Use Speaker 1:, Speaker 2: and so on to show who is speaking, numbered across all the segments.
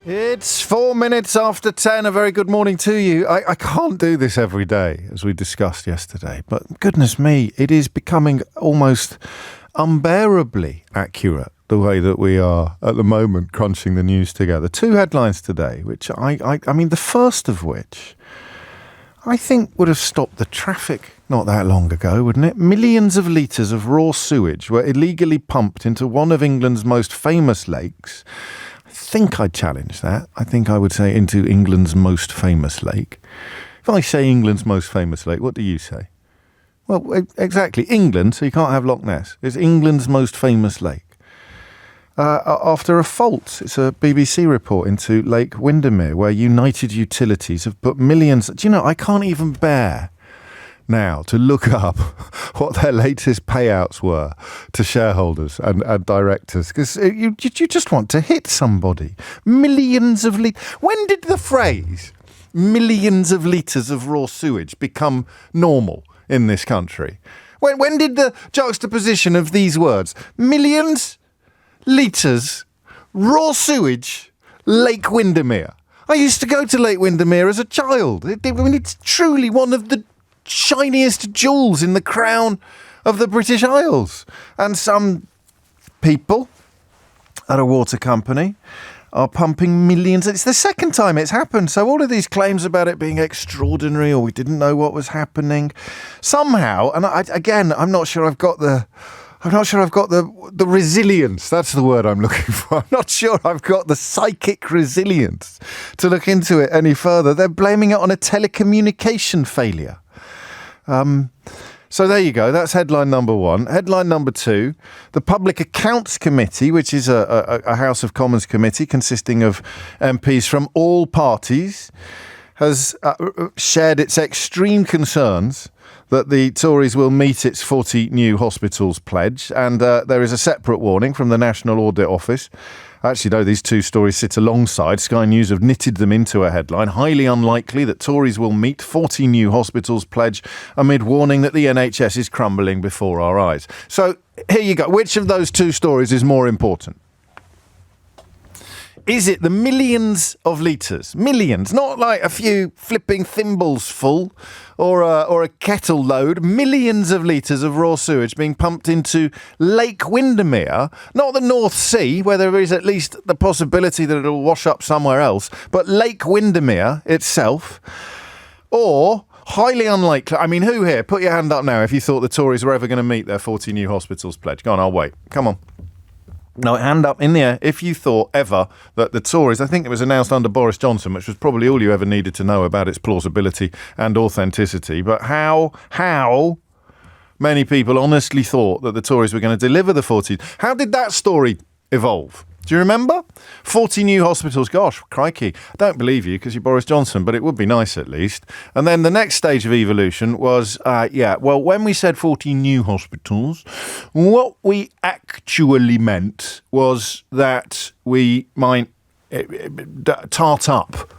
Speaker 1: It's 4 minutes after 10. A very good morning to you. I can't do this every day, as we discussed yesterday, but goodness me, it is becoming almost unbearably accurate, the way that we are at the moment crunching the news together. Two headlines today, which I mean, the first of which I think would have stopped the traffic not that long ago, wouldn't it? Millions of litres of raw sewage were illegally pumped into one of England's most famous lakes. I think I'd challenge that. I think I would say into England's most famous lake. If I say England's most famous lake, what do you say? Well, exactly. England, so you can't have Loch Ness. It's England's most famous lake. After a fault, it's a BBC report into Lake Windermere, where United Utilities have put millions... Do you know, I can't even bear now to look up what their latest payouts were to shareholders and directors, because you just want to hit somebody. Millions of litres. When did the phrase millions of litres of raw sewage become normal in this country? When did the juxtaposition of these words, millions, litres, raw sewage, Lake Windermere? I used to go to Lake Windermere as a child. It's truly one of the shiniest jewels in the crown of the British Isles. And some people at a water company are pumping millions. It's the second time it's happened. So all of these claims about it being extraordinary or we didn't know what was happening somehow. And I'm not sure I've got the resilience. That's the word I'm looking for. I'm not sure I've got the psychic resilience to look into it any further. They're blaming it on a telecommunication failure. So there you go. That's headline number one. Headline number two, the Public Accounts Committee, which is a House of Commons committee consisting of MPs from all parties, has shared its extreme concerns that the Tories will meet its 40 new hospitals pledge. And there is a separate warning from the National Audit Office. Actually, no, these two stories sit alongside. Sky News have knitted them into a headline. Highly unlikely that Tories will meet 40 new hospitals pledge amid warning that the NHS is crumbling before our eyes. So here you go. Which of those two stories is more important? Is it the millions of litres? Millions, not like a few flipping thimbles full or a kettle load. Millions of litres of raw sewage being pumped into Lake Windermere, not the North Sea, where there is at least the possibility that it'll wash up somewhere else, but Lake Windermere itself, or... highly unlikely. I mean, who here? Put your hand up now if you thought the Tories were ever going to meet their 40 new hospitals pledge. Go on, I'll wait. Come on. No, hand up in the air if you thought ever that the Tories, I think it was announced under Boris Johnson, which was probably all you ever needed to know about its plausibility and authenticity. But how many people honestly thought that the Tories were going to deliver the 40? How did that story evolve? Do you remember? 40 new hospitals. Gosh, crikey. I don't believe you because you're Boris Johnson, but it would be nice at least. And then the next stage of evolution was, when we said 40 new hospitals, what we actually meant was that we might tart up,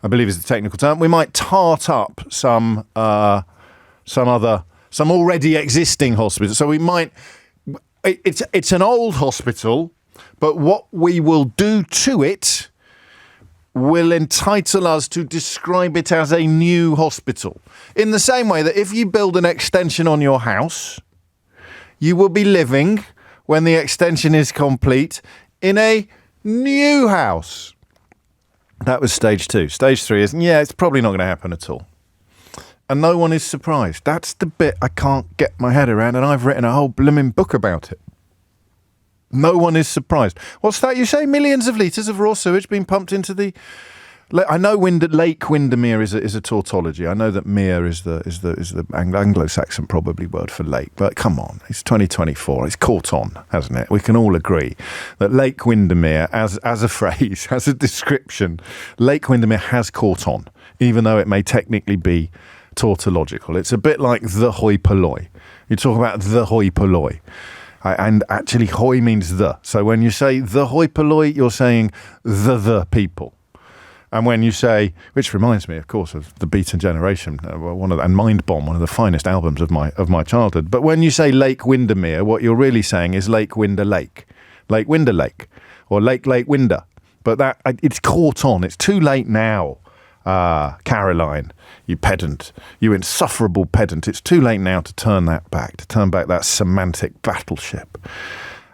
Speaker 1: I believe is the technical term, we might tart up some already existing hospitals. So we might, it's an old hospital, but what we will do to it will entitle us to describe it as a new hospital. In the same way that if you build an extension on your house, you will be living, when the extension is complete, in a new house. That was stage 2. Stage 3 is, it's probably not going to happen at all. And no one is surprised. That's the bit I can't get my head around, and I've written a whole blooming book about it. No one is surprised. What's that you say? Millions of litres of raw sewage being pumped into the... I know Lake Windermere is a tautology. I know that mere is the Anglo-Saxon probably word for lake. But come on, it's 2024. It's caught on, hasn't it? We can all agree that Lake Windermere, as a phrase, as a description, Lake Windermere has caught on, even though it may technically be tautological. It's a bit like the hoi polloi. You talk about the hoi polloi. And actually, hoi means the. So when you say the hoi polloi, you're saying the people. And when you say, which reminds me, of course, of the Beaten Generation, and Mind Bomb, one of the finest albums of my childhood. But when you say Lake Windermere, what you're really saying is Lake Winder Lake, Lake Winder Lake, or Lake Winder. But it's caught on. It's too late now, Caroline, you pedant, you insufferable pedant. It's too late now to turn back that semantic battleship.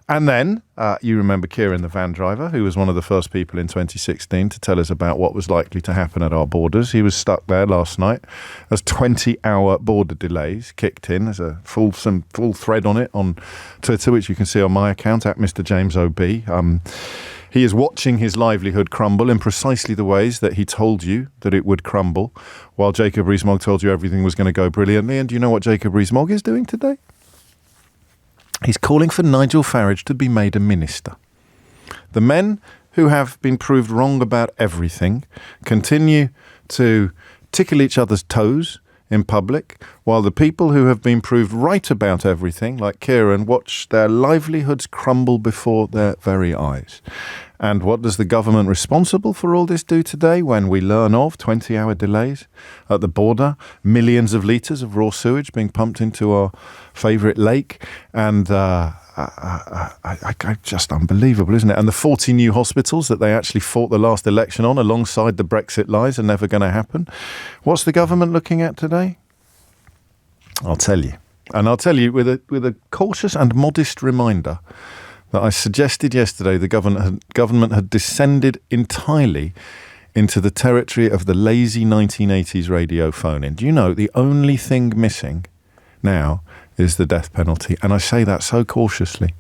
Speaker 1: And then you remember Kieran, the van driver, who was one of the first people in 2016 to tell us about what was likely to happen at our borders. He was stuck there last night as 20-hour border delays kicked in. There's a full thread on it on Twitter, which you can see on my account, at Mr. James OB. He is watching his livelihood crumble in precisely the ways that he told you that it would crumble, while Jacob Rees-Mogg told you everything was going to go brilliantly. And do you know what Jacob Rees-Mogg is doing today? He's calling for Nigel Farage to be made a minister. The men who have been proved wrong about everything continue to tickle each other's toes in public, while the people who have been proved right about everything, like Kieran, watch their livelihoods crumble before their very eyes. And what does the government responsible for all this do today when we learn of 20-hour delays at the border, millions of litres of raw sewage being pumped into our favourite lake, and just unbelievable, isn't it? And the 40 new hospitals that they actually fought the last election on alongside the Brexit lies are never going to happen. What's the government looking at today? I'll tell you. And I'll tell you with a cautious and modest reminder that I suggested yesterday the government had descended entirely into the territory of the lazy 1980s radio phone-in. Do you know the only thing missing now is the death penalty? And I say that so cautiously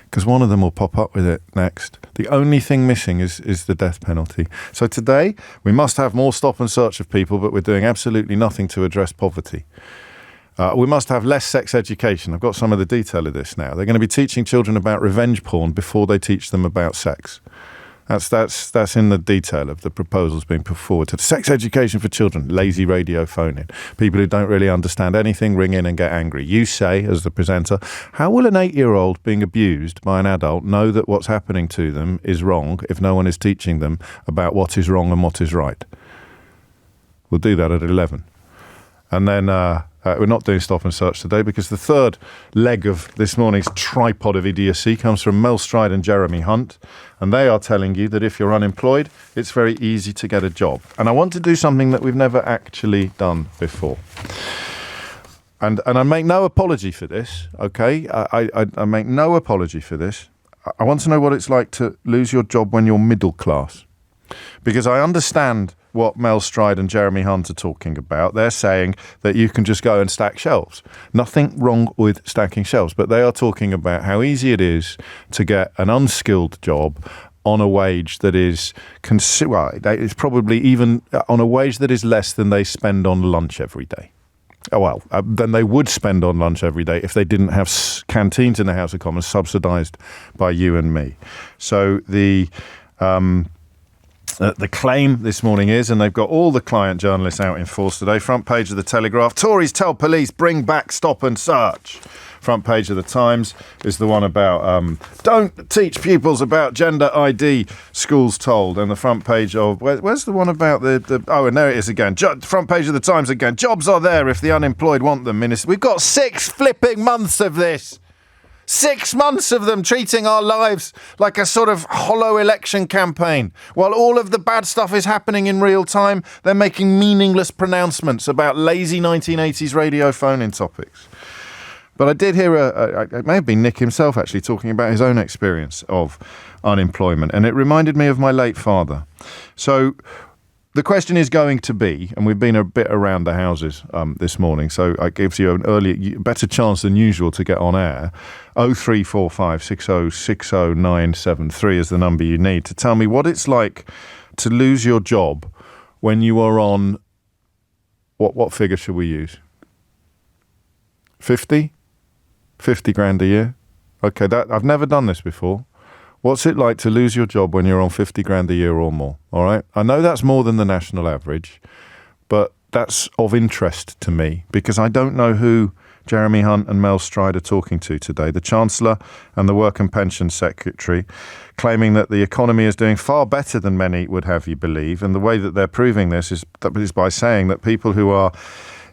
Speaker 1: because one of them will pop up with it next. The only thing missing is the death penalty. So today we must have more stop and search of people, but we're doing absolutely nothing to address poverty. We must have less sex education. I've got some of the detail of this now. They're going to be teaching children about revenge porn before they teach them about sex. That's in the detail of the proposals being put forward. Sex education for children, lazy radio phone-in. People who don't really understand anything ring in and get angry. You say, as the presenter, how will an 8-year-old being abused by an adult know that what's happening to them is wrong if no one is teaching them about what is wrong and what is right? We'll do that at 11. And then we're not doing stop and search today because the third leg of this morning's tripod of idiocy comes from Mel Stride and Jeremy Hunt. And they are telling you that if you're unemployed, it's very easy to get a job. And I want to do something that we've never actually done before. And I make no apology for this, okay? I make no apology for this. I want to know what it's like to lose your job when you're middle class. Because I understand what Mel Stride and Jeremy Hunt are talking about. They're saying that you can just go and stack shelves. Nothing wrong with stacking shelves, but they are talking about how easy it is to get an unskilled job on a wage that is, it's probably even on a wage that is less than they spend on lunch every day. Than they would spend on lunch every day if they didn't have canteens in the House of Commons subsidised by you and me. So the claim this morning is, and they've got all the client journalists out in force today, front page of the Telegraph, Tories tell police bring back stop and search. Front page of the Times is the one about don't teach pupils about gender ID, schools told. And the front page of, where's the one about the and there it is again. Front page of the Times again. Jobs are there if the unemployed want them, Minister. We've got 6 flipping months of this. 6 months of them treating our lives like a sort of hollow election campaign. While all of the bad stuff is happening in real time, they're making meaningless pronouncements about lazy 1980s radio phone-in topics. But I did hear, it may have been Nick himself actually, talking about his own experience of unemployment. And it reminded me of my late father. So the question is going to be, and we've been a bit around the houses this morning, so it gives you an better chance than usual to get on air. 0345 6060 973 is the number you need to tell me what it's like to lose your job when you are on, what figure should we use? 50? 50 grand a year? Okay, I've never done this before. What's it like to lose your job when you're on 50 grand a year or more? All right. I know that's more than the national average, but that's of interest to me because I don't know who Jeremy Hunt and Mel Stride are talking to today. The Chancellor and the Work and Pensions Secretary claiming that the economy is doing far better than many would have you believe. And the way that they're proving this is by saying that people who are,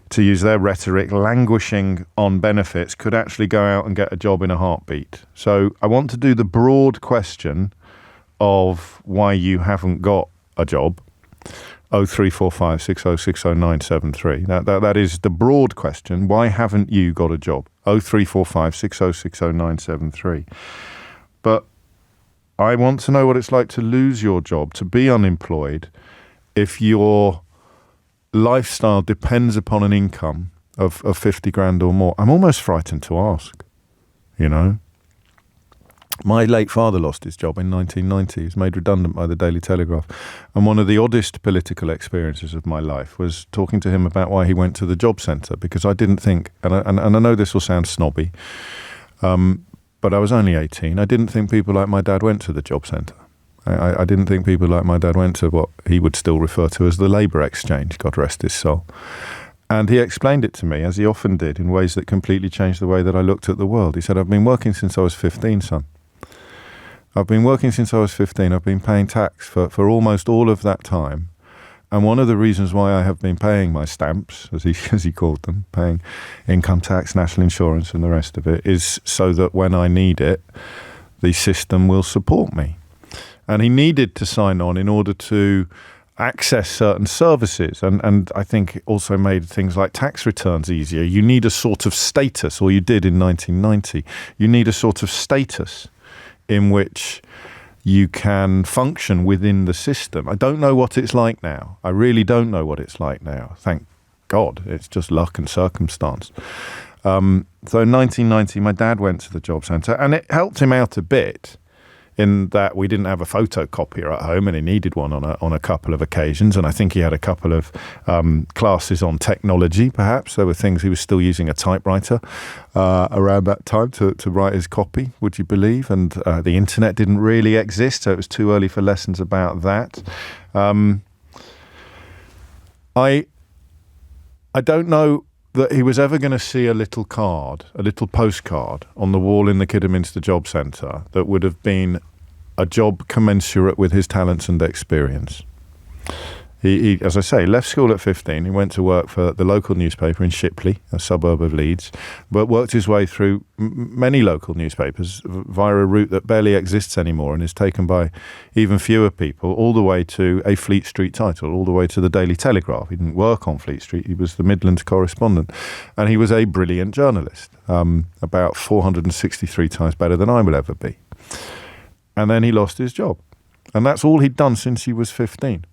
Speaker 1: to use their rhetoric, languishing on benefits could actually go out and get a job in a heartbeat. So I want to do the broad question of why you haven't got a job, 0345 6060 973. That is the broad question. Why haven't you got a job? 0345 6060 973. But I want to know what it's like to lose your job, to be unemployed, if your lifestyle depends upon an income of 50 grand or more. I'm almost frightened to ask, you know. My late father lost his job in 1990. He was made redundant by the Daily Telegraph. And one of the oddest political experiences of my life was talking to him about why he went to the job centre, because I didn't think, and I know this will sound snobby, but I was only 18. I didn't think people like my dad went to the job centre. I didn't think people like my dad went to what he would still refer to as the labour exchange, God rest his soul. And he explained it to me, as he often did, in ways that completely changed the way that I looked at the world. He said, I've been working since I was 15, son. I've been working since I was 15. I've been paying tax for almost all of that time. And one of the reasons why I have been paying my stamps, as he called them, paying income tax, national insurance and the rest of it, is so that when I need it, the system will support me. And he needed to sign on in order to access certain services, and I think it also made things like tax returns easier. You need a sort of status, or you did in 1990. You need a sort of status in which you can function within the system. I don't know what it's like now. I really don't know what it's like now. Thank God. It's just luck and circumstance. So in 1990, my dad went to the job centre, and it helped him out a bit in that we didn't have a photocopier at home, and he needed one on a couple of occasions. And I think he had a couple of classes on technology, perhaps. There were things he was still using a typewriter around that time to write his copy, would you believe? And the internet didn't really exist, so it was too early for lessons about that. I don't know that he was ever going to see a little postcard on the wall in the Kidderminster Job Centre that would have been a job commensurate with his talents and experience. He, as I say, left school at 15. He went to work for the local newspaper in Shipley, a suburb of Leeds, but worked his way through many local newspapers via a route that barely exists anymore and is taken by even fewer people, all the way to a Fleet Street title, all the way to the Daily Telegraph. He didn't work on Fleet Street. He was the Midlands correspondent. And he was a brilliant journalist, about 463 times better than I will ever be. And then he lost his job. And that's all he'd done since he was 15.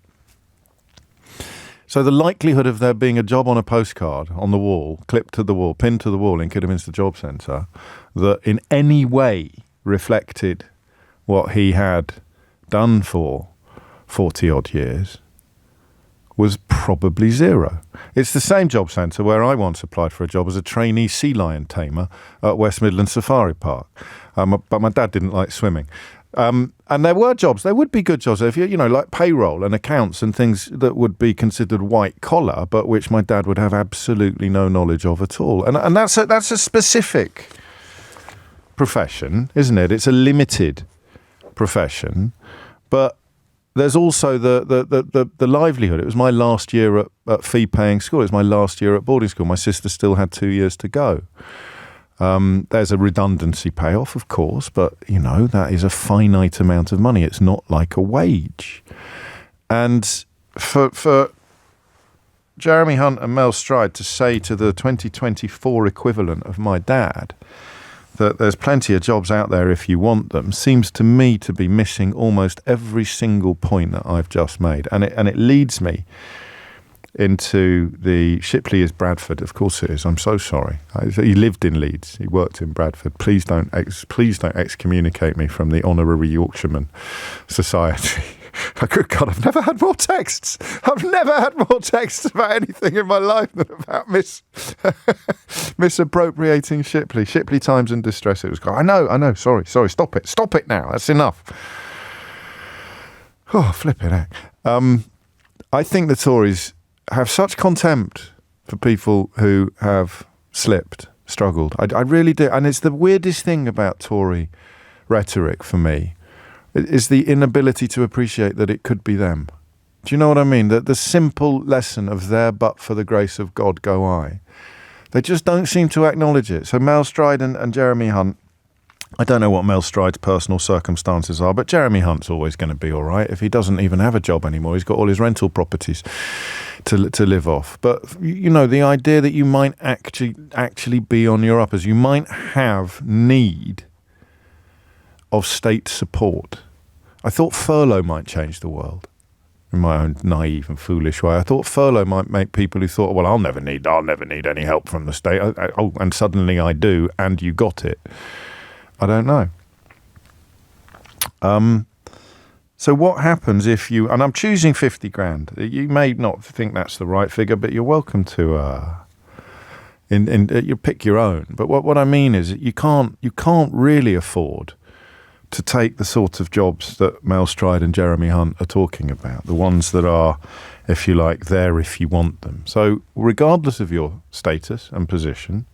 Speaker 1: So the likelihood of there being a job on a postcard on the wall, clipped to the wall, pinned to the wall in Kidderminster Job Centre, that in any way reflected what he had done for 40-odd years, was probably zero. It's the same job centre where I once applied for a job as a trainee sea lion tamer at West Midlands Safari Park. But my dad didn't like swimming. And there were jobs, there would be good jobs, if you know, like payroll and accounts and things that would be considered white collar, but which my dad would have absolutely no knowledge of at all. And that's a specific profession, isn't it? It's a limited profession, but there's also the livelihood. It was my last year at fee-paying school. It was my last year at boarding school. My sister still had 2 years to go. There's a redundancy payoff, of course, but, you know, that is a finite amount of money. It's not like a wage. And for Jeremy Hunt and Mel Stride to say to the 2024 equivalent of my dad that there's plenty of jobs out there if you want them seems to me to be missing almost every single point that I've just made. And it leads me into the Shipley is Bradford. Of course it is. I'm so sorry. He lived in Leeds. He worked in Bradford. Please don't excommunicate me from the Honorary Yorkshireman Society. Good God, I've never had more texts. I've never had more texts about anything in my life than about misappropriating Shipley. Shipley Times and Distress. It was. I know. Sorry. Stop it now. That's enough. Oh, flipping heck. I think the Tories have such contempt for people who have struggled. I really do. And it's the weirdest thing about Tory rhetoric for me, is the inability to appreciate that it could be them. Do you know what I mean? That the simple lesson of there but for the grace of God go I. They just don't seem to acknowledge it. So Mel Stride and Jeremy Hunt I don't know what Mel Stride's personal circumstances are, but Jeremy Hunt's always going to be all right. If he doesn't even have a job anymore, he's got all his rental properties to live off. But, you know, the idea that you might actually be on your uppers, you might have need of state support. I thought furlough might change the world. In my own naive and foolish way, I thought furlough might make people who thought, well, I'll never need any help from the state. And suddenly I do, and you got it. I don't know. So what happens if you, and I'm choosing 50 grand. You may not think that's the right figure, but you're welcome to you pick your own. But what I mean is that you can't really afford to take the sort of jobs that Mel Stride and Jeremy Hunt are talking about, the ones that are, if you like, there if you want them. So regardless of your status and position,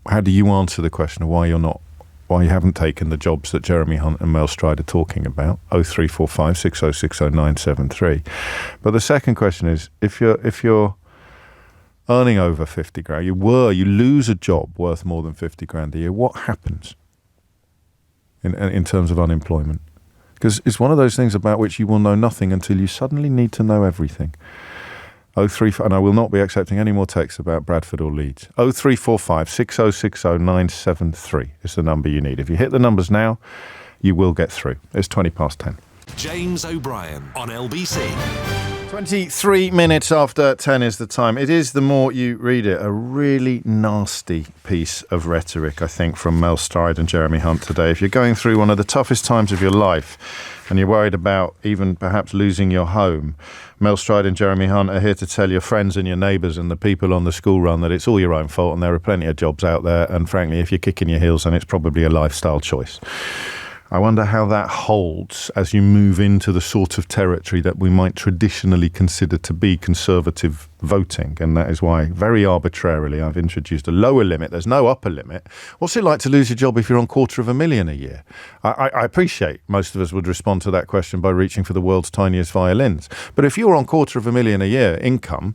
Speaker 1: how do you answer the question of why you haven't taken the jobs that Jeremy Hunt and Mel Stride are talking about? 0345 6060 973. But the second question is, if you're earning over 50 grand, you lose a job worth more than 50 grand a year, what happens in terms of unemployment? Because it's one of those things about which you will know nothing until you suddenly need to know everything. 03, and I will not be accepting any more texts about Bradford or Leeds. 0345 6060 973 is the number you need. If you hit the numbers now, you will get through. It's 20 past 10.
Speaker 2: James O'Brien on LBC.
Speaker 1: 23 minutes after 10 is the time. It is, the more you read it, a really nasty piece of rhetoric, I think, from Mel Stride and Jeremy Hunt today. If you're going through one of the toughest times of your life and you're worried about even perhaps losing your home, Mel Stride and Jeremy Hunt are here to tell your friends and your neighbours and the people on the school run that it's all your own fault and there are plenty of jobs out there, and frankly, if you're kicking your heels, then it's probably a lifestyle choice. I wonder how that holds as you move into the sort of territory that we might traditionally consider to be conservative voting, and that is why, very arbitrarily, I've introduced a lower limit. There's no upper limit. What's it like to lose your job if you're on $250,000 a year? I appreciate most of us would respond to that question by reaching for the world's tiniest violins. But if you're on $250,000 a year income,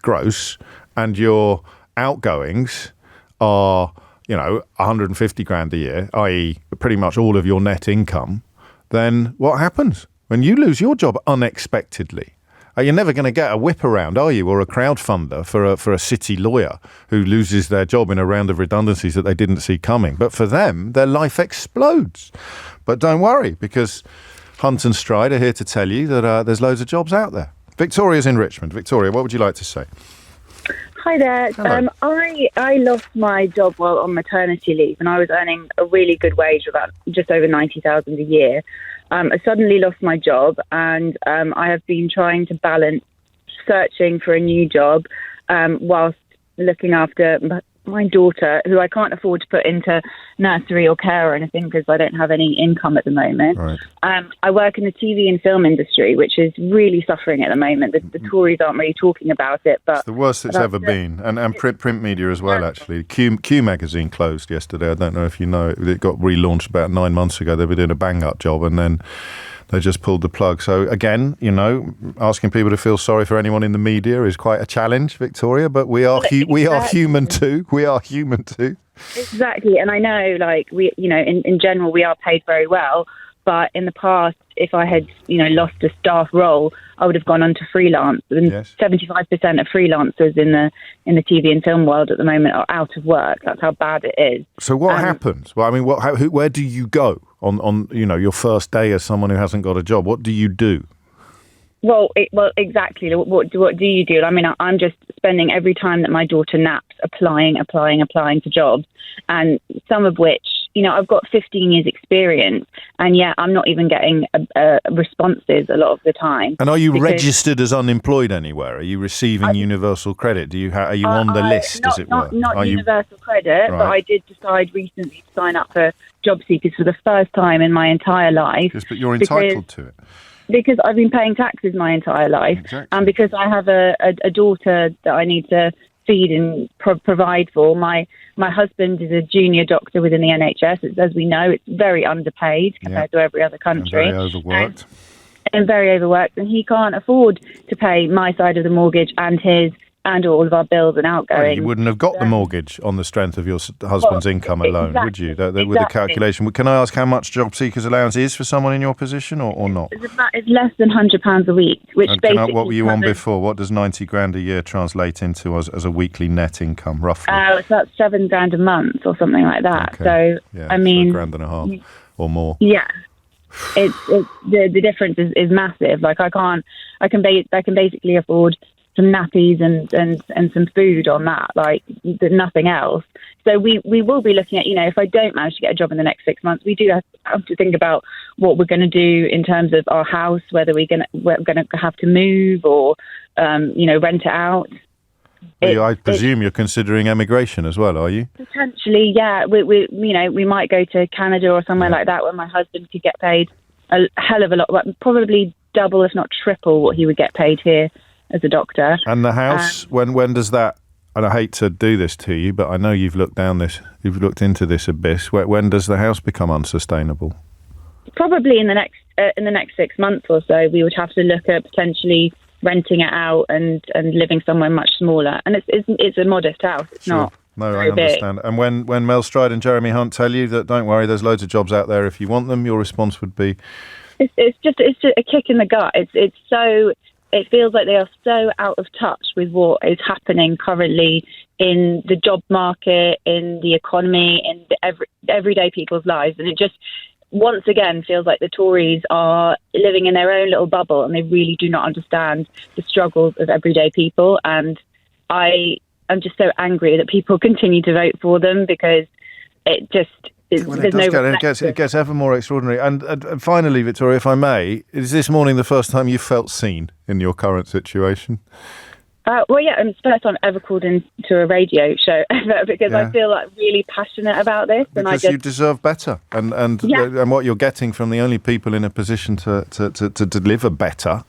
Speaker 1: gross, and your outgoings are 150 grand a year, i.e. pretty much all of your net income, then what happens when you lose your job unexpectedly? You're never going to get a whip around, are you, or a crowdfunder for a city lawyer who loses their job in a round of redundancies that they didn't see coming. But for them, their life explodes. But don't worry, because Hunt and Stride are here to tell you that there's loads of jobs out there. Victoria's in Richmond. Victoria, what would you like to say?
Speaker 3: Hi there. I lost my job while on maternity leave, and I was earning a really good wage of about just over 90,000 a year. I suddenly lost my job, and I have been trying to balance searching for a new job whilst looking after my daughter, who I can't afford to put into nursery or care or anything because I don't have any income at the moment.
Speaker 1: Right.
Speaker 3: I work in the TV and film industry, which is really suffering at the moment. The Tories aren't really talking about it, but
Speaker 1: it's the worst it's ever been, and print media as well. Actually, Q magazine closed yesterday. I don't know if you know it got relaunched about 9 months ago. They were doing a bang up job, and then they just pulled the plug. So again, asking people to feel sorry for anyone in the media is quite a challenge, Victoria. But we are human too. We are human too.
Speaker 3: Exactly, and I know, in general, we are paid very well. But in the past, if I had, lost a staff role, I would have gone on to freelance. And
Speaker 1: yes.
Speaker 3: 75% of freelancers in the TV and film world at the moment are out of work. That's how bad it is.
Speaker 1: So what happens? Well, I mean, where do you go on your first day as someone who hasn't got a job? What do you do?
Speaker 3: Well, exactly. What do you do? I mean, I'm just spending every time that my daughter naps applying to jobs, and some of which, I've got 15 years experience, and yet I'm not even getting responses a lot of the time.
Speaker 1: And are you registered as unemployed anywhere? Are you receiving universal credit? Are you on the list, as it were?
Speaker 3: Not universal credit, right. But I did decide recently to sign up for job seekers for the first time in my entire life.
Speaker 1: Yes, but you're entitled to it.
Speaker 3: Because I've been paying taxes my entire life,
Speaker 1: exactly.
Speaker 3: And because I have a daughter that I need to feed and provide for. My husband is a junior doctor within the NHS. As we know, it's very underpaid compared to every other country.
Speaker 1: And very overworked.
Speaker 3: And very overworked, and he can't afford to pay my side of the mortgage and his and all of our bills and outgoings.
Speaker 1: Well, you wouldn't have got the mortgage on the strength of your husband's income alone, would you? With the calculation. Can I ask how much job seekers allowance is for someone in your position, or not?
Speaker 3: It's less than £100 a week, which basically.
Speaker 1: What were you on before? What does 90 grand a year translate into as a weekly net income, roughly?
Speaker 3: It's about £7 a month or something like that.
Speaker 1: Okay.
Speaker 3: So
Speaker 1: yeah,
Speaker 3: I mean,
Speaker 1: £1.50 or more.
Speaker 3: Yeah. It's the difference is massive. Like I can basically afford some nappies and some food on that, like nothing else. So we will be looking at, if I don't manage to get a job in the next 6 months, we do have to think about what we're going to do in terms of our house, whether we're going to have to move or rent it out.
Speaker 1: I presume you're considering emigration as well, are you?
Speaker 3: Potentially, yeah. We might go to Canada or somewhere like that, where my husband could get paid a hell of a lot, probably double, if not triple, what he would get paid here as a doctor.
Speaker 1: And the house, when does that? And I hate to do this to you, but I know you've looked into this abyss. When does the house become unsustainable?
Speaker 3: Probably in the next 6 months or so, we would have to look at potentially renting it out and living somewhere much smaller. And it's a modest house. It's not.
Speaker 1: No, I understand. Big. And when Mel Stride and Jeremy Hunt tell you that don't worry, there's loads of jobs out there if you want them, your response would be?
Speaker 3: It's just a kick in the gut. It feels like they are so out of touch with what is happening currently in the job market, in the economy, in everyday people's lives. And it just, once again, feels like the Tories are living in their own little bubble and they really do not understand the struggles of everyday people. And I'm just so angry that people continue to vote for them, because it just...
Speaker 1: It gets ever more extraordinary. And finally, Victoria, if I may, is this morning the first time you felt seen in your current situation?
Speaker 3: Well, yeah, it's the first time I've ever called into a radio show ever, because I feel like really passionate about this.
Speaker 1: Because you deserve better. And what you're getting from the only people in a position to deliver better,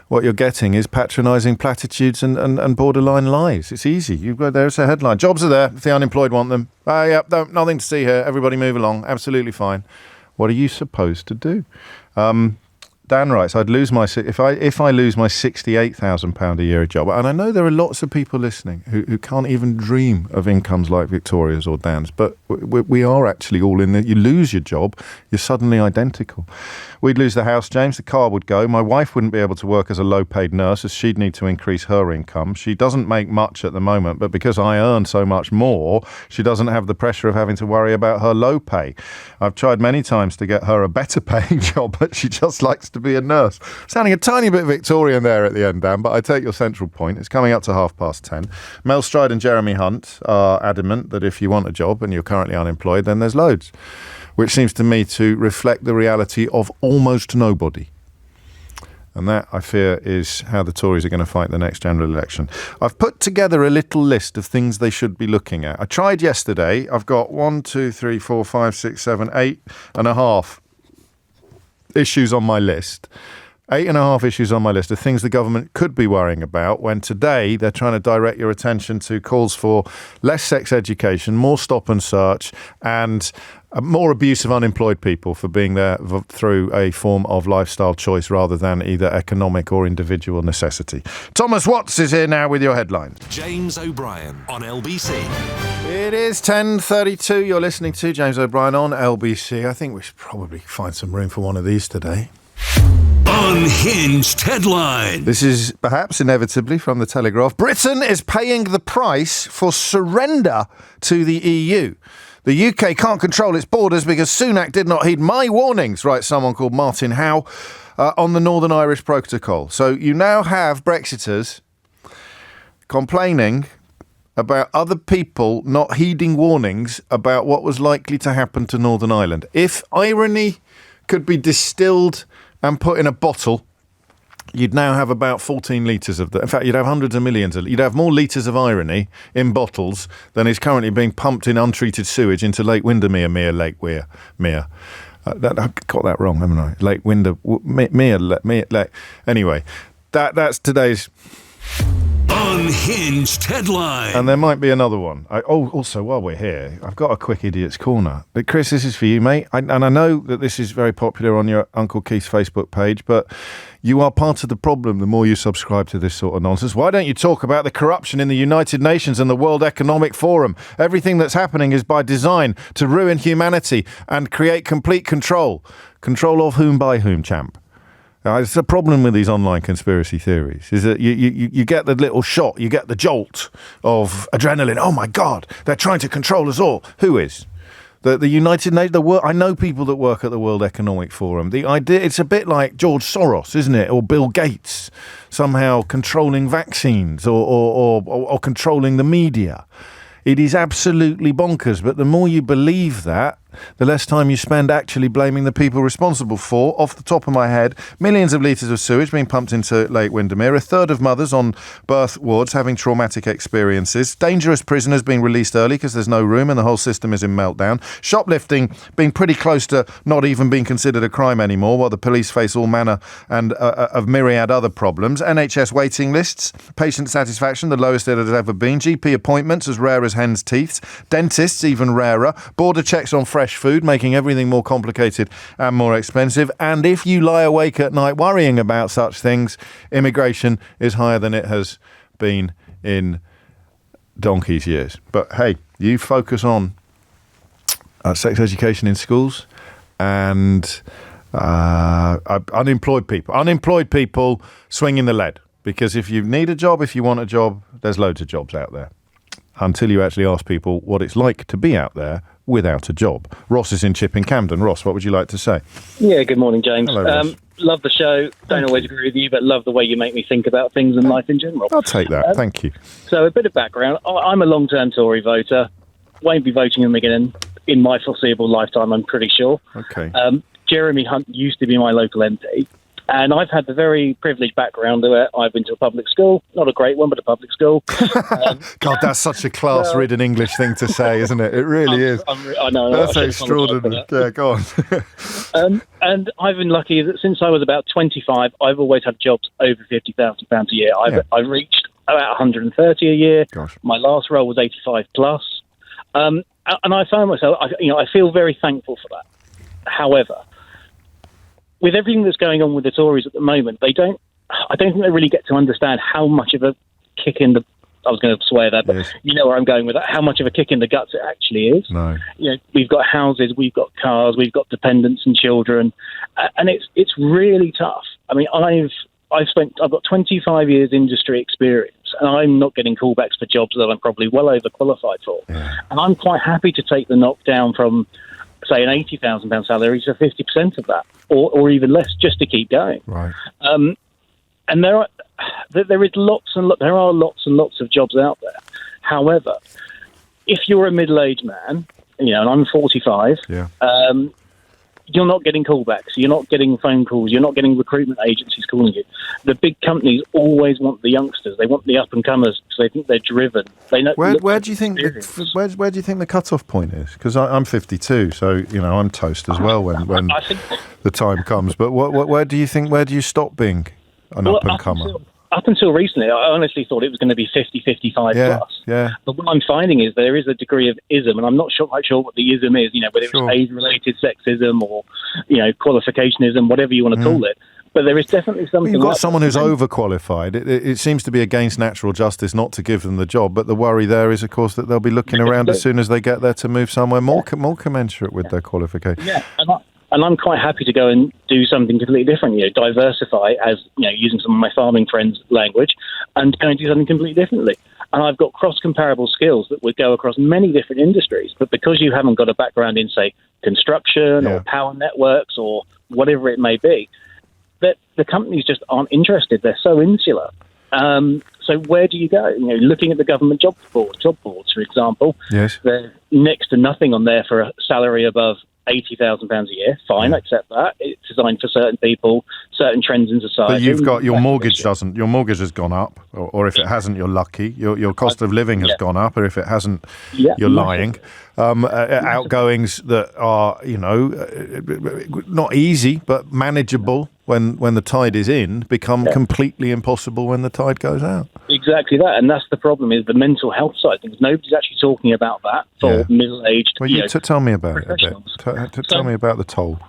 Speaker 1: what you're getting is patronising platitudes and borderline lies. It's easy. There's a headline. Jobs are there if the unemployed want them. Nothing to see here. Everybody move along. Absolutely fine. What are you supposed to do? Dan writes, I'd lose if I lose my £68,000 a year job, and I know there are lots of people listening who can't even dream of incomes like Victoria's or Dan's, but we are actually all in there. You lose your job, you're suddenly identical. We'd lose the house, James, the car would go. My wife wouldn't be able to work as a low-paid nurse, as she'd need to increase her income. She doesn't make much at the moment, but because I earn so much more, she doesn't have the pressure of having to worry about her low pay. I've tried many times to get her a better paying job, but she just likes to be a nurse. Sounding a tiny bit Victorian there at the end, Dan, but I take your central point. It's coming up to 10:30. Mel Stride and Jeremy Hunt are adamant that if you want a job and you're currently unemployed, then there's loads, which seems to me to reflect the reality of almost nobody. And that, I fear, is how the Tories are going to fight the next general election. I've put together a little list of things they should be looking at. I tried yesterday. I've got 1, 2, 3, 4, 5, 6, 7, 8.5 issues on my list. 8.5 issues on my list of things the government could be worrying about, when today they're trying to direct your attention to calls for less sex education, more stop and search, and more abuse of unemployed people for being there through a form of lifestyle choice rather than either economic or individual necessity. Thomas Watts is here now with your headlines.
Speaker 2: James O'Brien on LBC.
Speaker 1: It is 10:32. You're listening to James O'Brien on LBC. I think we should probably find some room for one of these today.
Speaker 2: Unhinged headline.
Speaker 1: This is perhaps inevitably from the Telegraph. Britain is paying the price for surrender to the EU. The UK can't control its borders because Sunak did not heed my warnings, writes someone called Martin Howe, on the Northern Irish Protocol. So you now have Brexiters complaining about other people not heeding warnings about what was likely to happen to Northern Ireland. If irony could be distilled and put in a bottle, you'd now have about 14 litres of that. In fact, you'd have hundreds of millions. You'd have more litres of irony in bottles than is currently being pumped in untreated sewage into Lake Windermere, Lake Weir. I got that wrong, haven't I? Lake Windermere, Lake. Anyway, that's today's...
Speaker 2: Unhinged headline.
Speaker 1: And there might be another one. Also, while we're here, I've got a quick idiot's corner. But Chris, this is for you, mate. And I know that this is very popular on your Uncle Keith's Facebook page, but you are part of the problem the more you subscribe to this sort of nonsense. Why don't you talk about the corruption in the United Nations and the World Economic Forum? Everything that's happening is by design to ruin humanity and create complete control. Control of whom by whom, champ? It's a problem with these online conspiracy theories, is that you get the little shot, you get the jolt of adrenaline. Oh, my God, they're trying to control us all. Who is? The United Nations, I know people that work at the World Economic Forum. The idea, it's a bit like George Soros, isn't it? Or Bill Gates, somehow controlling vaccines or controlling the media. It is absolutely bonkers, but the more you believe that, the less time you spend actually blaming the people responsible for, off the top of my head, millions of litres of sewage being pumped into Lake Windermere, a third of mothers on birth wards having traumatic experiences, dangerous prisoners being released early because there's no room and the whole system is in meltdown, shoplifting being pretty close to not even being considered a crime anymore while the police face all manner and of myriad other problems, NHS waiting lists, patient satisfaction the lowest it has ever been, GP appointments as rare as hen's teeth, dentists even rarer, border checks on fresh food, making everything more complicated and more expensive. And if you lie awake at night worrying about such things, immigration is higher than it has been in donkey's years. But hey, you focus on sex education in schools and unemployed people swinging the lead. Because if you need a job, if you want a job, there's loads of jobs out there. Until you actually ask people what it's like to be out there without a job. Ross is in Chipping Camden. Ross, what would you like to say?
Speaker 4: Yeah, good morning, James.
Speaker 1: Hello, Ross.
Speaker 4: Love the show. Don't always agree with you, but love the way you make me think about things and life in general.
Speaker 1: I'll take that. Thank you.
Speaker 4: So a bit of background. I'm a long-term Tory voter. Won't be voting them again in my foreseeable lifetime, I'm pretty sure.
Speaker 1: Okay.
Speaker 4: Jeremy Hunt used to be my local MP. And I've had the very privileged background where I've been to a public school, not a great one, but a public school.
Speaker 1: God, that's such a class-ridden English thing to say, isn't it? It really is.
Speaker 4: I know.
Speaker 1: That's extraordinary. Yeah, go on.
Speaker 4: And I've been lucky that since I was about 25, I've always had jobs over £50,000 a year. I've reached about 130 a year.
Speaker 1: Gosh.
Speaker 4: My last role was 85 plus. And I found myself, I feel very thankful for that. However, with everything that's going on with the Tories at the moment, I don't think they really get to understand how much of a kick in the... I was going to swear there, but yes. You know where I'm going with that, how much of a kick in the guts it actually is.
Speaker 1: No.
Speaker 4: We've got houses, we've got cars, we've got dependents and children, and it's really tough. I mean, I've got 25 years industry experience, and I'm not getting callbacks for jobs that I'm probably well overqualified for. Yeah. And I'm quite happy to take the knockdown from, say, an £80,000 salary to 50% of that, or even less, just to keep going.
Speaker 1: Right.
Speaker 4: And there are lots and lots of jobs out there. However, if you're a middle-aged man, and I'm 45,
Speaker 1: yeah.
Speaker 4: You're not getting callbacks. You're not getting phone calls. You're not getting recruitment agencies calling you. The big companies always want the youngsters. They want the up-and-comers because they think they're driven. They know.
Speaker 1: Where do you think the cut-off point is? Because I'm 52, so I'm toast as well when
Speaker 4: I think
Speaker 1: the time comes. But where do you stop being an up-and-comer?
Speaker 4: Up until recently, I honestly thought it was going to be 50, 55 plus.
Speaker 1: Yeah.
Speaker 4: But what I'm finding is there is a degree of ism, and I'm not quite sure what the ism is, whether it's age-related sexism or, qualificationism, whatever you want to call it. But there is definitely something...
Speaker 1: You've got someone who's overqualified. It seems to be against natural justice not to give them the job, but the worry there is, of course, that they'll be looking around as soon as they get there to move somewhere more commensurate with their qualification.
Speaker 4: Yeah, and I'm quite happy to go and do something completely different, diversify, as, using some of my farming friends' language, and go and do something completely differently. And I've got cross-comparable skills that would go across many different industries, but because you haven't got a background in, say, construction or power networks or whatever it may be, that the companies just aren't interested. They're so insular. So where do you go? Looking at the government job boards, for example,
Speaker 1: yes.
Speaker 4: There's next to nothing on there for a salary above £80,000 a year. Fine, I accept that. It's designed for certain people, certain trends in society.
Speaker 1: But you've got your mortgage doesn't. Your mortgage has gone up, or if it hasn't, you're lucky. Your cost of living has gone up, or if it hasn't, you're lying. Outgoings that are not easy but manageable. when the tide is in become completely impossible when the tide goes out.
Speaker 4: Exactly that, and that's the problem, is the mental health side of things. Nobody's actually talking about that for middle-aged.
Speaker 1: Well, tell me about it a bit. Tell me about the toll.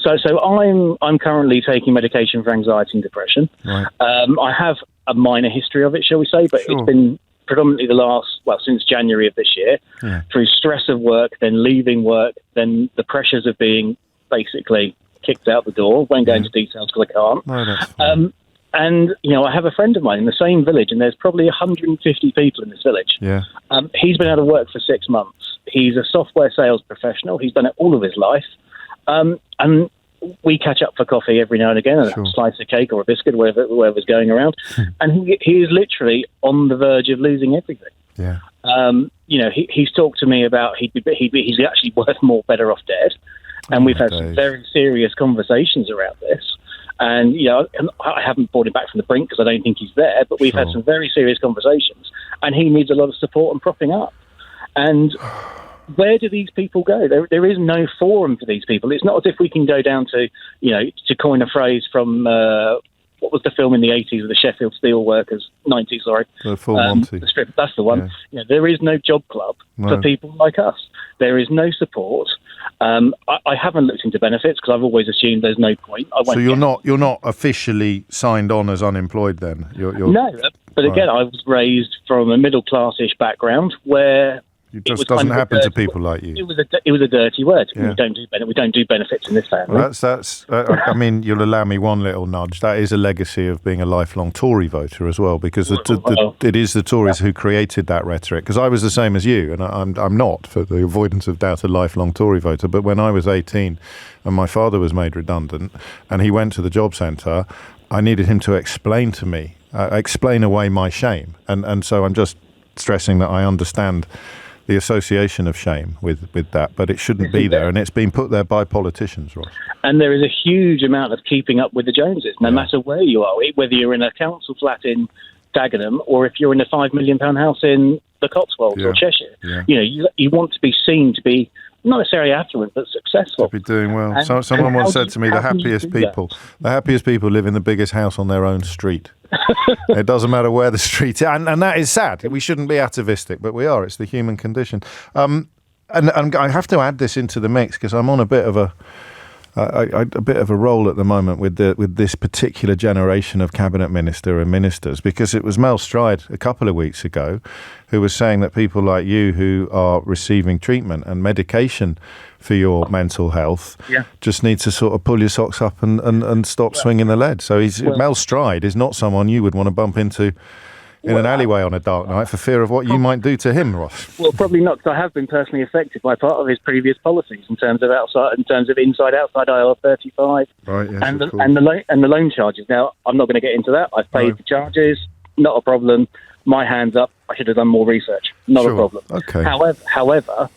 Speaker 4: So I'm currently taking medication for anxiety and depression.
Speaker 1: Right.
Speaker 4: I have a minor history of it, shall we say, but it's been predominantly since January of this year, through stress of work, then leaving work, then the pressures of being basically kicked out the door. Won't go into details because I can't.
Speaker 1: No, that's fine.
Speaker 4: And, I have a friend of mine in the same village, and there's probably 150 people in this village.
Speaker 1: Yeah.
Speaker 4: He's been out of work for 6 months. He's a software sales professional. He's done it all of his life. And we catch up for coffee every now and again, and a slice of cake or a biscuit, whatever's going around. And he is literally on the verge of losing everything.
Speaker 1: Yeah.
Speaker 4: He's talked to me about he's actually worth better off dead. And we've had some very serious conversations around this. And, I haven't brought him back from the brink because I don't think he's there, but we've had some very serious conversations. And he needs a lot of support and propping up. And where do these people go? There is no forum for these people. It's not as if we can go down to, to coin a phrase from, what was the film in the 80s of the Sheffield Steel Workers, 90s, sorry.
Speaker 1: The Full Monty.
Speaker 4: The strip, that's the one. Yeah. There is no job club for people like us. There is no support. I haven't looked into benefits because I've always assumed there's no point.
Speaker 1: So you're not officially signed on as unemployed then? You're
Speaker 4: no, but again, I was raised from a middle-class-ish background where
Speaker 1: it just doesn't happen to people like you.
Speaker 4: It was a dirty word. Yeah. We don't do benefits in this family.
Speaker 1: Well, that's. I mean, you'll allow me one little nudge. That is a legacy of being a lifelong Tory voter as well, because it is the Tories who created that rhetoric. Because I was the same as you, and I'm not, for the avoidance of doubt, a lifelong Tory voter. But when I was 18, and my father was made redundant, and he went to the job centre, I needed him to explain to me, explain away my shame, and so I'm just stressing that I understand the association of shame with that, but it shouldn't be there, and it's been put there by politicians, Ross. And
Speaker 4: there is a huge amount of keeping up with the Joneses, no matter where you are, whether you're in a council flat in Dagenham or if you're in a £5 million house in the Cotswolds or Cheshire. Yeah. You want to be seen to be not necessarily affluent, but successful.
Speaker 1: To be doing well. Someone once said to me, the happiest people live in the biggest house on their own street. It doesn't matter where the street is. And that is sad. We shouldn't be atavistic, but we are. It's the human condition. And I have to add this into the mix because I'm on a bit of a role at the moment with this particular generation of cabinet minister and ministers, because it was Mel Stride a couple of weeks ago who was saying that people like you who are receiving treatment and medication for your mental health just need to sort of pull your socks up and stop swinging the lead. So Mel Stride is not someone you would want to bump into in an alleyway on a dark night for fear of what you might do to him, Ross.
Speaker 4: Well, probably not, because I have been personally affected by part of his previous policies in terms of inside-outside IR35,
Speaker 1: right? Yes,
Speaker 4: and the loan charges. Now, I'm not going to get into that. I've paid the charges, not a problem. My hands up. I should have done more research. Not a problem.
Speaker 1: Okay.
Speaker 4: However,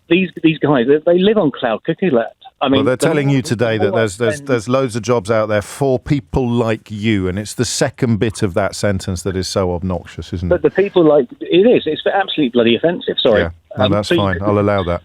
Speaker 4: these guys, they live on cloud cookie land. I mean,
Speaker 1: they're telling you today that there's loads of jobs out there for people like you, and it's the second bit of that sentence that is so obnoxious, isn't it?
Speaker 4: But the people like it's absolutely bloody offensive. Sorry.
Speaker 1: Yeah, no, that's fine. I'll allow that.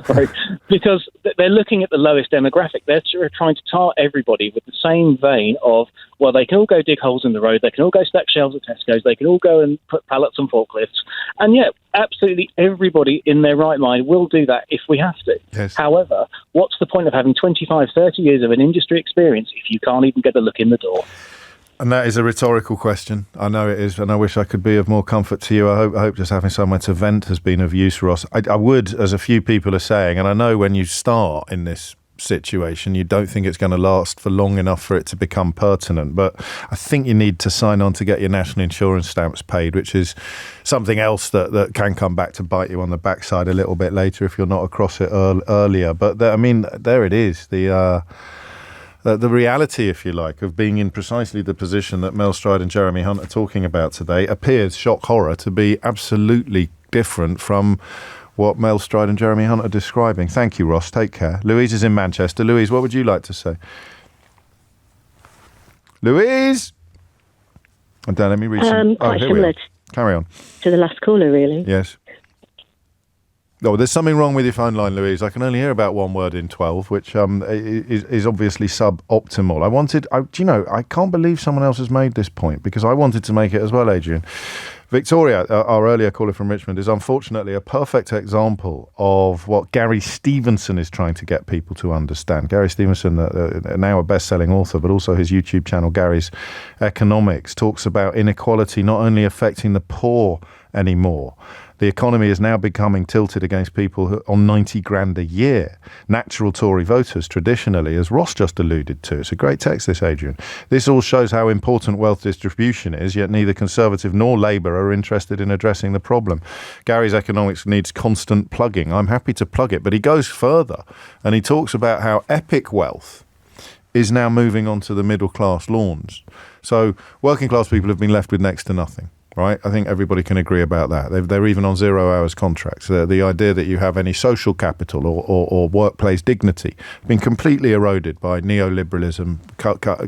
Speaker 4: Sorry, because they're looking at the lowest demographic. They're trying to tar everybody with the same vein of, well, they can all go dig holes in the road, they can all go stack shelves at Tesco's, they can all go and put pallets on forklifts, and yet absolutely everybody in their right mind will do that if we have to.
Speaker 1: Yes.
Speaker 4: However, what's the point of having 25, 30 years of an industry experience if you can't even get a look in the door?
Speaker 1: And that is a rhetorical question. I know it is, and I wish I could be of more comfort to you. I hope just having somewhere to vent has been of use, Ross. I would, as a few people are saying, and I know when you start in this situation, you don't think it's going to last for long enough for it to become pertinent, but I think you need to sign on to get your national insurance stamps paid, which is something else that can come back to bite you on the backside a little bit later if you're not across it earlier. But there it is, the reality, if you like, of being in precisely the position that Mel Stride and Jeremy Hunt are talking about today appears, shock horror, to be absolutely different from what Mel Stride and Jeremy Hunt are describing. Thank you, Ross. Take care. Louise is in Manchester. Louise, what would you like to say? Louise? And let me read some...
Speaker 5: Quite similar
Speaker 1: Carry on.
Speaker 5: to the last caller, really.
Speaker 1: Yes. Oh, there's something wrong with your phone line, Louise. I can only hear about one word in 12, which is obviously suboptimal. I can't believe someone else has made this point, because I wanted to make it as well, Adrian. Victoria, our earlier caller from Richmond, is unfortunately a perfect example of what Gary Stevenson is trying to get people to understand. Gary Stevenson, now a best-selling author, but also his YouTube channel, Gary's Economics, talks about inequality not only affecting the poor anymore. The economy is now becoming tilted against people who on 90 grand a year. Natural Tory voters, traditionally, as Ross just alluded to. It's a great text, this, Adrian. This all shows how important wealth distribution is, yet neither Conservative nor Labour are interested in addressing the problem. Gary's Economics needs constant plugging. I'm happy to plug it, but he goes further, and he talks about how epic wealth is now moving onto the middle class lawns. So working class people have been left with next to nothing. Right, I think everybody can agree about that. They're even on 0 hours contracts. The idea that you have any social capital or workplace dignity has been completely eroded by neoliberalism,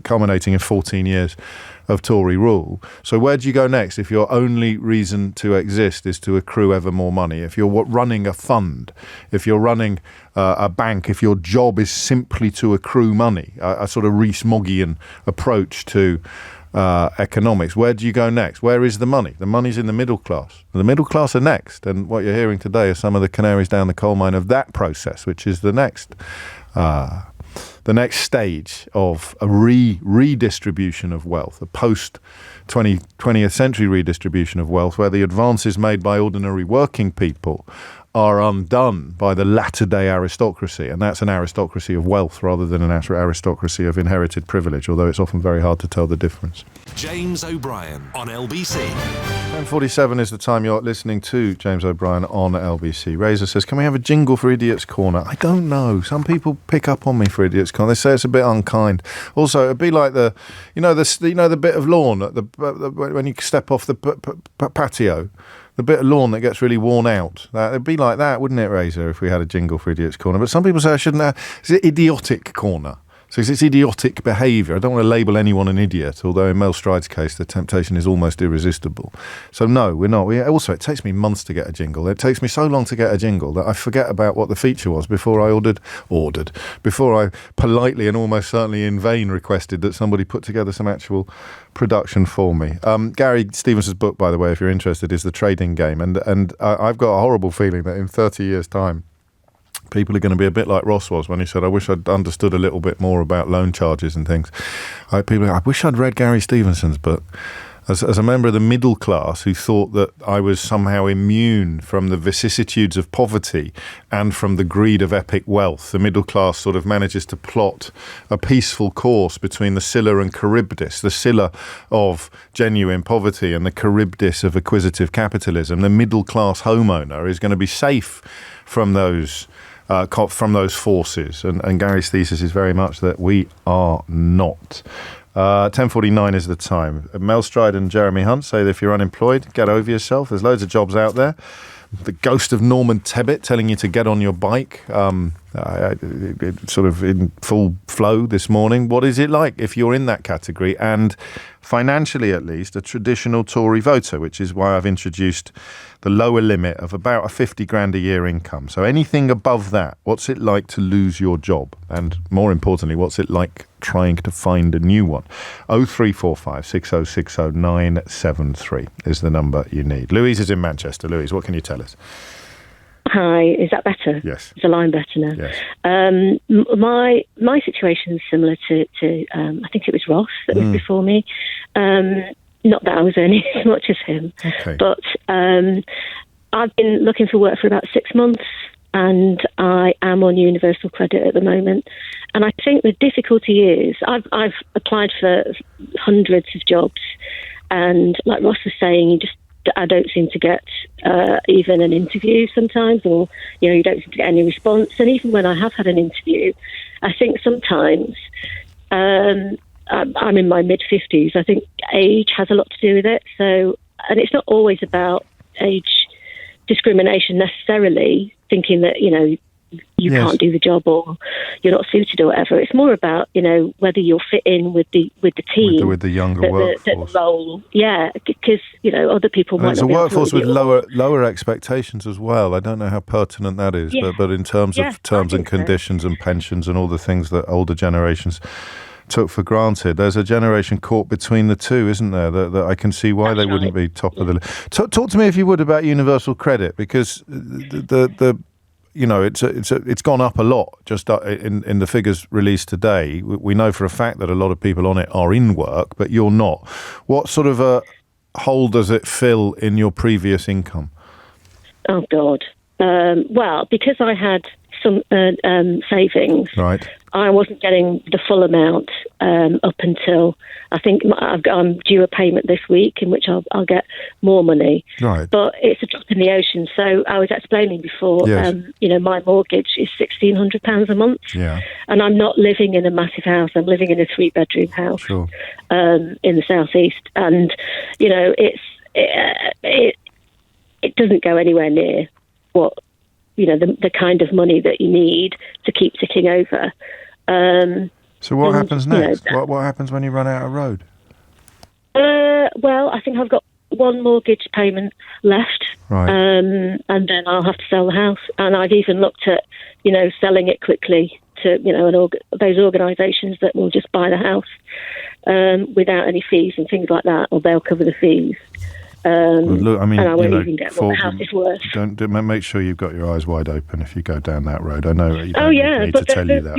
Speaker 1: culminating in 14 years of Tory rule. So where do you go next if your only reason to exist is to accrue ever more money? If you're running a fund, if you're running a bank, if your job is simply to accrue money, a sort of Rees-Moggian approach to economics, where do you go next? Where is the money? The money's in the middle class. The middle class are next, and what you're hearing today are some of the canaries down the coal mine of that process, which is the next stage of a redistribution of wealth, a post-20th century redistribution of wealth, where the advances made by ordinary working people are undone by the latter-day aristocracy, and that's an aristocracy of wealth rather than an aristocracy of inherited privilege, although it's often very hard to tell the difference.
Speaker 2: James O'Brien on LBC.
Speaker 1: 10:47 is the time you're listening to James O'Brien on LBC. Razor says, can we have a jingle for Idiot's Corner? I don't know. Some people pick up on me for Idiot's Corner. They say it's a bit unkind. Also, it'd be like the bit of lawn when you step off the patio. The bit of lawn that gets really worn out. It'd be like that, wouldn't it, Razor, if we had a jingle for Idiot's Corner? But some people say I shouldn't have. It's an idiotic corner. So it's idiotic behaviour. I don't want to label anyone an idiot, although in Mel Stride's case, the temptation is almost irresistible. So no, we're not. Also, it takes me months to get a jingle. It takes me so long to get a jingle that I forget about what the feature was before I before I politely and almost certainly in vain requested that somebody put together some actual production for me. Gary Stevenson's book, by the way, if you're interested, is The Trading Game. And I've got a horrible feeling that in 30 years' time, people are going to be a bit like Ross was when he said, I wish I'd understood a little bit more about loan charges and things. I wish I'd read Gary Stevenson's book. As a member of the middle class who thought that I was somehow immune from the vicissitudes of poverty and from the greed of epic wealth, the middle class sort of manages to plot a peaceful course between the Scylla and Charybdis, the Scylla of genuine poverty and the Charybdis of acquisitive capitalism. The middle class homeowner is going to be safe from those forces. And Gary's thesis is very much that we are not. 10:49 is the time. Mel Stride and Jeremy Hunt say that if you're unemployed, get over yourself. There's loads of jobs out there. The ghost of Norman Tebbit telling you to get on your bike, sort of in full flow this morning. What is it like if you're in that category and financially at least a traditional Tory voter, which is why I've introduced the lower limit of about a 50 grand a year income. So anything above that, what's it like to lose your job? And more importantly, what's it like trying to find a new one? 0345 6060 973 is the number you need. Louise is in Manchester. Louise, what can you tell us?
Speaker 5: Hi, is that better?
Speaker 1: Yes.
Speaker 5: Is the line better now?
Speaker 1: Yes.
Speaker 5: My situation is similar to I think it was Ross that was before me. Not that I was earning as much as him,
Speaker 1: okay.
Speaker 5: But I've been looking for work for about 6 months, and I am on universal credit at the moment. And I think the difficulty is I've applied for hundreds of jobs, and like Ross was saying, I don't seem to get even an interview sometimes, or you don't seem to get any response. And even when I have had an interview, I think sometimes I'm in my mid-50s. I think age has a lot to do with it. So, and it's not always about age discrimination necessarily, thinking that, you can't do the job or you're not suited or whatever. It's more about, whether you'll fit in with the team.
Speaker 1: With the younger workforce.
Speaker 5: The role, because, other people might
Speaker 1: not be able to. It's a workforce with lower expectations as well. I don't know how pertinent that is, but in terms of terms and conditions and pensions and all the things that older generations took for granted, there's a generation caught between the two, isn't there? That I can see why they wouldn't be top of the list. Talk to me, if you would, about universal credit, because it's gone up a lot just in the figures released today. We know for a fact that a lot of people on it are in work, but you're not. What sort of a hole does it fill in your previous income?
Speaker 5: Oh, God. Well, because I had some savings,
Speaker 1: right,
Speaker 5: I wasn't getting the full amount up until I think I'm due a payment this week in which I'll get more money.
Speaker 1: Right.
Speaker 5: But it's a drop in the ocean. So I was explaining before,
Speaker 1: yes.
Speaker 5: My mortgage is £1,600 a month.
Speaker 1: Yeah.
Speaker 5: And I'm not living in a massive house. I'm living in a 3-bedroom house.
Speaker 1: Sure.
Speaker 5: In the southeast. And, it doesn't go anywhere near what, the kind of money that you need to keep ticking over.
Speaker 1: So what happens next? What happens when you run out of road?
Speaker 5: Well, I think I've got one mortgage payment left,
Speaker 1: right,
Speaker 5: and then I'll have to sell the house. And I've even looked at, selling it quickly to, those organisations that will just buy the house without any fees and things like that, or they'll cover the fees.
Speaker 1: Look,
Speaker 5: and I won't even get what the house is worth.
Speaker 1: Don't make sure you've got your eyes wide open if you go down that road. I know you don't need to
Speaker 5: but
Speaker 1: tell you that.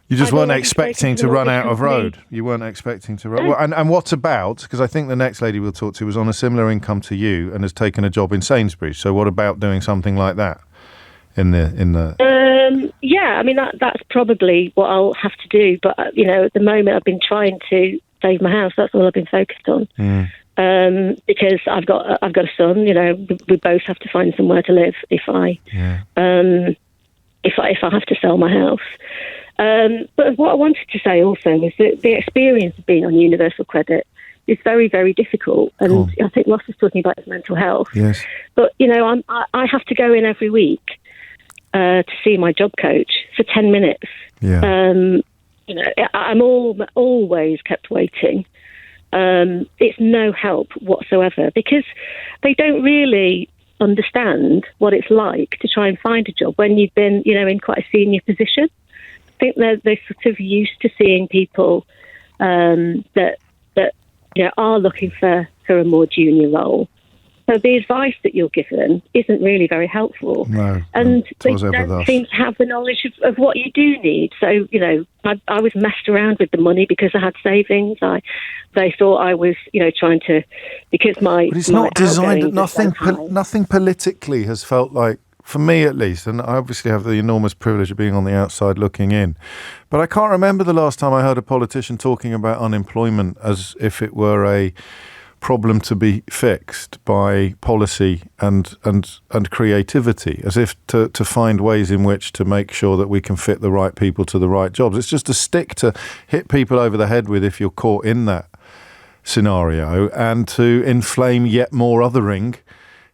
Speaker 1: You just weren't expecting to run out of road. You weren't expecting to run. Well, and what about, because I think the next lady we'll talk to was on a similar income to you and has taken a job in Sainsbury's. So what about doing something like that in the? That's probably what I'll have to do. But at the moment I've been trying to save my house. That's all I've been focused on. Because I've got a son. We both have to find somewhere to live if I have to sell my house. But what I wanted to say also is that the experience of being on universal credit is very, very difficult. And cool. I think Ross was talking about his mental health. Yes.
Speaker 5: But, I have to go in every week to see my job coach for 10 minutes.
Speaker 1: Yeah.
Speaker 5: I'm always kept waiting. It's no help whatsoever because they don't really understand what it's like to try and find a job when you've been, in quite a senior position. I think they're sort of used to seeing people that are looking for a more junior role. So the advice that you're given isn't really very helpful.
Speaker 1: No,
Speaker 5: and they don't seem to have the knowledge of what you do need. So, I was messed around with the money because I had savings. They thought I was, trying to, because my...
Speaker 1: But it's not designed, nothing politically has felt like, for me at least, and I obviously have the enormous privilege of being on the outside looking in, but I can't remember the last time I heard a politician talking about unemployment as if it were a problem to be fixed by policy and creativity, as if to find ways in which to make sure that we can fit the right people to the right jobs. It's just a stick to hit people over the head with if you're caught in that scenario, and to inflame yet more othering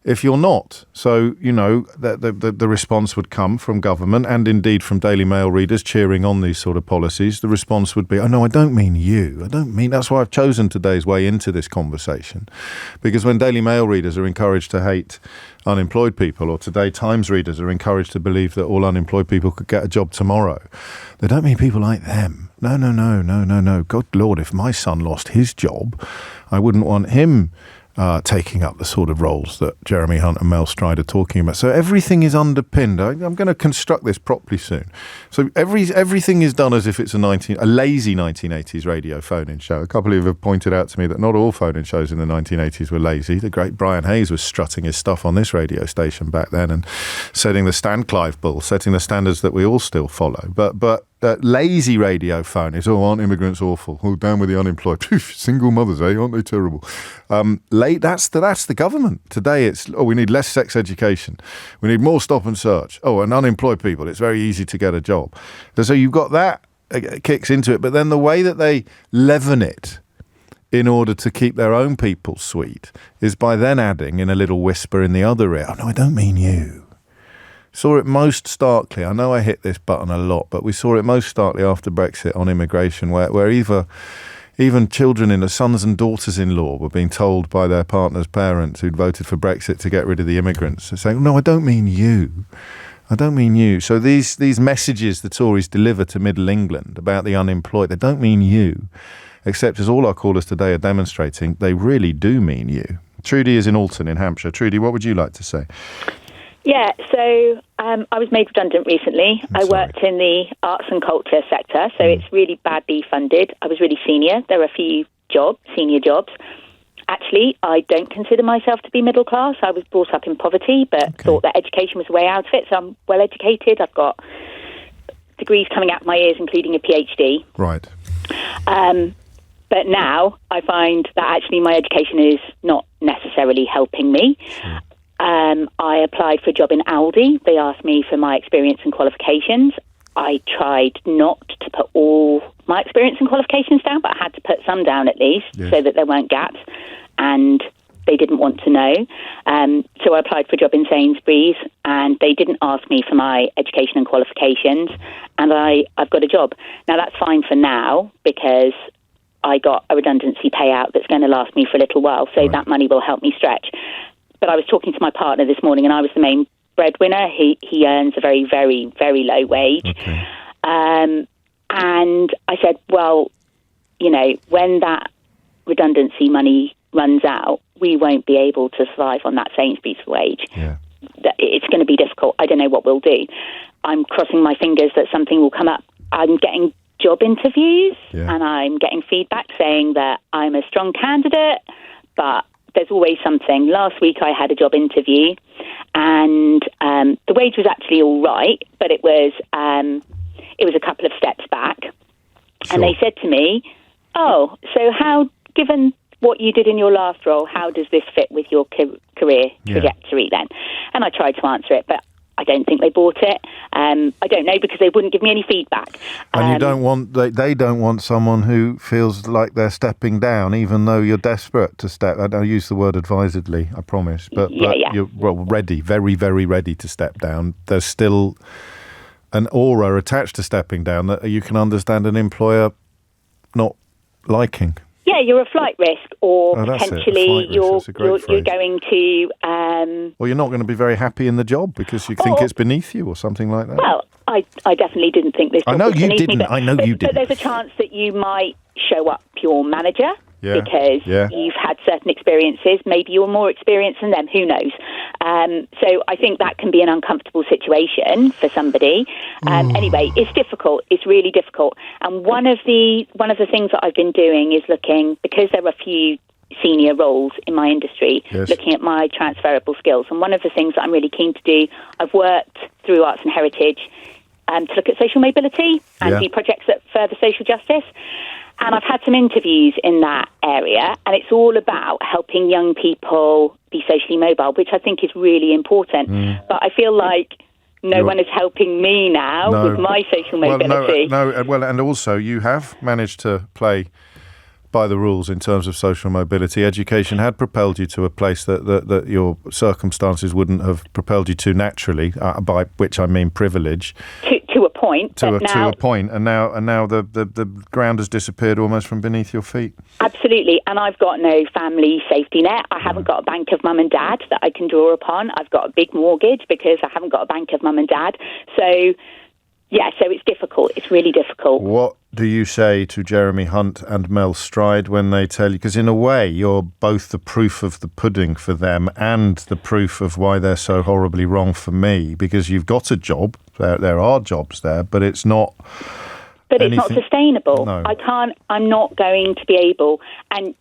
Speaker 1: if you're not. So, the response would come from government and indeed from Daily Mail readers cheering on these sort of policies. The response would be, oh, no, I don't mean you. That's why I've chosen today's way into this conversation. Because when Daily Mail readers are encouraged to hate unemployed people, or Today Times readers are encouraged to believe that all unemployed people could get a job tomorrow, they don't mean people like them. No. Good Lord, if my son lost his job, I wouldn't want him taking up the sort of roles that Jeremy Hunt and Mel Stride are talking about. So everything is underpinned. I'm going to construct this properly soon. So everything is done as if it's a lazy 1980s radio phone-in show. A couple of you have pointed out to me that not all phone-in shows in the 1980s were lazy. The great Brian Hayes was strutting his stuff on this radio station back then and setting the standards that we all still follow. But lazy radio phone is, aren't immigrants awful? Oh, down with the unemployed. Single mothers, aren't they terrible? That's the government. Today it's, we need less sex education. We need more stop and search. Oh, and unemployed people, it's very easy to get a job. So you've got that kicks into it. But then the way that they leaven it in order to keep their own people sweet is by then adding in a little whisper in the other ear, oh, no, I don't mean you. Saw it most starkly. I know I hit this button a lot, but we saw it most starkly after Brexit on immigration, where even children in sons and daughters-in-law were being told by their partner's parents who'd voted for Brexit to get rid of the immigrants. They're saying, no, I don't mean you. I don't mean you. So these messages the Tories deliver to Middle England about the unemployed, they don't mean you. Except as all our callers today are demonstrating, they really do mean you. Trudy is in Alton in Hampshire. Trudy, what would you like to say?
Speaker 6: Yeah, so I was made redundant recently. I worked in the arts and culture sector, so it's really badly funded. I was really senior. There were a few senior jobs. Actually, I don't consider myself to be middle class. I was brought up in poverty, but thought that education was a way out of it. So I'm well educated. I've got degrees coming out of my ears, including a PhD.
Speaker 1: Right.
Speaker 6: But now I find that actually my education is not necessarily helping me. Sure. I applied for a job in Aldi. They asked me for my experience and qualifications. I tried not to put all my experience and qualifications down, but I had to put some down at least so that there weren't gaps. And they didn't want to know. So I applied for a job in Sainsbury's, and they didn't ask me for my education and qualifications. And I've got a job. Now, that's fine for now because I got a redundancy payout that's going to last me for a little while. So that money will help me stretch. But I was talking to my partner this morning, and I was the main breadwinner. He earns a very, very, very low wage. Okay. And I said, well, when that redundancy money runs out, we won't be able to survive on that Sainsbury's wage. Yeah. It's going to be difficult. I don't know what we'll do. I'm crossing my fingers that something will come up. I'm getting job interviews and I'm getting feedback saying that I'm a strong candidate, but there's always something. Last week I had a job interview and the wage was actually all right, but it was a couple of steps back. Sure. And they said to me, oh, so given what you did in your last role, how does this fit with your career trajectory then? And I tried to answer it, but I don't think they bought it. I don't know because they wouldn't give me any feedback.
Speaker 1: And you don't want they don't want someone who feels like they're stepping down, even though you're desperate to step. I use the word advisedly, I promise, but you're ready, very, very ready to step down. There's still an aura attached to stepping down that you can understand an employer not liking.
Speaker 6: Yeah, you're a flight risk, or potentially you're going to.
Speaker 1: Or you're not going to be very happy in the job because you think it's beneath you or something like that.
Speaker 6: Well, I definitely didn't think this.
Speaker 1: I know you didn't.
Speaker 6: But there's a chance that you might show up your manager because you've had certain experiences. Maybe you're more experienced than them. Who knows? So I think that can be an uncomfortable situation for somebody. Anyway, it's difficult. It's really difficult. And one of the things that I've been doing is looking, because there are a few senior roles in my industry, looking at my transferable skills. And one of the things that I'm really keen to do, I've worked through Arts and Heritage to look at social mobility and do projects that further social justice. And I've had some interviews in that area, and it's all about helping young people be socially mobile, which I think is really important. But I feel like no one is helping me now with my social mobility.
Speaker 1: Well, and also you have managed to play by the rules in terms of social mobility. Education had propelled you to a place that your circumstances wouldn't have propelled you to naturally, by which I mean privilege.
Speaker 6: To a point.
Speaker 1: To a point, and now the ground has disappeared almost from beneath your feet.
Speaker 6: Absolutely, and I've got no family safety net. I haven't got a bank of mum and dad that I can draw upon. I've got a big mortgage because I haven't got a bank of mum and dad. So it's difficult. It's really difficult.
Speaker 1: What do you say to Jeremy Hunt and Mel Stride when they tell you, because in a way you're both the proof of the pudding for them and the proof of why they're so horribly wrong for me, because you've got a job, there are jobs there, but it's not...
Speaker 6: But it's not sustainable. No. I'm not going to be able, and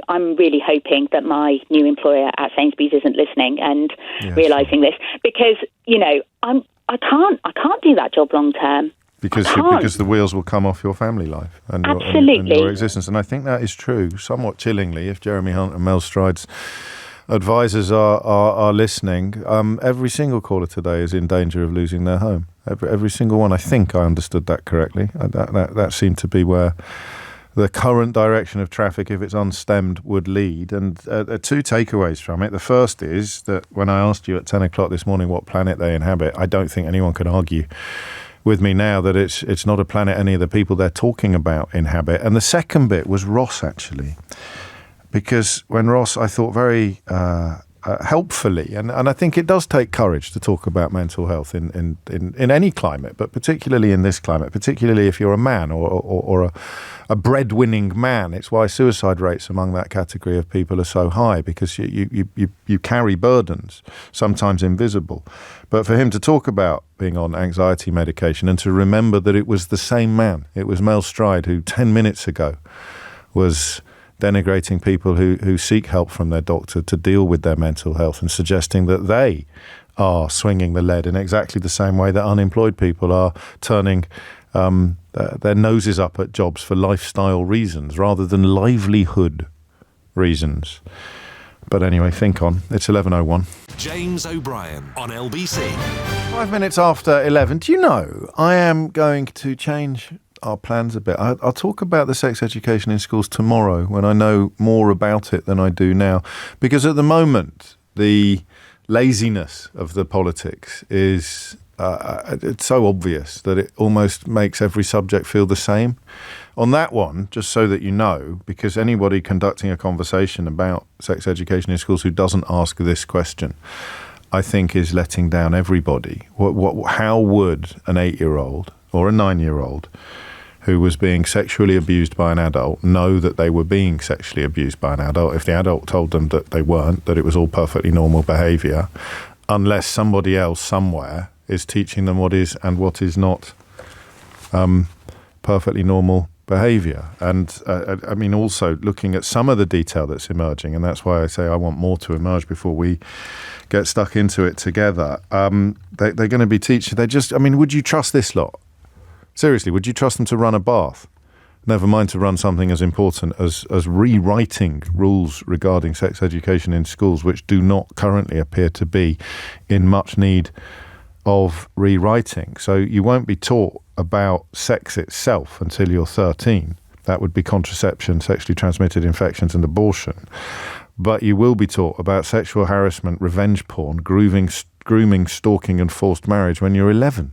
Speaker 6: I'm really hoping that my new employer at Sainsbury's isn't listening and realising this, because I can't do that job long term. Because
Speaker 1: the wheels will come off your family life and your existence. And I think that is true, somewhat chillingly, if Jeremy Hunt and Mel Stride's advisors are listening. Every single caller today is in danger of losing their home. Every single one. I think I understood that correctly. That seemed to be where the current direction of traffic, if it's unstemmed, would lead. And two takeaways from it. The first is that when I asked you at 10 o'clock this morning what planet they inhabit, I don't think anyone could argue with me now that it's not a planet any of the people they're talking about inhabit. And the second bit was Ross, actually. Because when Ross, I thought very helpfully, and I think it does take courage to talk about mental health in any climate, but particularly in this climate, particularly if you're a man or a breadwinning man. It's why suicide rates among that category of people are so high, because you carry burdens, sometimes invisible. But for him to talk about being on anxiety medication and to remember that it was the same man, it was Mel Stride, who 10 minutes ago was denigrating people who seek help from their doctor to deal with their mental health and suggesting that they are swinging the lead in exactly the same way that unemployed people are turning their noses up at jobs for lifestyle reasons rather than livelihood reasons. But anyway, think on. It's 11:01.
Speaker 2: James O'Brien on LBC.
Speaker 1: 5 minutes after 11. Do you know, I am going to change our plans a bit. I'll talk about the sex education in schools tomorrow when I know more about it than I do now. Because at the moment, the laziness of the politics is it's so obvious that it almost makes every subject feel the same. On that one, just so that you know, because anybody conducting a conversation about sex education in schools who doesn't ask this question, I think is letting down everybody. How would an 8-year-old or a 9-year-old who was being sexually abused by an adult know that they were being sexually abused by an adult if the adult told them that they weren't, that it was all perfectly normal behaviour, unless somebody else somewhere is teaching them what is and what is not perfectly normal behaviour. And I mean, also looking at some of the detail that's emerging, and that's why I say I want more to emerge before we get stuck into it together. They're going to be teaching. Would you trust this lot? Seriously, would you trust them to run a bath? Never mind to run something as important as rewriting rules regarding sex education in schools, which do not currently appear to be in much need of rewriting. So you won't be taught about sex itself until you're 13. That would be contraception, sexually transmitted infections and abortion. But you will be taught about sexual harassment, revenge porn, grooming, stalking and forced marriage when you're 11.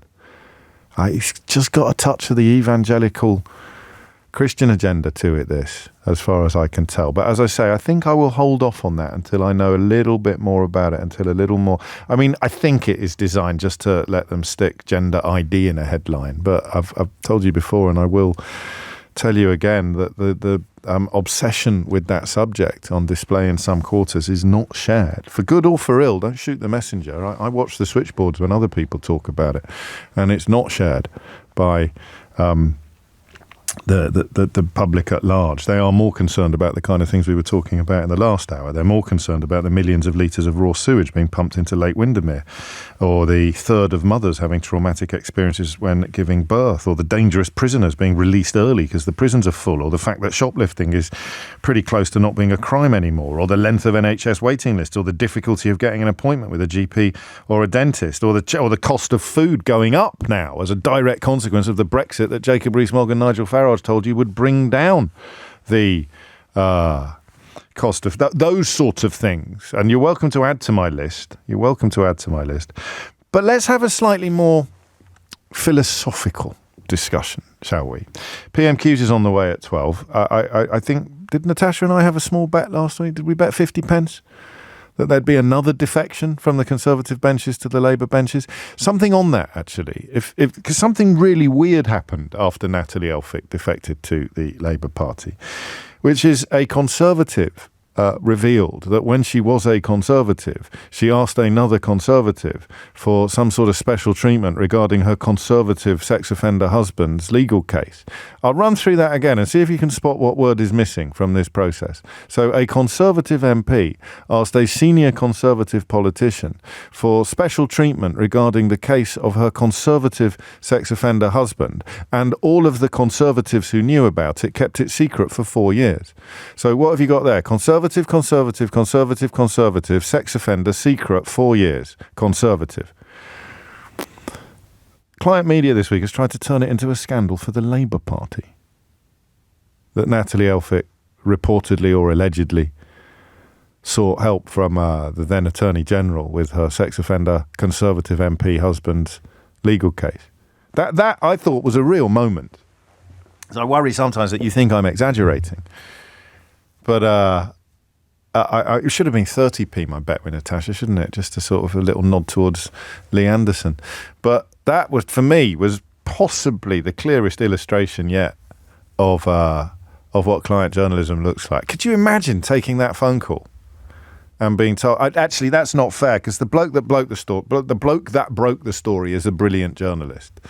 Speaker 1: It's just got a touch of the evangelical Christian agenda to it, this, as far as I can tell. But as I say, I think I will hold off on that until I know a little bit more about it, until a little more. I mean, I think it is designed just to let them stick gender ID in a headline. But I've told you before, and I will tell you again, that the obsession with that subject on display in some quarters is not shared. For good or for ill, don't shoot the messenger. I watch the switchboards when other people talk about it, and it's not shared by the public at large. They are more concerned about the kind of things we were talking about in the last hour. They're more concerned about the millions of litres of raw sewage being pumped into Lake Windermere, or the third of mothers having traumatic experiences when giving birth, or the dangerous prisoners being released early because the prisons are full, or the fact that shoplifting is pretty close to not being a crime anymore, or the length of NHS waiting lists, or the difficulty of getting an appointment with a GP or a dentist, or the cost of food going up now as a direct consequence of the Brexit that Jacob Rees-Mogg and Nigel Farage told you would bring down the cost of those sorts of things. And you're welcome to add to my list. But let's have a slightly more philosophical discussion, shall we? PMQs is on the way at 12. I think, did Natasha and I have a small bet last week? Did we bet 50 pence? That there'd be another defection from the Conservative benches to the Labour benches. Something on that, actually. Because something really weird happened after Natalie Elphicke defected to the Labour Party, which is a Conservative revealed that when she was a Conservative, she asked another Conservative for some sort of special treatment regarding her Conservative sex offender husband's legal case. I'll run through that again and see if you can spot what word is missing from this process. So a Conservative MP asked a senior Conservative politician for special treatment regarding the case of her Conservative sex offender husband, and all of the Conservatives who knew about it kept it secret for 4 years. So what have you got there? Conservative, sex offender, secret, 4 years, Conservative. Client Media this week has tried to turn it into a scandal for the Labour Party. that Natalie Elphicke reportedly or allegedly sought help from the then Attorney General with her sex offender Conservative MP husband's legal case. That I thought was a real moment. So I worry sometimes that you think I'm exaggerating. But it should have been 30p, my bet with Natasha, shouldn't it? Just a sort of a little nod towards Lee Anderson. But that was, for me, was possibly the clearest illustration yet of what client journalism looks like. Could you imagine taking that phone call and being told, actually, that's not fair, because the bloke that broke the story is a brilliant journalist.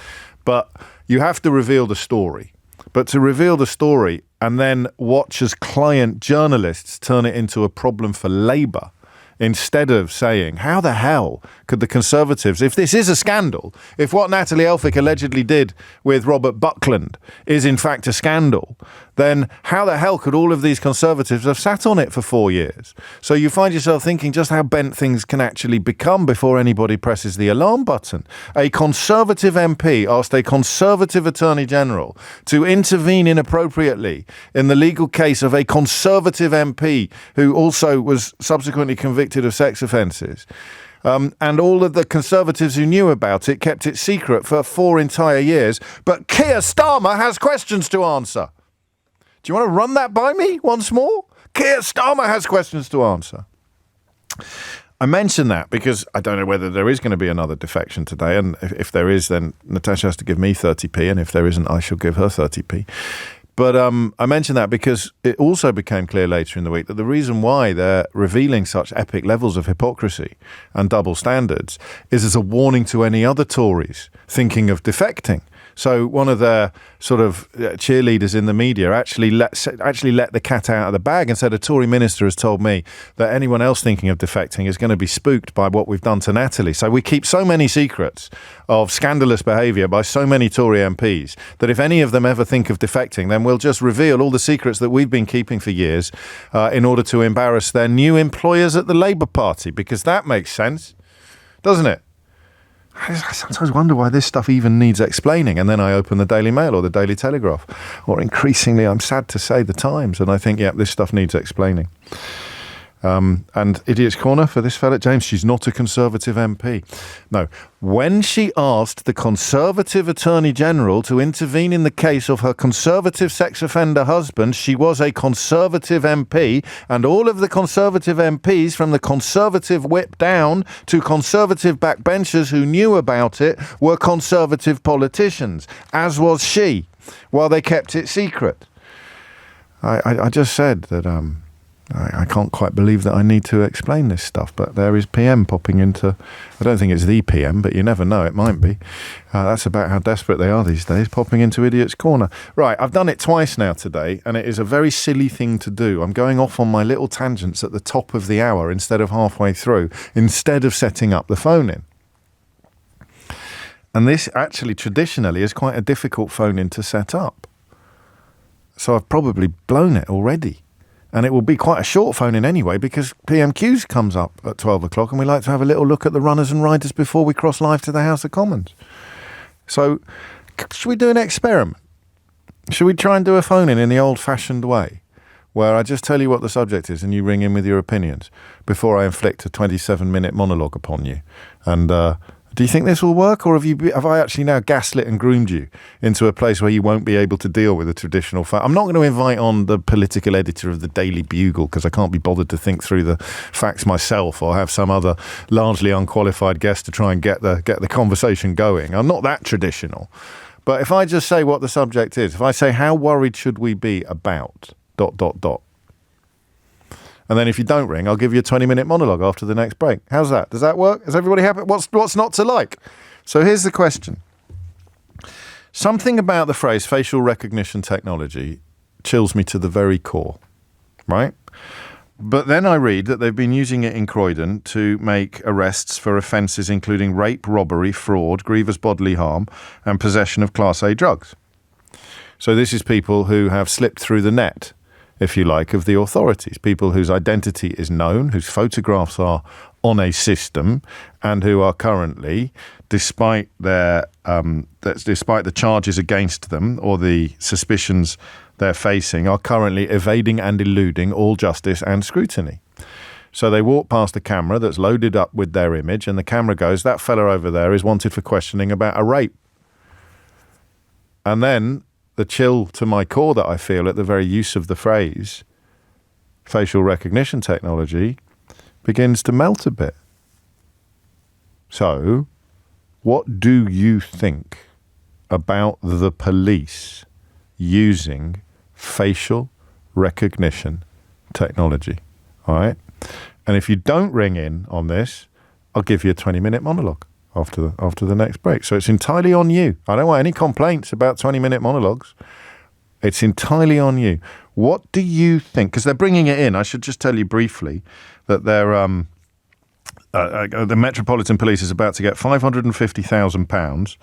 Speaker 1: But you have to reveal the story. But to reveal the story and then watch as client journalists turn it into a problem for Labour, instead of saying, how the hell could the Conservatives, if this is a scandal, if what Natalie Elphicke allegedly did with Robert Buckland is in fact a scandal, then how the hell could all of these Conservatives have sat on it for 4 years? So you find yourself thinking just how bent things can actually become before anybody presses the alarm button. A Conservative MP asked a Conservative Attorney General to intervene inappropriately in the legal case of a Conservative MP who also was subsequently convicted of sex offences. And all of the Conservatives who knew about it kept it secret for 4 entire years. But Keir Starmer has questions to answer. Do you want to run that by me once more? Keir Starmer has questions to answer. I mention that because I don't know whether there is going to be another defection today. And if there is, then Natasha has to give me 30p. And if there isn't, I shall give her 30p. But I mention that because it also became clear later in the week that the reason why they're revealing such epic levels of hypocrisy and double standards is as a warning to any other Tories thinking of defecting. So one of their sort of cheerleaders in the media actually let the cat out of the bag and said, a Tory minister has told me that anyone else thinking of defecting is going to be spooked by what we've done to Natalie. So we keep so many secrets of scandalous behaviour by so many Tory MPs that if any of them ever think of defecting, then we'll just reveal all the secrets that we've been keeping for years in order to embarrass their new employers at the Labour Party, because that makes sense, doesn't it? I sometimes wonder why this stuff even needs explaining. And then I open the Daily Mail or the Daily Telegraph, or increasingly, I'm sad to say, the Times, and I think, yeah, this stuff needs explaining. And Idiot's Corner for this fella, James, she's not a Conservative MP. No, when she asked the Conservative Attorney General to intervene in the case of her Conservative sex offender husband, she was a Conservative MP, and all of the Conservative MPs from the Conservative whip down to Conservative backbenchers who knew about it were Conservative politicians, as was she, while they kept it secret. I just said that I can't quite believe that I need to explain this stuff, but there is PM popping into, I don't think it's the PM, but you never know, it might be. That's about how desperate they are these days, popping into Idiot's Corner. Right, I've done it twice now today, and it is a very silly thing to do. I'm going off on my little tangents at the top of the hour instead of halfway through, instead of setting up the phone in. And this actually traditionally is quite a difficult phone in to set up. So I've probably blown it already. And it will be quite a short phone in anyway, because PMQs comes up at 12 o'clock and we like to have a little look at the runners and riders before we cross live to the House of Commons. So should we do an experiment? Should we try and do a phone in the old-fashioned way, where I just tell you what the subject is and you ring in with your opinions before I inflict a 27-minute monologue upon you? And do you think this will work, or have I actually now gaslit and groomed you into a place where you won't be able to deal with a traditional phone? I'm not going to invite on the political editor of the Daily Bugle because I can't be bothered to think through the facts myself, or have some other largely unqualified guest to try and get the conversation going. I'm not that traditional. But if I just say what the subject is, if I say, how worried should we be about ... And then if you don't ring, I'll give you a 20-minute monologue after the next break. How's that? Does that work? Is everybody happy? What's not to like? So here's the question. Something about the phrase facial recognition technology chills me to the very core, right? But then I read that they've been using it in Croydon to make arrests for offences including rape, robbery, fraud, grievous bodily harm, and possession of Class A drugs. So this is people who have slipped through the net, if you like, of the authorities, people whose identity is known, whose photographs are on a system and who are currently, despite the charges against them or the suspicions they're facing, are currently evading and eluding all justice and scrutiny. So they walk past a camera that's loaded up with their image, and the camera goes, that fella over there is wanted for questioning about a rape. And then the chill to my core that I feel at the very use of the phrase facial recognition technology begins to melt a bit. So, what do you think about the police using facial recognition technology? All right? And if you don't ring in on this, I'll give you a 20-minute monologue after the next break. So it's entirely on you. I don't want any complaints about 20-minute monologues. It's entirely on you. What do you think? Because they're bringing it in. I should just tell you briefly that they're the Metropolitan Police is about to get £550,000.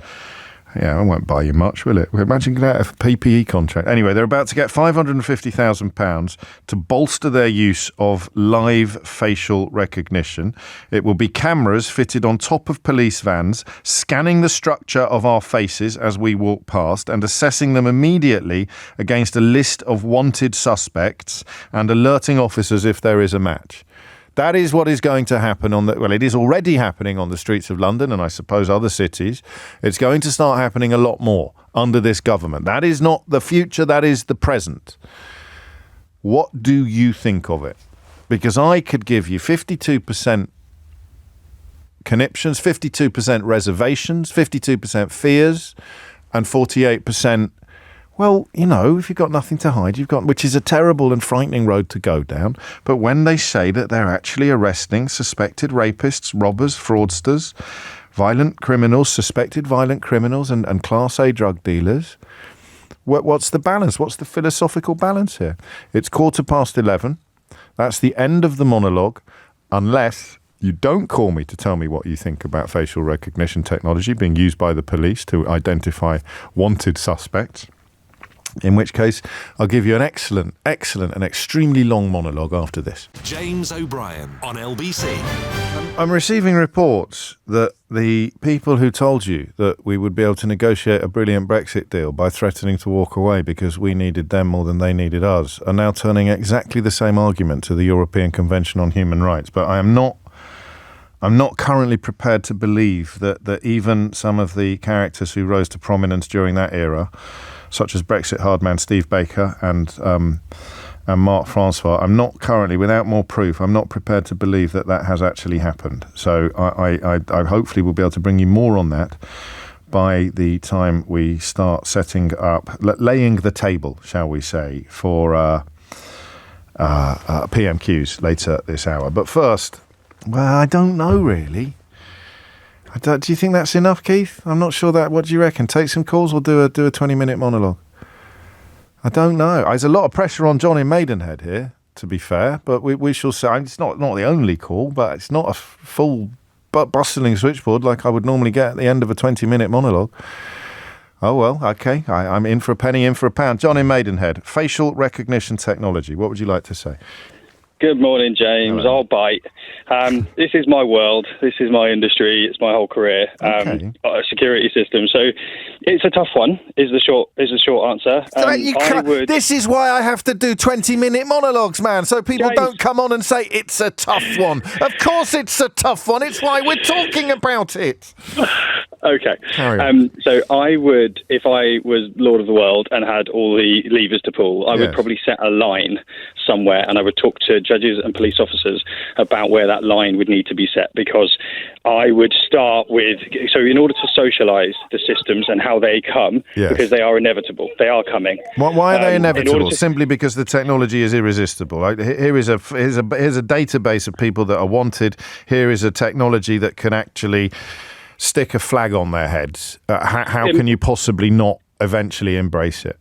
Speaker 1: Yeah, it won't buy you much, will it? Imagine that a PPE contract. Anyway, they're about to get £550,000 to bolster their use of live facial recognition. It will be cameras fitted on top of police vans, scanning the structure of our faces as we walk past and assessing them immediately against a list of wanted suspects and alerting officers if there is a match. That is what is going to happen it is already happening on the streets of London and I suppose other cities. It's going to start happening a lot more under this government. That is not the future, that is the present. What do you think of it? Because I could give you 52% conniptions, 52% reservations, 52% fears, and 48%, well, you know, if you've got nothing to hide, which is a terrible and frightening road to go down. But when they say that they're actually arresting suspected rapists, robbers, fraudsters, violent criminals, suspected violent criminals, and Class A drug dealers, what's the balance? What's the philosophical balance here? It's 11:15. That's the end of the monologue, unless you don't call me to tell me what you think about facial recognition technology being used by the police to identify wanted suspects. In which case, I'll give you an excellent and extremely long monologue after this.
Speaker 2: James O'Brien on LBC.
Speaker 1: I'm receiving reports that the people who told you that we would be able to negotiate a brilliant Brexit deal by threatening to walk away because we needed them more than they needed us are now turning exactly the same argument to the European Convention on Human Rights. But I'm not currently prepared to believe that even some of the characters who rose to prominence during that era, such as Brexit hardman Steve Baker and Mark Francois, I'm not currently, without more proof, I'm not prepared to believe that has actually happened. So I hopefully will be able to bring you more on that by the time we start setting up, laying the table, shall we say, for PMQs later this hour. But first, well, I don't know really. Do you think that's enough, Keith? I'm not sure that. What do you reckon? Take some calls or do a 20-minute monologue? I don't know. There's a lot of pressure on John in Maidenhead here, to be fair, but we shall see. It's not the only call, but it's not a full bustling switchboard like I would normally get at the end of a 20-minute monologue. Oh, well, okay. I'm in for a penny, in for a pound. John in Maidenhead, facial recognition technology. What would you like to say?
Speaker 7: Good morning, James.
Speaker 1: Hello.
Speaker 7: I'll bite. This is my world. This is my industry. It's my whole career.
Speaker 1: Okay.
Speaker 7: Security system. So it's a tough one. Is the short answer.
Speaker 1: This is why I have to do 20-minute monologues, man. So people don't come on and say it's a tough one. Of course, it's a tough one. It's why we're talking about it.
Speaker 7: Okay.
Speaker 1: Carry on.
Speaker 7: So I would, if I was Lord of the World and had all the levers to pull, I would probably set a line somewhere, and I would talk to judges and police officers about where that line would need to be set, because I would start with, so in order to socialise the systems and how they come, because they are inevitable, they are coming.
Speaker 1: Why are they inevitable? Simply because the technology is irresistible. Right? Here's a database of people that are wanted. Here is a technology that can actually stick a flag on their heads. How can you possibly not eventually embrace it?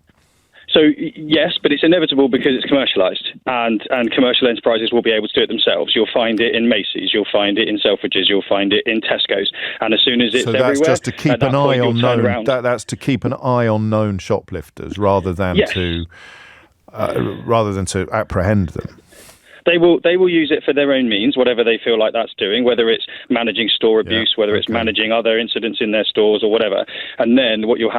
Speaker 7: So, yes, but it's inevitable because it's commercialised, and commercial enterprises will be able to do it themselves. You'll find it in Macy's, you'll find it in Selfridges, you'll find it in Tesco's, and as soon as it's everywhere,
Speaker 1: that's just to keep an eye on known. That's to keep an eye on known shoplifters rather than to apprehend them.
Speaker 7: They will use it for their own means, whatever they feel like that's doing, whether it's managing store abuse, whether it's managing other incidents in their stores or whatever. And then what you'll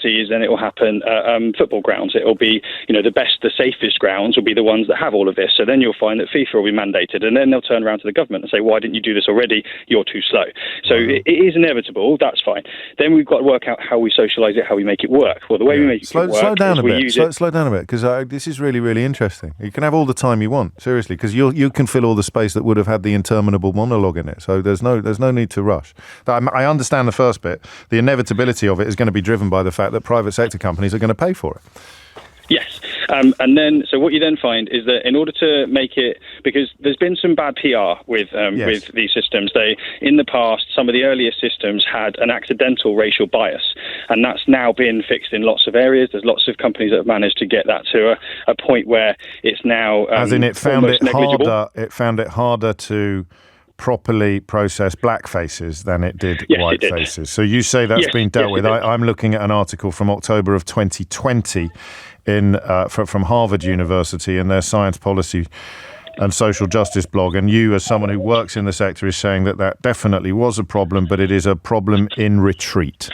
Speaker 7: see is then it will happen at football grounds. It will be, the safest grounds will be the ones that have all of this. So then you'll find that FIFA will be mandated, and then they'll turn around to the government and say, why didn't you do this already? You're too slow. So it is inevitable. That's fine. Then we've got to work out how we socialise it, how we make it work. Well, the way we make it work
Speaker 1: slow down
Speaker 7: is
Speaker 1: a
Speaker 7: we
Speaker 1: bit.
Speaker 7: use it.
Speaker 1: Slow down a bit, because this is really, really interesting. You can have all the time you want, seriously, because you can fill all the space that would have had the interminable monologue in it. So there's no need to rush. I understand the first bit. The inevitability of it is going to be driven by the fact that private sector companies are going to pay for it.
Speaker 7: Yes. And then, so what you then find is that in order to make it, because there's been some bad PR with these systems. In the past, some of the earlier systems had an accidental racial bias, and that's now been fixed in lots of areas. There's lots of companies that have managed to get that to a point where it's now
Speaker 1: as in it found it
Speaker 7: negligible.
Speaker 1: harder. It found it harder to properly process black faces than it did white faces. So you say that's been dealt with. I'm looking at an article from October of 2020 from Harvard University in their science policy and social justice blog, and you, as someone who works in the sector, is saying that definitely was a problem, but it is a problem in retreat.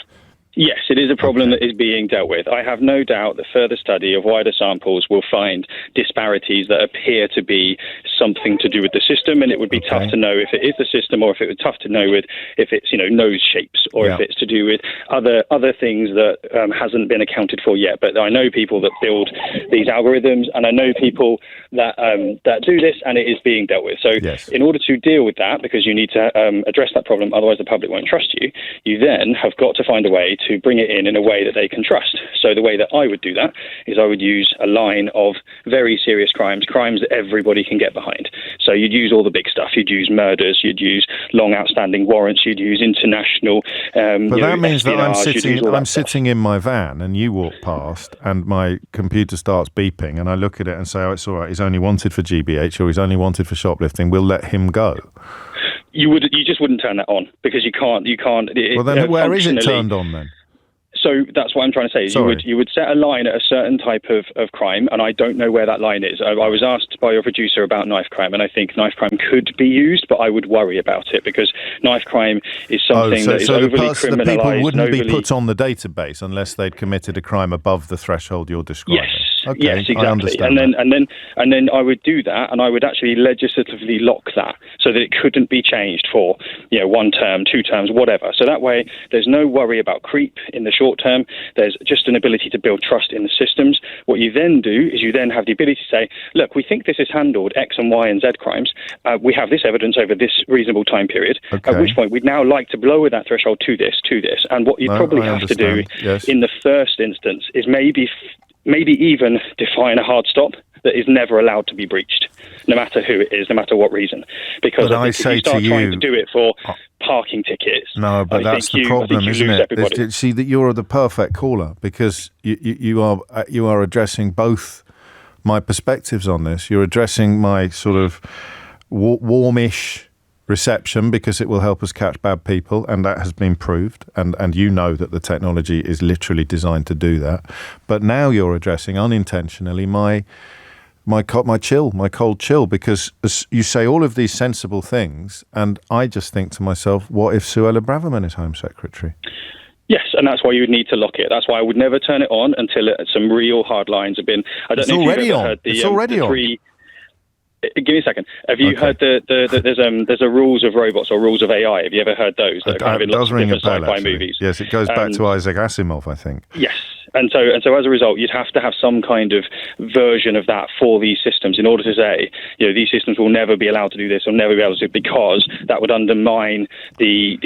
Speaker 7: Yes, it is a problem that is being dealt with. I have no doubt that further study of wider samples will find disparities that appear to be something to do with the system, and it would be tough to know if it is the system, or if it was tough to know if it's nose shapes, or if it's to do with other things that hasn't been accounted for yet. But I know people that build these algorithms, and I know people that do this, and it is being dealt with. So in order to deal with that, because you need to address that problem, otherwise the public won't trust you, you then have got to find a way to bring it in a way that they can trust. So the way that I would do that is I would use a line of very serious crimes that everybody can get behind. So you'd use all the big stuff. You'd use murders. You'd use long outstanding warrants. You'd use international.
Speaker 1: But that means that I'm sitting in my van, and you walk past, and my computer starts beeping, and I look at it and say, "Oh, it's all right. He's only wanted for GBH, or he's only wanted for shoplifting. We'll let him go." You
Speaker 7: just wouldn't turn that on, because you can't.
Speaker 1: Well, then where is it turned on then?
Speaker 7: So that's what I'm trying to say. You would set a line at a certain type of crime, and I don't know where that line is. I was asked by your producer about knife crime, and I think knife crime could be used, but I would worry about it, because knife crime is something that is overly criminalised.
Speaker 1: The people wouldn't be put on the database unless they'd committed a crime above the threshold you're describing.
Speaker 7: Yes.
Speaker 1: Okay,
Speaker 7: yes, exactly.
Speaker 1: I understand
Speaker 7: and then I would do that, and I would actually legislatively lock that so that it couldn't be changed for 1 term, 2 terms, whatever. So that way, there's no worry about creep in the short term. There's just an ability to build trust in the systems. What you then do is you then have the ability to say, look, we think this is handled X and Y and Z crimes. We have this evidence over this reasonable time period. Okay. At which point we'd now like to lower that threshold to this. And what you'd probably have to do in the first instance is maybe even define a hard stop that is never allowed to be breached, no matter who it is, no matter what reason. Because if you start trying to do it for parking tickets...
Speaker 1: No, but that's the problem, isn't it? See, that you're the perfect caller, because you are addressing both my perspectives on this. You're addressing my sort of warmish reception, because it will help us catch bad people, and that has been proved, and you know that the technology is literally designed to do that. But now you're addressing unintentionally my cold chill, because you say all of these sensible things, and I just think to myself, what if Suella Braverman is Home Secretary?
Speaker 7: Yes, and that's why you would need to lock it. That's why I would never turn it on until some real hard lines have been... I don't know if you've ever heard the three... Give me a second. Have you heard there's a rules of robots or rules of AI? Have you ever heard those? That are kind of in lots of different sci-fi movies.
Speaker 1: Yes, it goes back to Isaac Asimov, I think.
Speaker 7: Yes. And so as a result, you'd have to have some kind of version of that for these systems in order to say, these systems will never be allowed to do this or never be able to, because that would undermine the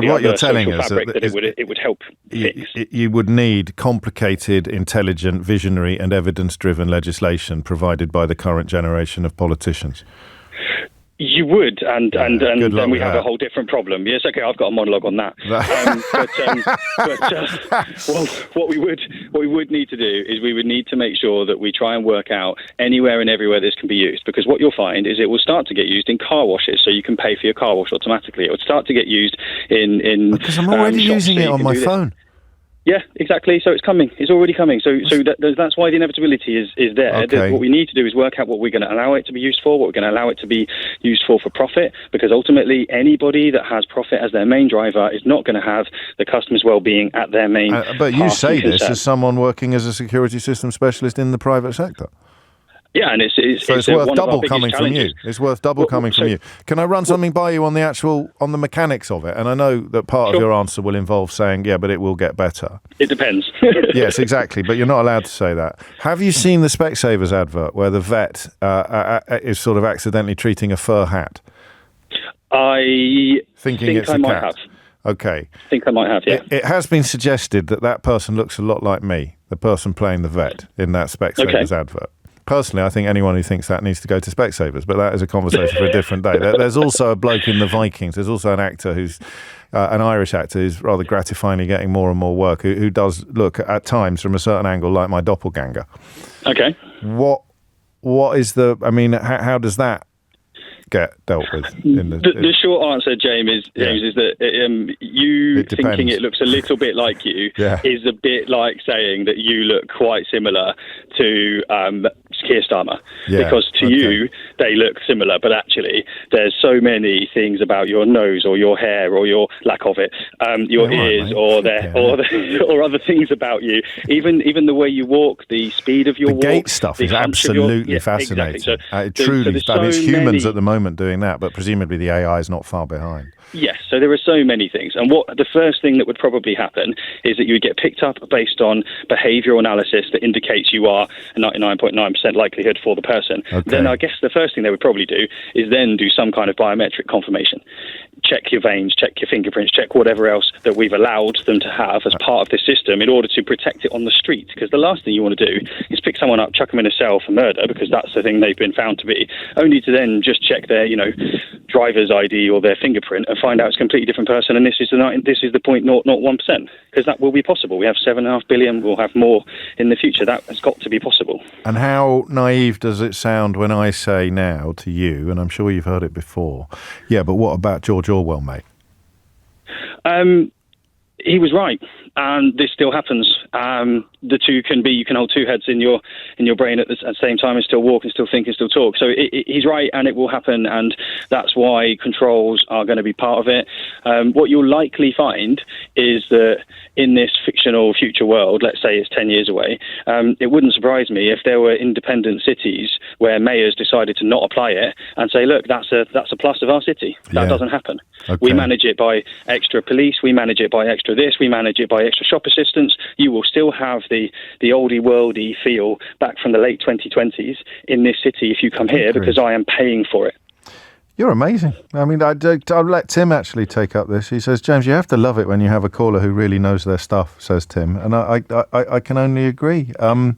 Speaker 1: what you're telling us
Speaker 7: fabric that it would help fix.
Speaker 1: You would need complicated, intelligent, visionary and evidence-driven legislation provided by the current generation of politicians.
Speaker 7: You would, and then we have a whole different problem. Yes, okay, I've got a monologue on that. Well, what we would need to do is we would need to make sure that we try and work out anywhere and everywhere this can be used, because what you'll find is it will start to get used in car washes, so you can pay for your car wash automatically. It would start to get used in
Speaker 1: because I'm already using it on my phone.
Speaker 7: Yeah, exactly. So it's coming. It's already coming. So that's why the inevitability is there.
Speaker 1: Okay.
Speaker 7: What we need to do is work out what we're going to allow it to be used for, what we're going to allow it to be used for profit, because ultimately anybody that has profit as their main driver is not going to have the customer's well-being at their main
Speaker 1: But you say this
Speaker 7: concern.
Speaker 1: as someone working as a security system specialist in the private sector.
Speaker 7: Yeah, and it's
Speaker 1: worth
Speaker 7: one
Speaker 1: double
Speaker 7: of our
Speaker 1: coming
Speaker 7: biggest
Speaker 1: from you.
Speaker 7: challenges.
Speaker 1: It's worth double coming from you. Can I run something by you on the mechanics of it? And I know that part of your answer will involve saying, yeah, but it will get better.
Speaker 7: It depends.
Speaker 1: Yes, exactly. But you're not allowed to say that. Have you seen the Specsavers advert where the vet is sort of accidentally treating a fur hat?
Speaker 7: I
Speaker 1: Thinking
Speaker 7: think
Speaker 1: it's
Speaker 7: I
Speaker 1: a
Speaker 7: might
Speaker 1: cat.
Speaker 7: have.
Speaker 1: Okay.
Speaker 7: I think I might have, yeah.
Speaker 1: It has been suggested that person looks a lot like me, the person playing the vet in that Specsavers advert. Personally, I think anyone who thinks that needs to go to Specsavers, but that is a conversation for a different day. There's also a bloke in the Vikings. There's also an actor who's an Irish actor who's rather gratifyingly getting more and more work, who does look at times from a certain angle like my doppelganger.
Speaker 7: Okay.
Speaker 1: What is how does that get dealt with?
Speaker 7: The short answer, James, is that you thinking it looks a little bit like you is a bit like saying that you look quite similar to Keir Starmer, because to you they look similar, but actually there's so many things about your nose or your hair or your lack of it, your ears or other things about you. Even the way you walk, the speed of your walk,
Speaker 1: gait stuff is absolutely fascinating.
Speaker 7: Exactly.
Speaker 1: Truly, it's humans at the moment doing that, but presumably the AI is not far behind.
Speaker 7: Yes, so there are so many things. And what the first thing that would probably happen is that you would get picked up based on behavioural analysis that indicates you are a 99.9% likelihood for the person.
Speaker 1: Okay.
Speaker 7: Then I guess the first thing they would probably do is then do some kind of biometric confirmation. Check your veins, check your fingerprints, check whatever else that we've allowed them to have as part of this system in order to protect it on the street. Because the last thing you want to do is pick someone up, chuck them in a cell for murder, because that's the thing they've been found to be, only to then just check their, driver's ID or their fingerprint and find out it's a completely different person. And this is the 0.001%, because that will be possible. We have 7.5 billion. We'll have more in the future. That has got to be possible.
Speaker 1: And how naive does it sound when I say now to you, and I'm sure you've heard it before, yeah, but what about George Orwell, mate?
Speaker 7: He was right, and this still happens. The two can be, you can hold two heads in your brain at the same time and still walk and still think and still talk. So he's right, and it will happen, and that's why controls are going to be part of it. What you'll likely find is that in this fictional future world, let's say it's 10 years away, it wouldn't surprise me if there were independent cities where mayors decided to not apply it and say, look, that's a plus of our city. That doesn't happen.
Speaker 1: Okay.
Speaker 7: We manage it by extra police, we manage it by extra this, we manage it by extra shop assistants. You will still have the oldie worldy feel back from the late 2020s in this city if you come here, because I am paying for it.
Speaker 1: You're amazing. I mean, I'll let Tim actually take up this. He says, James, you have to love it when you have a caller who really knows their stuff, says Tim. And I can only agree. I'm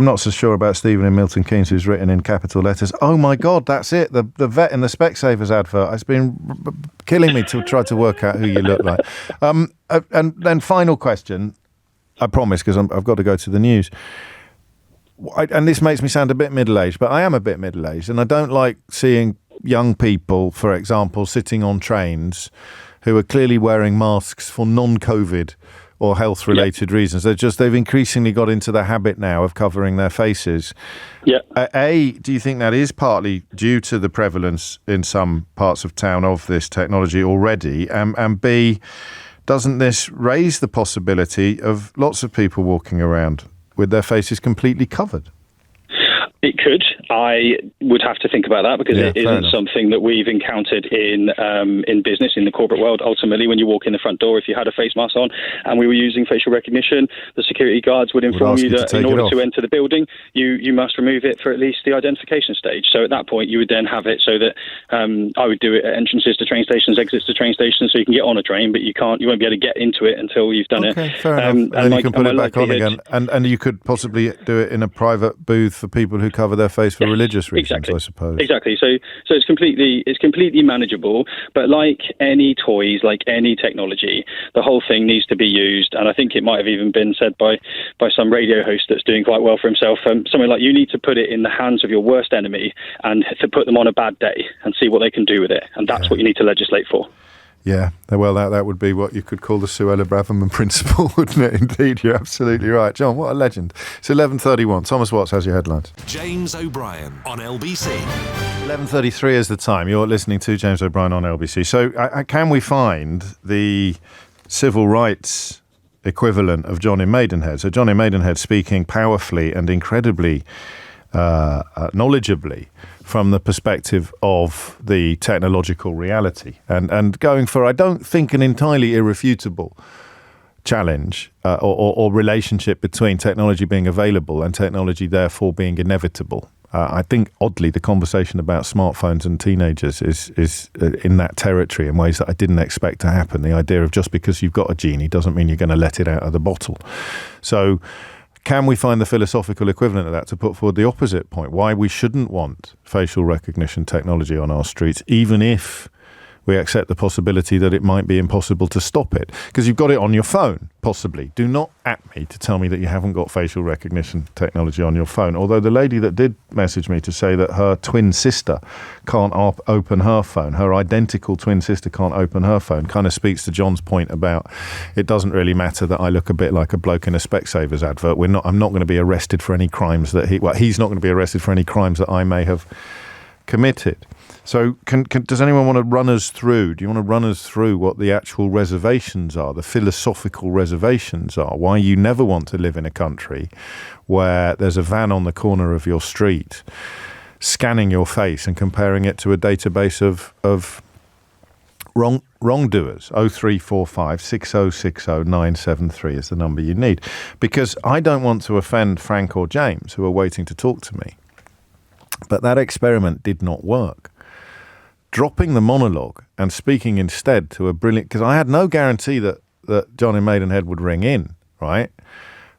Speaker 1: not so sure about Stephen in Milton Keynes, who's written in capital letters, oh my God, that's it. The vet in the Specsavers advert. It's been killing me to try to work out who you look like. And then final question, I promise, because I've got to go to the news. And this makes me sound a bit middle-aged, but I am a bit middle-aged, and I don't like seeing young people, for example, sitting on trains who are clearly wearing masks for non-COVID or health-related reasons. They've increasingly got into the habit now of covering their faces. Yeah. A, do you think that is partly due to the prevalence in some parts of town of this technology already? And B, doesn't this raise the possibility of lots of people walking around with their faces completely covered?
Speaker 7: It could. I would have to think about that, because it isn't something that we've encountered in business, in the corporate world. Ultimately, when you walk in the front door, if you had a face mask on and we were using facial recognition, the security guards would inform you that in order to enter the building, you must remove it for at least the identification stage. So at that point, you would then have it so that I would do it at entrances to train stations, exits to train stations, so you can get on a train, but you won't be able to get into it until you've done it.
Speaker 1: Fair enough. And then you can put it back on again. And you could possibly do it in a private booth for people who cover their face for religious reasons, I suppose.
Speaker 7: Exactly. So it's completely manageable. But like any toys, like any technology, the whole thing needs to be used. And I think it might have even been said by some radio host that's doing quite well for himself. Something like, you need to put it in the hands of your worst enemy and to put them on a bad day and see what they can do with it. And that's what you need to legislate for.
Speaker 1: Yeah, well, that would be what you could call the Suella Braverman principle, wouldn't it? Indeed, you're absolutely right. John, what a legend. It's 11:31. Thomas Watts has your headlines.
Speaker 2: James O'Brien on LBC.
Speaker 1: 11:33 is the time. You're listening to James O'Brien on LBC. So can we find the civil rights equivalent of John in Maidenhead? So John in Maidenhead speaking powerfully and incredibly knowledgeably from the perspective of the technological reality and going for, I don't think, an entirely irrefutable challenge or relationship between technology being available and technology therefore being inevitable. I think, oddly, the conversation about smartphones and teenagers is in that territory in ways that I didn't expect to happen. The idea of just because you've got a genie doesn't mean you're going to let it out of the bottle. So can we find the philosophical equivalent of that to put forward the opposite point? Why we shouldn't want facial recognition technology on our streets, even if we accept the possibility that it might be impossible to stop it. Because you've got it on your phone, possibly. Do not at me to tell me that you haven't got facial recognition technology on your phone. Although the lady that did message me to say that her twin sister can't open her phone, her identical twin sister can't open her phone, kind of speaks to John's point about it doesn't really matter that I look a bit like a bloke in a Specsavers advert. I'm not going to be arrested for any crimes that he's not going to be arrested for any crimes that I may have committed. So does anyone want to run us through? Do you want to run us through what the actual reservations are, the philosophical reservations are? Why you never want to live in a country where there's a van on the corner of your street scanning your face and comparing it to a database of wrongdoers? 0345 6060 973 is the number you need. Because I don't want to offend Frank or James, who are waiting to talk to me. But that experiment did not work. Dropping the monologue and speaking instead to a brilliant... Because I had no guarantee that John in Maidenhead would ring in, right?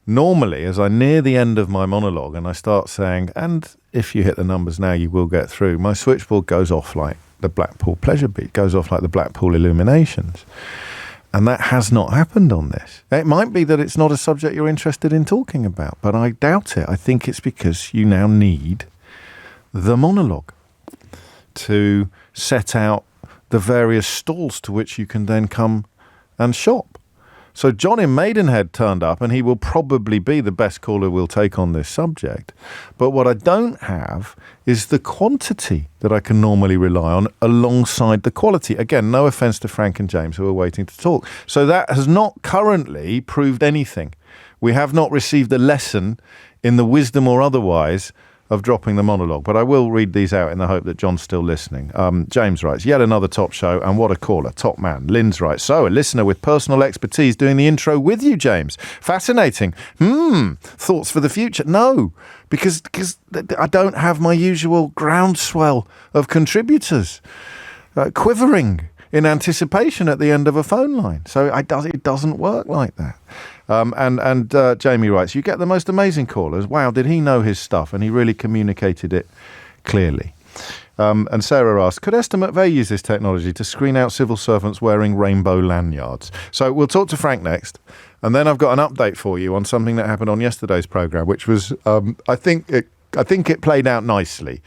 Speaker 1: Normally, as I near the end of my monologue and I start saying, and if you hit the numbers now, you will get through, my switchboard goes off like the Blackpool Pleasure Beat, goes off like the Blackpool Illuminations. And that has not happened on this. It might be that it's not a subject you're interested in talking about, but I doubt it. I think it's because you now need the monologue to set out the various stalls to which you can then come and shop. So John in Maidenhead turned up, and he will probably be the best caller we'll take on this subject. But what I don't have is the quantity that I can normally rely on alongside the quality. Again, no offence to Frank and James, who are waiting to talk. So that has not currently proved anything. We have not received a lesson in the wisdom or otherwise of dropping the monologue. But I will read these out in the hope that John's still listening. James writes, yet another top show, and what a caller, top man. Lynn's writes, so a listener with personal expertise doing the intro with you, James. Fascinating. Thoughts for the future? No, because I don't have my usual groundswell of contributors quivering in anticipation at the end of a phone line. So it doesn't work like that. And Jamie writes, you get the most amazing callers. Wow, did he know his stuff? And he really communicated it clearly. And Sarah asks, could Esther McVeigh use this technology to screen out civil servants wearing rainbow lanyards? So we'll talk to Frank next. And then I've got an update for you on something that happened on yesterday's programme, which was, I think it played out nicely.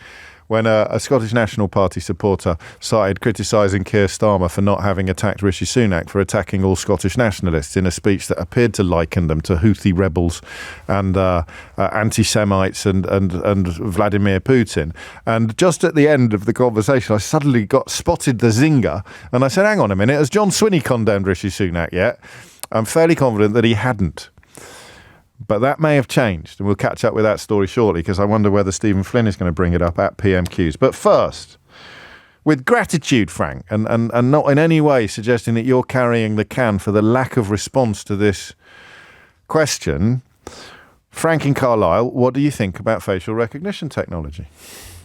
Speaker 1: When a Scottish National Party supporter started criticising Keir Starmer for not having attacked Rishi Sunak for attacking all Scottish nationalists in a speech that appeared to liken them to Houthi rebels and anti-Semites and Vladimir Putin. And just at the end of the conversation, I suddenly spotted the zinger, and I said, hang on a minute, has John Swinney condemned Rishi Sunak yet? I'm fairly confident that he hadn't. But that may have changed, and we'll catch up with that story shortly, because I wonder whether Stephen Flynn is going to bring it up at PMQs. But first, with gratitude, Frank, and not in any way suggesting that you're carrying the can for the lack of response to this question, Frank in Carlisle, what do you think about facial recognition technology?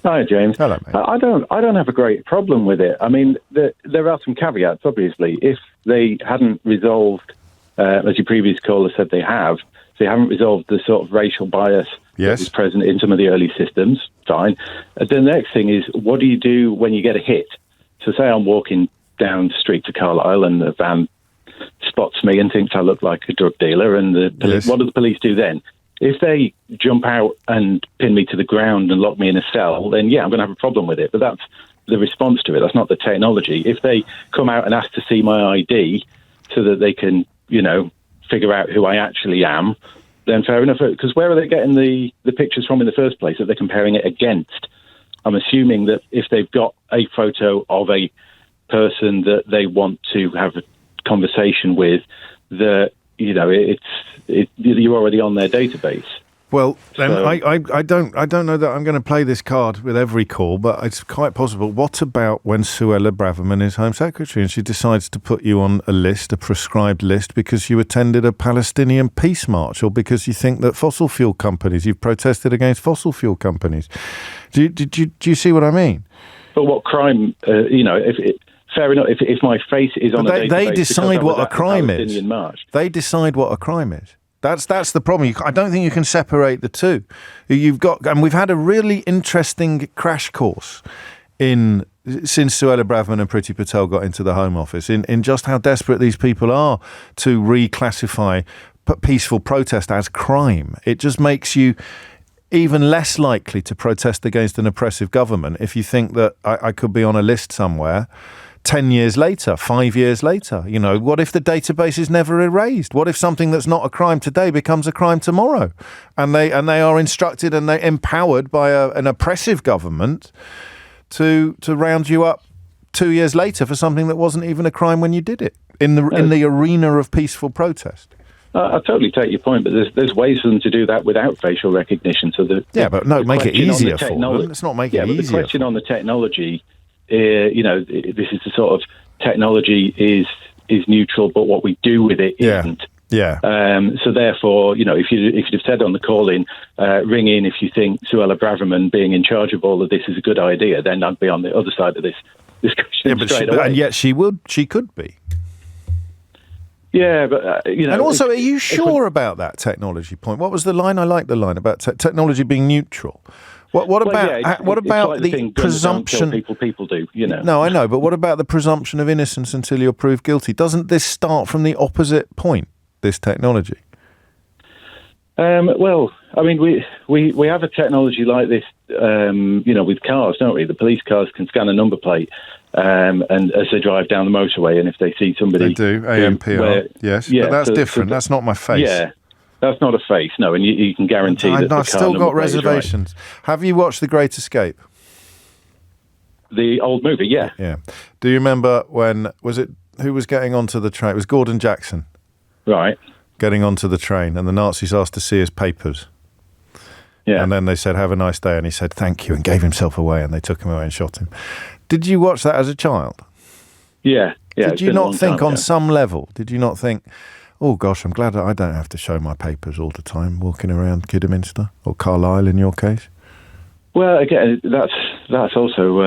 Speaker 8: Hi, James.
Speaker 1: Hello, mate.
Speaker 8: I don't have a great problem with it. I mean, there are some caveats, obviously. If they hadn't resolved, as your previous caller said they have, they haven't resolved the sort of racial bias that was present in some of the early systems, fine. Then the next thing is, what do you do when you get a hit? So say I'm walking down the street to Carlisle and the van spots me and thinks I look like a drug dealer, and what do the police do then? If they jump out and pin me to the ground and lock me in a cell, then yeah, I'm going to have a problem with it. But the response to it. That's not the technology. If they come out and ask to see my ID so that they can, figure out who I actually am, then fair enough. Because where are they getting the pictures from in the first place that they're comparing it against? I'm assuming that if they've got a photo of a person that they want to have a conversation with, that you're already on their database.
Speaker 1: Well, then I don't know that I'm going to play this card with every call, but it's quite possible. What about when Suella Braverman is Home Secretary and she decides to put you on a list, a prescribed list, because you attended a Palestinian peace march, or because you think that fossil fuel companies, you've protested against fossil fuel companies? Do you see what I mean?
Speaker 8: But what crime? Fair enough. If my face is on a database,
Speaker 1: they decide what a crime is.
Speaker 8: March.
Speaker 1: They decide what a crime is. That's the problem. I don't think you can separate the two. And we've had a really interesting crash course since Suella Braverman and Priti Patel got into the Home Office in just how desperate these people are to reclassify peaceful protest as crime. It just makes you even less likely to protest against an oppressive government if you think that I could be on a list somewhere 10 years later, 5 years later. What if the database is never erased? What if something that's not a crime today becomes a crime tomorrow? And they are instructed and they're empowered by an oppressive government to round you up 2 years later for something that wasn't even a crime when you did it in the arena of peaceful protest.
Speaker 8: I totally take your point, but there's ways for them to do that without facial recognition. So
Speaker 1: make it easier for them. Let's not make it easier.
Speaker 8: But the question on the technology, this is the sort of technology is neutral, but what we do with it isn't.
Speaker 1: Yeah.
Speaker 8: So therefore, if you'd have said on the call-in, ring in if you think Suella Braverman being in charge of all of this is a good idea, then I'd be on the other side of this discussion straight away.
Speaker 1: And yet she could be.
Speaker 8: Yeah, but
Speaker 1: and also, are you sure about that technology point? What was the line? I like the line about technology being neutral. What about the presumption?
Speaker 8: People do,
Speaker 1: No, I know, but what about the presumption of innocence until you're proved guilty? Doesn't this start from the opposite point? This technology.
Speaker 8: Well, I mean, we have a technology like this, with cars, don't we? The police cars can scan a number plate, and as they drive down the motorway, and if they see somebody,
Speaker 1: they do AMPR. Yes, but that's different. That's not my face.
Speaker 8: Yeah. That's not a face, no, and you can guarantee that the car
Speaker 1: I've still got reservations.
Speaker 8: Right.
Speaker 1: Have you watched The Great Escape?
Speaker 8: The old movie, yeah.
Speaker 1: Yeah. Do you remember who was getting onto the train? It was Gordon Jackson.
Speaker 8: Right.
Speaker 1: Getting onto the train, and the Nazis asked to see his papers.
Speaker 8: Yeah.
Speaker 1: And then they said, "Have a nice day," and he said, "Thank you," and gave himself away, and they took him away and shot him. Did you watch that as a child?
Speaker 8: Yeah.
Speaker 1: Did you not think on some level, did you not think, oh gosh, I'm glad I don't have to show my papers all the time walking around Kidderminster or Carlisle in your case?
Speaker 8: Well, again, that's also,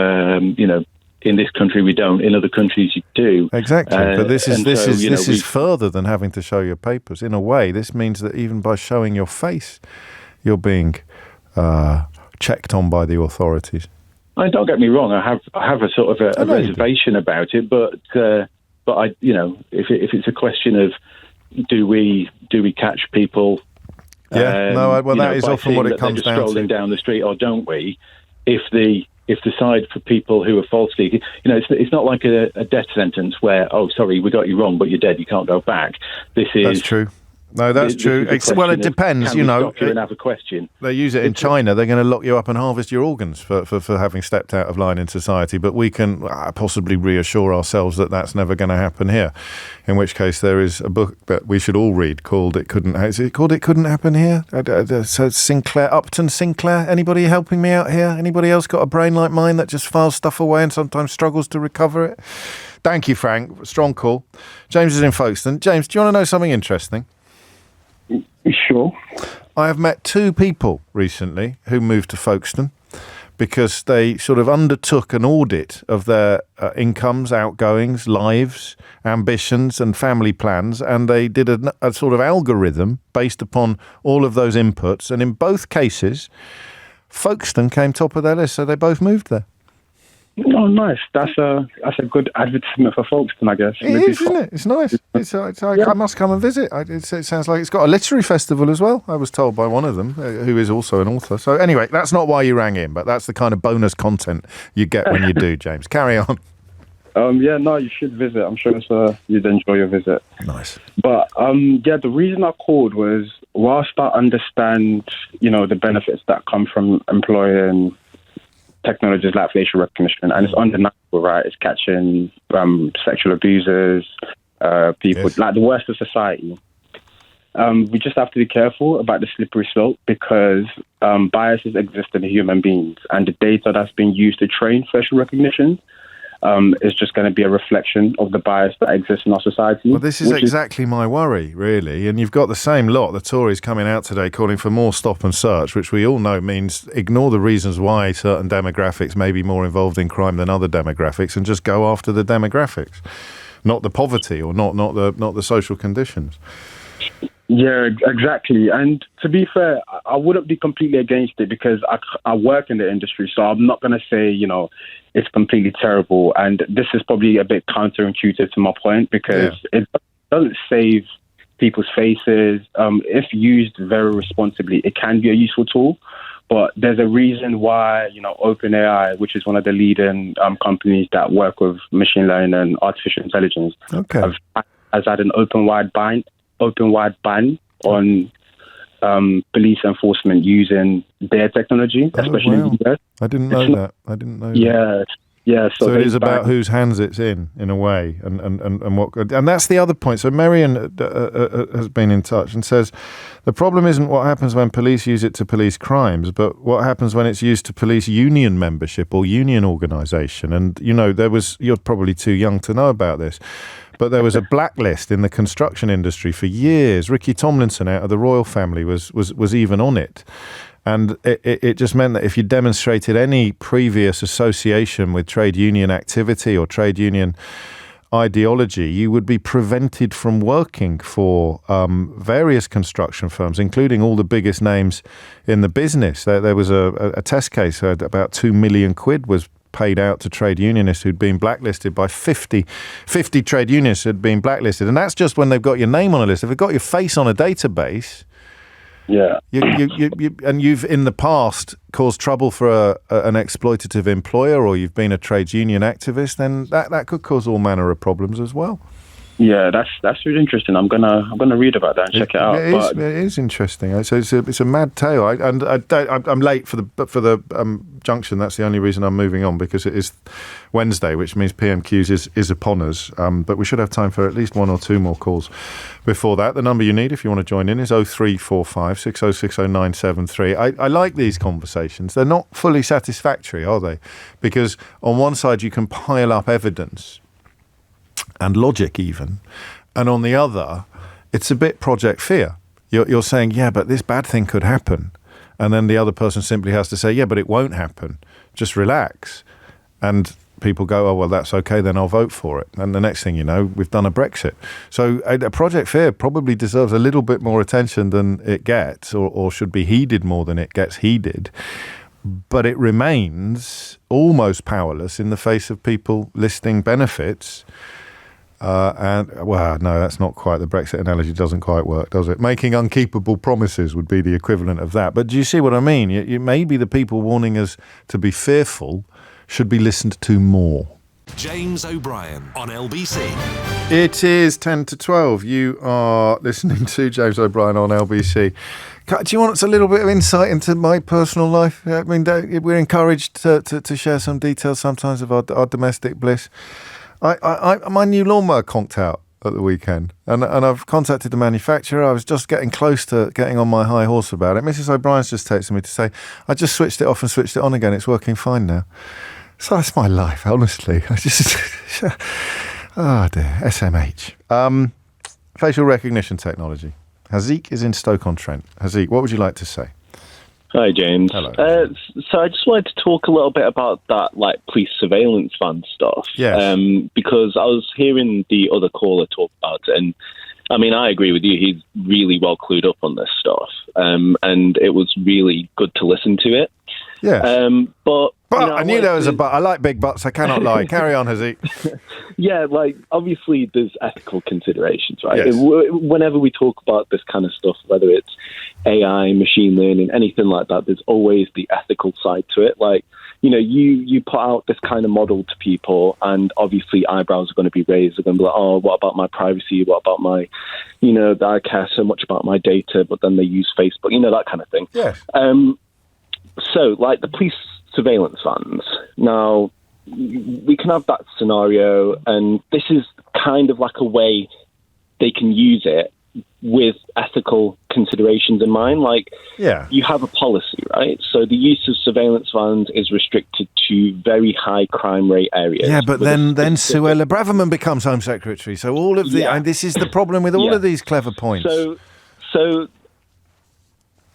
Speaker 8: in this country we don't, in other countries you do.
Speaker 1: Exactly, but this is further than having to show your papers. In a way, this means that even by showing your face, you're being checked on by the authorities.
Speaker 8: Don't get me wrong, I have a sort of a reservation about it, but I, if it's a question of do we catch people?
Speaker 1: That is often what it comes down to.
Speaker 8: Strolling down the street, or don't we? If the side for people who are falsely, it's not like a death sentence where, oh, sorry, we got you wrong, but you're dead, you can't go back. That's
Speaker 1: true. No, that's true. Well, it depends,
Speaker 8: Can we stop you and have a question?
Speaker 1: They use it in China. They're going to lock you up and harvest your organs for having stepped out of line in society. But we can possibly reassure ourselves that that's never going to happen here. In which case, there is a book that we should all read called "It Couldn't." Is it called "It Couldn't Happen Here"? So Upton Sinclair. Anybody helping me out here? Anybody else got a brain like mine that just files stuff away and sometimes struggles to recover it? Thank you, Frank. Strong call. James is in Folkestone. James, do you want to know something interesting?
Speaker 9: Sure.
Speaker 1: I have met two people recently who moved to Folkestone because they sort of undertook an audit of their incomes, outgoings, lives, ambitions and family plans, and they did a sort of algorithm based upon all of those inputs, and in both cases Folkestone came top of their list, so they both moved there.
Speaker 9: Oh, nice. That's a good advertisement for Folkestone, I guess.
Speaker 1: It is, isn't it? It's nice. I must come and visit. It sounds like it's got a literary festival as well, I was told by one of them, who is also an author. So anyway, that's not why you rang in, but that's the kind of bonus content you get when you do, James. Carry on.
Speaker 9: You should visit. I'm sure you'd enjoy your visit.
Speaker 1: Nice.
Speaker 9: But, the reason I called was, whilst I understand, the benefits that come from employing technologies like facial recognition, and it's undeniable, right? It's catching sexual abusers, people, like the worst of society. We just have to be careful about the slippery slope, because biases exist in human beings, and the data that's being used to train facial recognition is just going to be a reflection of the bias that exists in our society.
Speaker 1: Well, this is exactly my worry, really. And you've got the same lot, the Tories coming out today calling for more stop and search, which we all know means ignore the reasons why certain demographics may be more involved in crime than other demographics, and just go after the demographics, not the poverty or not the social conditions.
Speaker 9: Yeah, exactly. And to be fair, I wouldn't be completely against it, because I work in the industry, so I'm not going to say, it's completely terrible. And this is probably a bit counterintuitive to my point, because it doesn't save people's faces. If used very responsibly, it can be a useful tool. But there's a reason why, OpenAI, which is one of the leading companies that work with machine learning and artificial intelligence, has had an open-wide ban on police enforcement using their technology, especially in the US.
Speaker 1: I didn't know that.
Speaker 9: Yeah.
Speaker 1: So it is about whose hands it's in a way, and what. And that's the other point. So Marion has been in touch and says the problem isn't what happens when police use it to police crimes, but what happens when it's used to police union membership or union organisation. And you're probably too young to know about this, but there was a blacklist in the construction industry for years. Ricky Tomlinson out of the royal family was even on it. And it just meant that if you demonstrated any previous association with trade union activity or trade union ideology, you would be prevented from working for various construction firms, including all the biggest names in the business. There was a test case where about 2 million quid was paid out to trade unionists who'd been blacklisted by 50 trade unionists had been blacklisted. And that's just when they've got your name on a list. If they've got your face on a database, and you've in the past caused trouble for an exploitative employer, or you've been a trades union activist, then that could cause all manner of problems as well.
Speaker 9: Yeah, that's really interesting. I'm gonna read about that and check it out.
Speaker 1: It is interesting. So it's a mad tale. I'm late for the junction. That's the only reason I'm moving on, because it is Wednesday, which means PMQs is upon us. But we should have time for at least one or two more calls before that. The number you need if you want to join in is 0345 6060 973. I like these conversations. They're not fully satisfactory, are they? Because on one side you can pile up evidence and logic even, and on the other, it's a bit Project Fear. You're saying, yeah, but this bad thing could happen, and then the other person simply has to say, yeah, but it won't happen. Just relax. And people go, oh, well, that's okay, then I'll vote for it. And the next thing you know, we've done a Brexit. So Project Fear probably deserves a little bit more attention than it gets, or should be heeded more than it gets heeded. But it remains almost powerless in the face of people listing benefits. No, that's not quite, the Brexit analogy doesn't quite work, does it? Making unkeepable promises would be the equivalent of that. But do you see what I mean? Maybe the people warning us to be fearful should be listened to more.
Speaker 2: James O'Brien on LBC.
Speaker 1: It is 10 to 12. You are listening to James O'Brien on LBC. Do you want a little bit of insight into my personal life? I mean, we're encouraged to share some details sometimes of our domestic bliss. My new lawnmower conked out at the weekend, and I've contacted the manufacturer. I was just getting close to getting on my high horse about it. Mrs. O'Brien's just texted me to say, I just switched it off and switched it on again. It's working fine now. So that's my life, honestly. I just, oh dear, SMH. Facial recognition technology. Haziq is in Stoke-on-Trent. Haziq, what would you like to say?
Speaker 10: Hi, James.
Speaker 1: Hello.
Speaker 10: So I just wanted to talk a little bit about that, police surveillance van stuff.
Speaker 1: Yes.
Speaker 10: Because I was hearing the other caller talk about it, and I mean, I agree with you. He's really well clued up on this stuff, and it was really good to listen to it.
Speaker 1: Yeah.
Speaker 10: But
Speaker 1: I knew there was a but. I like big butts. I cannot lie. Carry on, Haziq.
Speaker 10: Yeah, like, obviously there's ethical considerations, right?
Speaker 1: Yes.
Speaker 10: Whenever we talk about this kind of stuff, whether it's AI, machine learning, anything like that, there's always the ethical side to it. Like, you put out this kind of model to people, and obviously eyebrows are going to be raised. They're going to be like, oh, what about my privacy? What about my, that I care so much about my data, but then they use Facebook, that kind of thing.
Speaker 1: Yes.
Speaker 10: So, like the police surveillance vans. Now, we can have that scenario, and this is kind of like a way they can use it with ethical considerations in mind. Like, you have a policy, right? So the use of surveillance vans is restricted to very high crime rate areas.
Speaker 1: Yeah, but then Suella Braverman becomes Home Secretary. So all of and this is the problem with all of these clever points.
Speaker 10: So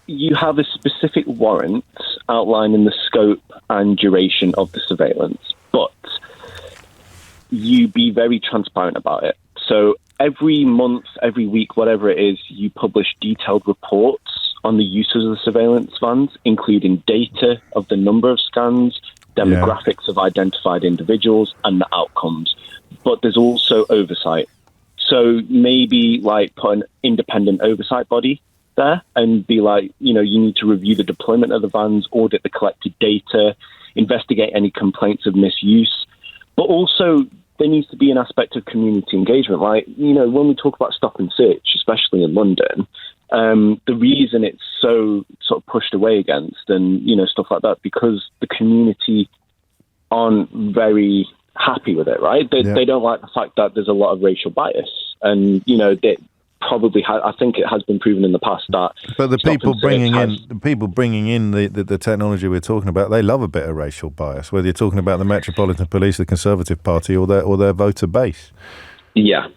Speaker 10: you have a specific warrant outlining the scope and duration of the surveillance, but you be very transparent about it. So every month, every week, whatever it is, you publish detailed reports on the uses of the surveillance vans, including data of the number of scans, demographics of identified individuals, and the outcomes. But there's also oversight. So maybe like put an independent oversight body there and be like, you need to review the deployment of the vans, audit the collected data, investigate any complaints of misuse. But also there needs to be an aspect of community engagement. Like, when we talk about stop and search, especially in London, the reason it's so sort of pushed away against and, stuff like that, because the community aren't very happy with it, right? They don't like the fact that there's a lot of racial bias. And, they probably I think it has been proven in the past that.
Speaker 1: But the people bringing in the technology we're talking about, they love a bit of racial bias. Whether you're talking about the Metropolitan Police, the Conservative Party, or their voter base.
Speaker 7: Yeah,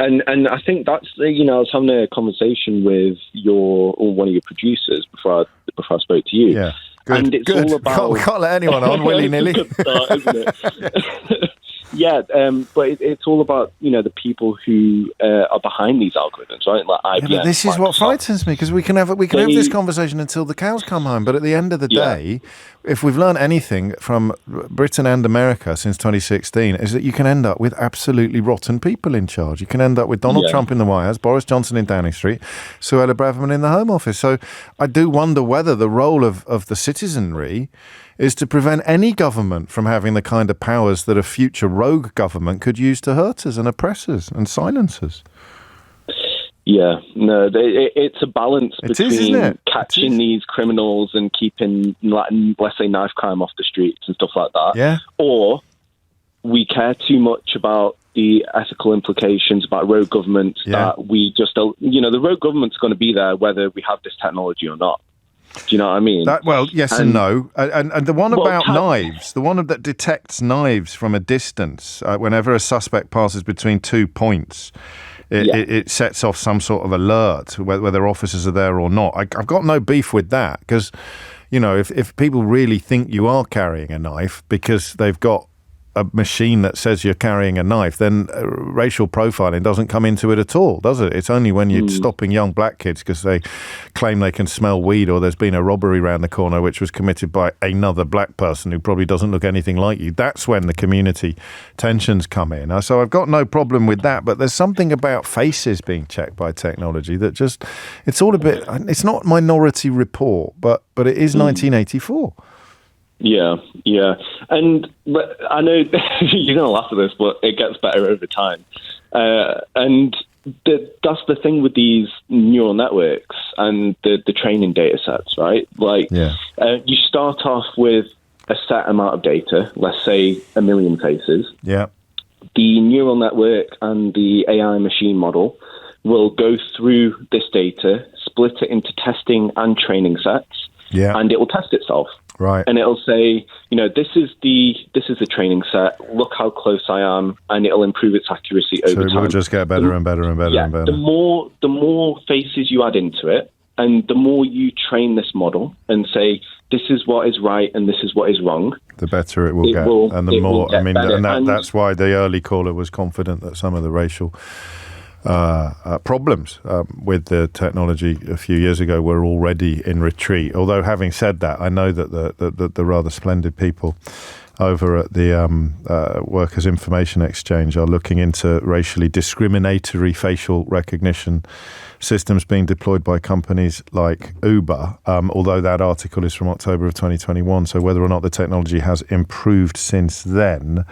Speaker 7: and I think that's I was having a conversation with one of your producers before I spoke to you.
Speaker 1: Yeah, good.
Speaker 7: And it's all about.
Speaker 1: We can't let anyone on willy nilly.
Speaker 7: It's a good start, isn't it? Yeah, but it's all about, the people who are behind these algorithms, right? Like IBM.
Speaker 1: Yeah, but this is what frightens me, because we can have this conversation until the cows come home. But at the end of the day, if we've learned anything from Britain and America since 2016, is that you can end up with absolutely rotten people in charge. You can end up with Donald Trump in the White House, Boris Johnson in Downing Street, Suella Braverman in the Home Office. So I do wonder whether the role of the citizenry is to prevent any government from having the kind of powers that a future rogue government could use to hurt us and oppress us and silence us.
Speaker 10: Yeah, no, it's a balance between catching these criminals and keeping, let's say, knife crime off the streets and stuff like that.
Speaker 1: Yeah.
Speaker 10: Or we care too much about the ethical implications about rogue governments that we just don't, the rogue government's going to be there whether we have this technology or not. Do you know what I mean?
Speaker 1: Yes and no. And the one about knives, the one that detects knives from a distance, whenever a suspect passes between 2 points, it sets off some sort of alert, whether officers are there or not. I've got no beef with that, because, if people really think you are carrying a knife because they've got a machine that says you're carrying a knife, then racial profiling doesn't come into it at all, does it? It's only when you're stopping young black kids because they claim they can smell weed, or there's been a robbery around the corner which was committed by another black person who probably doesn't look anything like you. That's when the community tensions come in. So I've got no problem with that, but there's something about faces being checked by technology that just, it's all a bit, it's not Minority Report, but it is 1984.
Speaker 10: Yeah. And I know you're going to laugh at this, but it gets better over time. And that's the thing with these neural networks and the training data sets, right? Like, you start off with a set amount of data, let's say 1 million faces.
Speaker 1: Yeah.
Speaker 10: The neural network and the AI machine model will go through this data, split it into testing and training sets, and it will test itself.
Speaker 1: Right.
Speaker 10: And it'll say, this is the training set. Look how close I am, and it'll improve its accuracy over time.
Speaker 1: So it will just get better and better and better and better.
Speaker 10: The more faces you add into it, and the more you train this model and say, this is what is right and this is what is wrong,
Speaker 1: the better it will get. And the more, that's why the early caller was confident that some of the racial problems with the technology a few years ago were already in retreat. Although, having said that, I know that the rather splendid people over at the Workers' Information Exchange are looking into racially discriminatory facial recognition systems being deployed by companies like Uber, although that article is from October of 2021. So whether or not the technology has improved since then,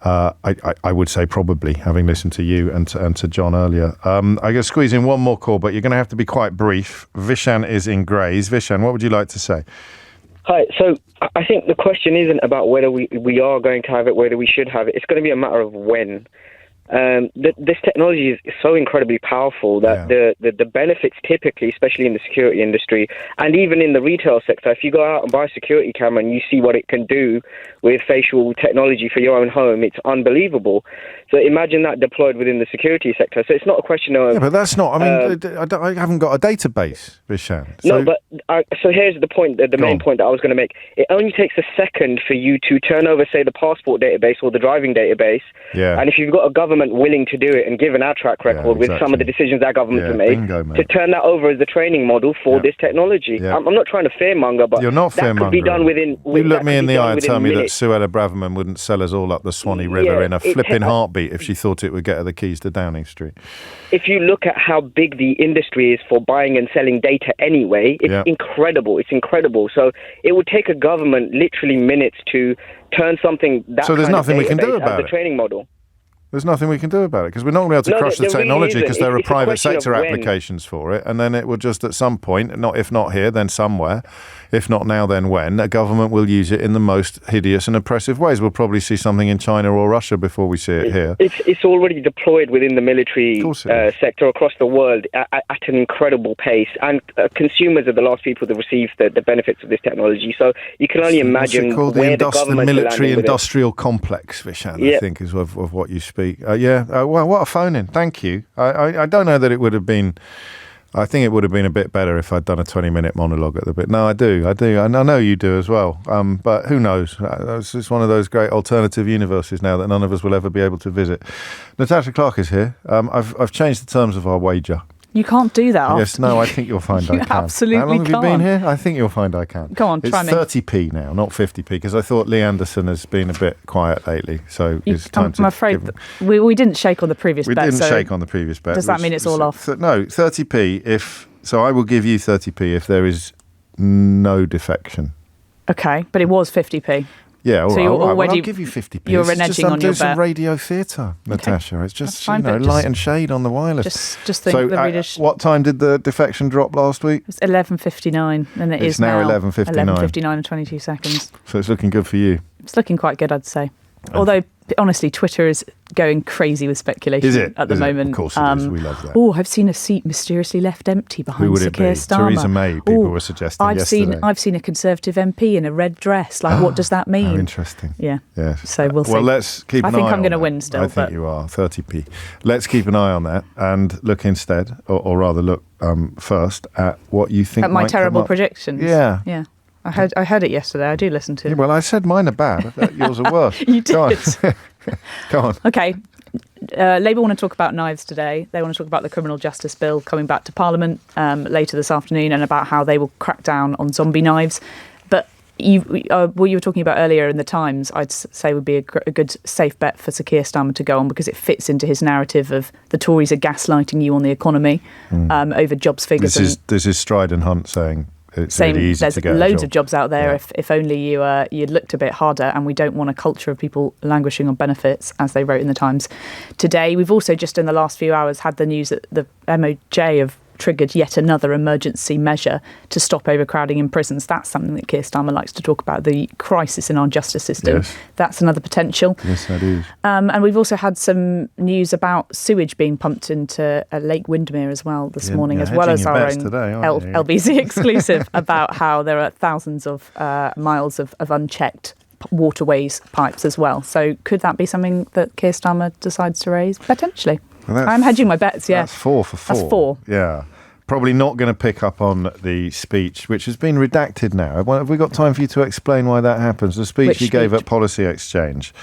Speaker 1: I would say probably, having listened to you and to John earlier. I'm going to squeeze in one more call, but you're going to have to be quite brief. Vishan is in Grays. Vishan, what would you like to say?
Speaker 11: Hi. So I think the question isn't about whether we are going to have it, whether we should have it. It's going to be a matter of when. This technology is so incredibly powerful that the benefits typically, especially in the security industry and even in the retail sector, if you go out and buy a security camera and you see what it can do with facial technology for your own home, it's unbelievable. So imagine that deployed within the security sector. So it's not a question of...
Speaker 1: Yeah, but that's not... I mean, I haven't got a database, Vishan.
Speaker 11: So, no, but... so here's the point, the main point that I was going to make. It only takes a second for you to turn over, say, the passport database or the driving database.
Speaker 1: Yeah.
Speaker 11: And if you've got a government willing to do it, and given our track record with some of the decisions our governments have made, to turn that over as the training model for this technology. I'm not trying to fearmonger, but
Speaker 1: you're not
Speaker 11: that could be done within...
Speaker 1: You look me in the eye and tell me that Suella Braverman wouldn't sell us all up the Swanee River in a flipping heartbeat if she thought it would get her the keys to Downing Street.
Speaker 11: If you look at how big the industry is for buying and selling data anyway, it's incredible. It's incredible. So it would take a government literally minutes to turn something that
Speaker 1: so there's nothing we can do about
Speaker 11: the training model.
Speaker 1: There's nothing we can do about it because we're not going to be able to crush the technology because there are private sector applications for it, and then it will just at some point, if not here, then somewhere, if not now, then when, a government will use it in the most hideous and oppressive ways. We'll probably see something in China or Russia before we see it here.
Speaker 11: It's already deployed within the military sector across the world at an incredible pace, and consumers are the last people to receive the benefits of this technology. So you can only imagine where the government...
Speaker 1: The military-industrial complex, Vishan, I think, is of what you speak. Well, what a phone-in. Thank you. I don't know that it would have been... I think it would have been a bit better if I'd done a 20-minute monologue at the bit. No, I do. And I know you do as well. But who knows? It's one of those great alternative universes now that none of us will ever be able to visit. Natasha Clark is here. I've changed the terms of our wager.
Speaker 12: You can't do that.
Speaker 1: Yes, no, I think you'll find I can.
Speaker 12: Absolutely
Speaker 1: can't. How long have you been here? I think you'll find I can.
Speaker 12: Go on, try me.
Speaker 1: It's 30p now, not 50p, because I thought Lee Anderson has been a bit quiet lately. So it's time to...
Speaker 12: I'm afraid we didn't shake on the previous bet.
Speaker 1: We didn't shake on the previous bet.
Speaker 12: Does that mean it's all off?
Speaker 1: No, 30p if... So I will give you 30p if there is no defection.
Speaker 12: Okay, but it was 50p.
Speaker 1: Yeah, all
Speaker 12: so
Speaker 1: right.
Speaker 12: You're
Speaker 1: already,
Speaker 12: well,
Speaker 1: I'll give you 50p.
Speaker 12: You're reneging on your bet.
Speaker 1: some radio theatre, Natasha. It's just, light and shade on the wireless.
Speaker 12: Just think the readers...
Speaker 1: what time did the defection drop last week?
Speaker 12: It was 11:59, and it's
Speaker 1: now 11:59.
Speaker 12: 11:59 and 22 seconds.
Speaker 1: So it's looking good for you.
Speaker 12: It's looking quite good, I'd say. Although, honestly, Twitter is going crazy with speculation at the moment.
Speaker 1: Of course it is. We love that.
Speaker 12: Oh, I've seen a seat mysteriously left empty behind Sir Keir Starmer.
Speaker 1: Theresa May, people were suggesting yesterday.
Speaker 12: I've seen a Conservative MP in a red dress. Like, what does that mean?
Speaker 1: How interesting.
Speaker 12: Yeah.
Speaker 1: Yes.
Speaker 12: So we'll see.
Speaker 1: Well, let's keep an eye on that.
Speaker 12: I think I'm going to win still.
Speaker 1: I think you are. 30p. Let's keep an eye on that and look instead, or rather look first at what you think
Speaker 12: at my terrible predictions.
Speaker 1: Yeah.
Speaker 12: Yeah. I heard it yesterday. I do listen to it.
Speaker 1: Yeah, well, I said mine are bad. I bet yours are worse.
Speaker 12: You did.
Speaker 1: Go on.
Speaker 12: Okay. Labour want to talk about knives today. They want to talk about the criminal justice bill coming back to Parliament later this afternoon, and about how they will crack down on zombie knives. But what you were talking about earlier in the Times, I'd say would be a good safe bet for Sir Keir Starmer to go on, because it fits into his narrative of the Tories are gaslighting you on the economy over jobs figures.
Speaker 1: This is Stride and Hunt saying... It's really easy
Speaker 12: there's
Speaker 1: to get
Speaker 12: loads of jobs out there if only you'd looked a bit harder, and we don't want a culture of people languishing on benefits, as they wrote in the Times today. We've also just in the last few hours had the news that the MOJ have triggered yet another emergency measure to stop overcrowding in prisons. That's something that Keir Starmer likes to talk about, the crisis in our justice system. Yes. That's another potential.
Speaker 1: Yes, that is.
Speaker 12: And we've also had some news about sewage being pumped into Lake Windermere as well this morning, as well as our own LBC exclusive about how there are thousands of miles of unchecked waterways pipes as well. So could that be something that Keir Starmer decides to raise? Potentially. Well, I'm hedging my bets, yeah.
Speaker 1: That's 4 for 4.
Speaker 12: That's 4.
Speaker 1: Yeah. Probably not going to pick up on the speech, which has been redacted now. Have we got time for you to explain why that happens? The speech he gave at Policy Exchange,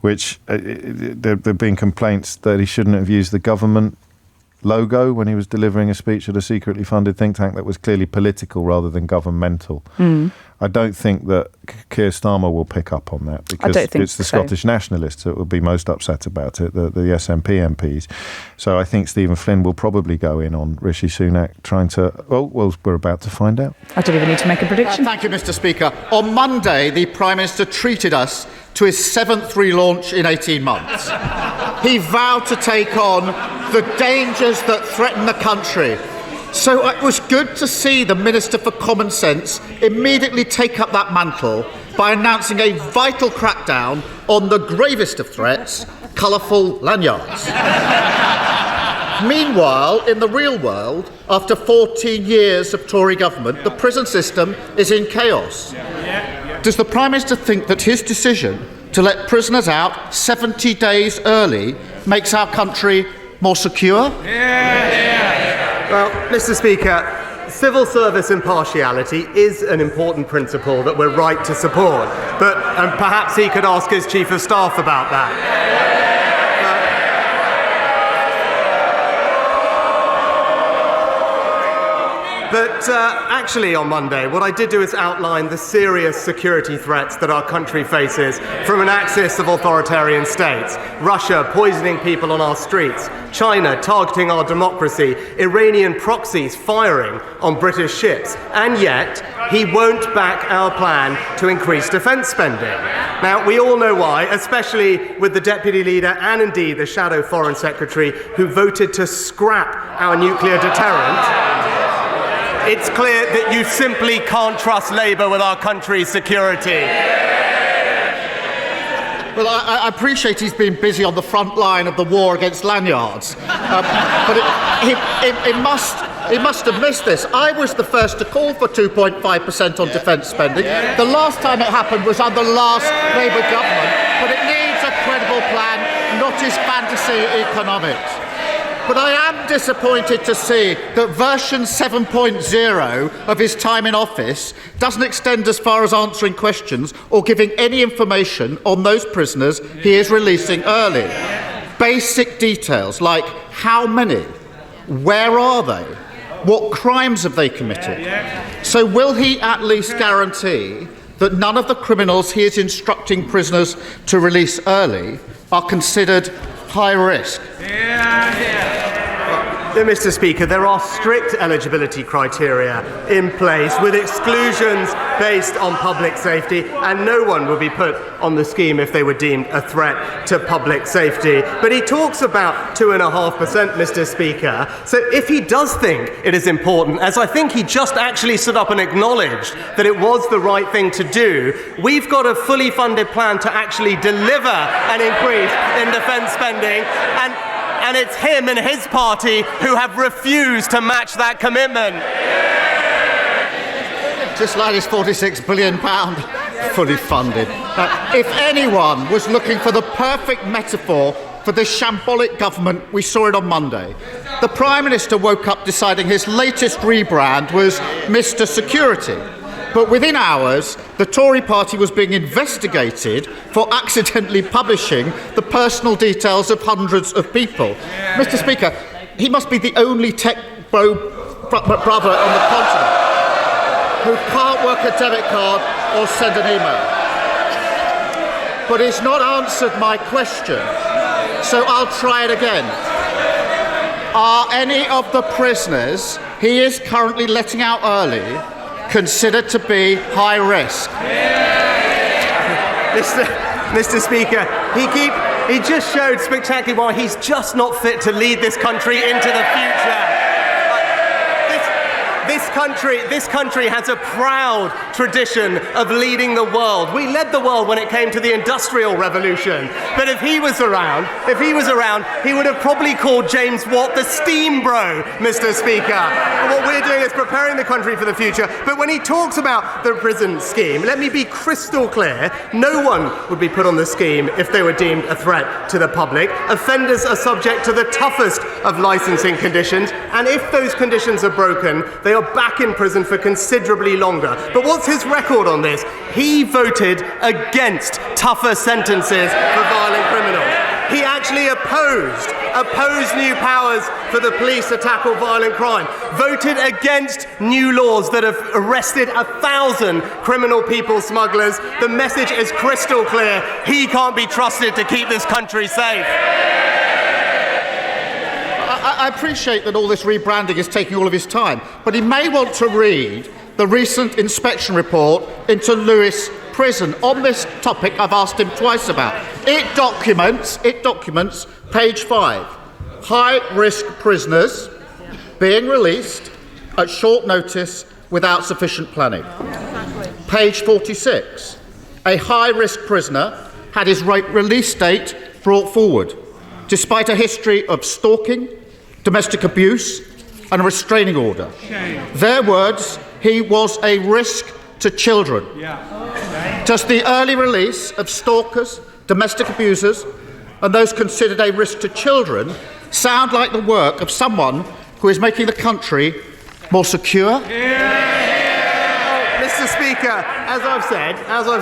Speaker 1: which there have been complaints that he shouldn't have used the government logo when he was delivering a speech at a secretly funded think tank that was clearly political rather than governmental. I don't think that Keir Starmer will pick up on that because it's the Scottish nationalists that will be most upset about it, the SNP MPs. So I think Stephen Flynn will probably go in on Rishi Sunak trying to... Well, we're about to find out.
Speaker 12: I don't even need to make a prediction.
Speaker 13: Thank you, Mr. Speaker. On Monday, the Prime Minister treated us to his 7th relaunch in 18 months. He vowed to take on the dangers that threaten the country. So it was good to see the Minister for Common Sense immediately take up that mantle by announcing a vital crackdown on the gravest of threats, colourful lanyards. Meanwhile, in the real world, after 14 years of Tory government, the prison system is in chaos. Does the Prime Minister think that his decision to let prisoners out 70 days early makes our country more secure?
Speaker 14: Well, Mr. Speaker, civil service impartiality is an important principle that we're right to support, but perhaps he could ask his Chief of Staff about that. But actually on Monday, what I did do is outline the serious security threats that our country faces from an axis of authoritarian states. Russia poisoning people on our streets, China targeting our democracy, Iranian proxies firing on British ships, and yet he won't back our plan to increase defence spending. Now, we all know why, especially with the Deputy Leader and indeed the Shadow Foreign Secretary who voted to scrap our nuclear deterrent. It's clear that you simply can't trust Labour with our country's security.
Speaker 13: Well, I appreciate he's been busy on the front line of the war against lanyards, but he must have missed this. I was the first to call for 2.5% on defence spending. The last time it happened was under the last Labour government, but it needs a credible plan, not his fantasy economics. But I am disappointed to see that version 7.0 of his time in office doesn't extend as far as answering questions or giving any information on those prisoners he is releasing early. Basic details like how many, where are they, what crimes have they committed. So will he at least guarantee that none of the criminals he is instructing prisoners to release early are considered high risk?
Speaker 14: Mr. Speaker, there are strict eligibility criteria in place with exclusions based on public safety, and no one will be put on the scheme if they were deemed a threat to public safety. But he talks about 2.5%, Mr. Speaker. So if he does think it is important, as I think he just actually stood up and acknowledged that it was the right thing to do, we've got a fully funded plan to actually deliver an increase in defence spending, and it's him and his party who have refused to match that commitment.
Speaker 13: Just like his £46 billion fully funded. If anyone was looking for the perfect metaphor for the shambolic government, we saw it on Monday. The Prime Minister woke up deciding his latest rebrand was Mr. Security. But within hours, the Tory party was being investigated for accidentally publishing the personal details of hundreds of people. Mr. Speaker, he must be the only tech brother on the continent who can't work a debit card or send an email. But he's not answered my question, so I'll try it again. Are any of the prisoners he is currently letting out early considered to be high risk?
Speaker 14: Mr. Speaker, he just showed spectacularly why he's just not fit to lead this country into the future. This country has a proud tradition of leading the world. We led the world when it came to the Industrial Revolution. But if he was around, he would have probably called James Watt the steam bro, Mr. Speaker. And what we're doing is preparing the country for the future. But when he talks about the prison scheme, let me be crystal clear. No one would be put on the scheme if they were deemed a threat to the public. Offenders are subject to the toughest of licensing conditions. And if those conditions are broken, they are back in prison for considerably longer. But what's his record on this? He voted against tougher sentences for violent criminals. He actually opposed new powers for the police to tackle violent crime, voted against new laws that have arrested 1,000 criminal people smugglers. The message is crystal clear. He can't be trusted to keep this country safe.
Speaker 13: I appreciate that all this rebranding is taking all of his time, but he may want to read the recent inspection report into Lewes Prison on this topic I've asked him twice about. It documents, page 5, high-risk prisoners being released at short notice without sufficient planning. Page 46, a high-risk prisoner had his release date brought forward, despite a history of stalking, domestic abuse and a restraining order. Their words, he was a risk to children. Does the early release of stalkers, domestic abusers and those considered a risk to children sound like the work of someone who is making the country more secure?
Speaker 14: Mr. Speaker, as I've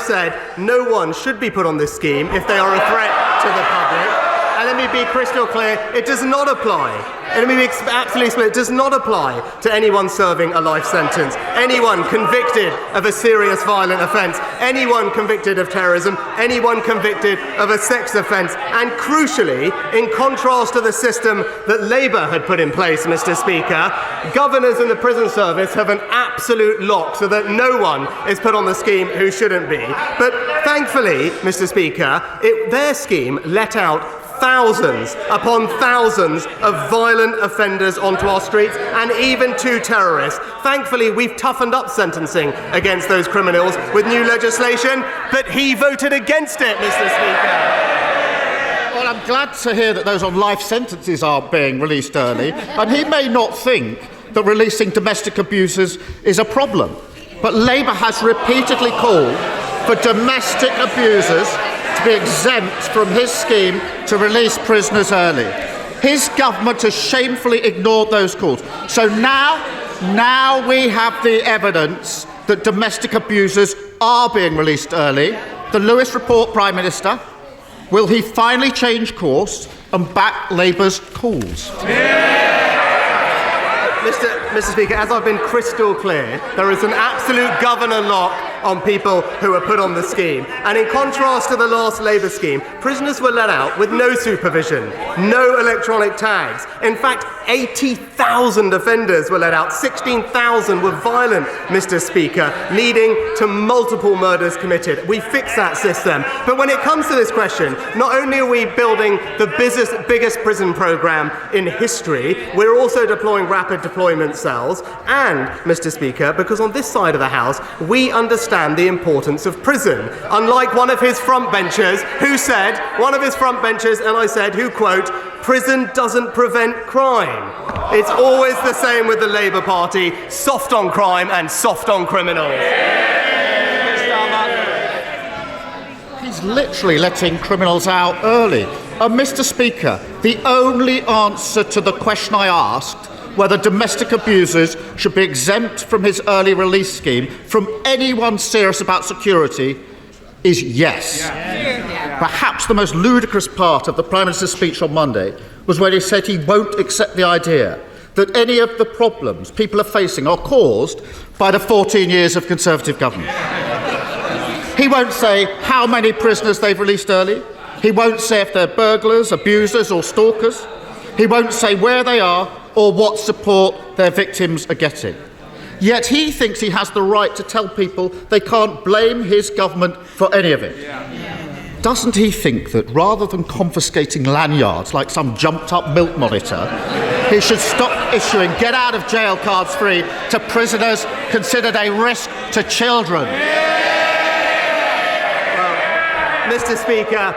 Speaker 14: said, no one should be put on this scheme if they are a threat to the public. And let me be crystal clear, it does not apply. And let me be absolutely clear, it does not apply to anyone serving a life sentence, anyone convicted of a serious violent offence, anyone convicted of terrorism, anyone convicted of a sex offence. And crucially, in contrast to the system that Labour had put in place, Mr. Speaker, governors in the prison service have an absolute lock so that no one is put on the scheme who shouldn't be. But thankfully, Mr. Speaker, their scheme let out thousands upon thousands of violent offenders onto our streets, and even 2 terrorists. Thankfully, we've toughened up sentencing against those criminals with new legislation, but he voted against it, Mr. Speaker.
Speaker 13: Well, I'm glad to hear that those on life sentences are being released early, and he may not think that releasing domestic abusers is a problem, but Labour has repeatedly called for domestic abusers to be exempt from his scheme to release prisoners early. His government has shamefully ignored those calls. So now we have the evidence that domestic abusers are being released early. The Lewis report, Prime Minister, will he finally change course and back Labour's calls?
Speaker 14: Mr. Speaker, as I've been crystal clear, there is an absolute governor lock on people who are put on the scheme. And in contrast to the last Labour scheme, prisoners were let out with no supervision, no electronic tags. In fact, 80,000 offenders were let out, 16,000 were violent, Mr. Speaker, leading to multiple murders committed. We fixed that system. But when it comes to this question, not only are we building the biggest prison programme in history, we're also deploying rapid deployment cells. And, Mr. Speaker, because on this side of the House, we understand the importance of prison. Unlike one of his frontbenchers who said, and I said, who quote, prison doesn't prevent crime. It's always the same with the Labour Party, soft on crime and soft on criminals.
Speaker 13: He's literally letting criminals out early. Mr. Speaker, the only answer to the question I asked, whether domestic abusers should be exempt from his early release scheme from anyone serious about security, is yes. Perhaps the most ludicrous part of the Prime Minister's speech on Monday was when he said he won't accept the idea that any of the problems people are facing are caused by the 14 years of Conservative government. He won't say how many prisoners they've released early. He won't say if they're burglars, abusers or stalkers. He won't say where they are or what support their victims are getting. Yet he thinks he has the right to tell people they can't blame his government for any of it. Doesn't he think that rather than confiscating lanyards like some jumped-up milk monitor, he should stop issuing get-out-of-jail cards free to prisoners considered a risk to children?
Speaker 14: Mr. Speaker,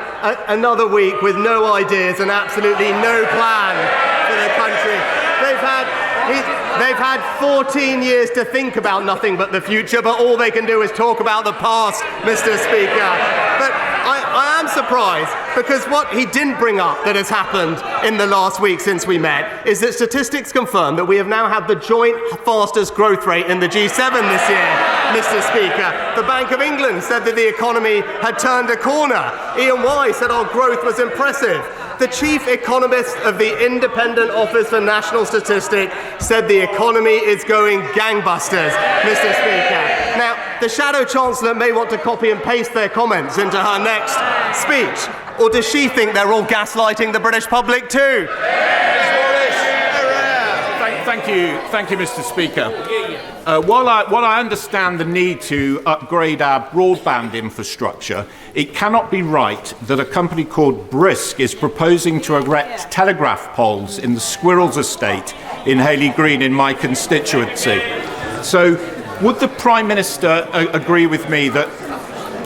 Speaker 14: another week with no ideas and absolutely no plan for the country. They've had 14 years to think about nothing but the future, but all they can do is talk about the past, Mr. Speaker. But I am surprised, because what he didn't bring up that has happened in the last week since we met is that statistics confirm that we have now had the joint fastest growth rate in the G7 this year, Mr. Speaker. The Bank of England said that the economy had turned a corner. EY said our growth was impressive. The chief economist of the Independent Office for National Statistics said the economy is going gangbusters, Mr. Speaker. Now, the Shadow Chancellor may want to copy and paste their comments into her next speech. Or does she think they're all gaslighting the British public too?
Speaker 15: Thank you, Mr. Speaker. While I understand the need to upgrade our broadband infrastructure, it cannot be right that a company called Brisk is proposing to erect telegraph poles in the Squirrels estate in Hayley Green in my constituency. So, would the Prime Minister agree with me that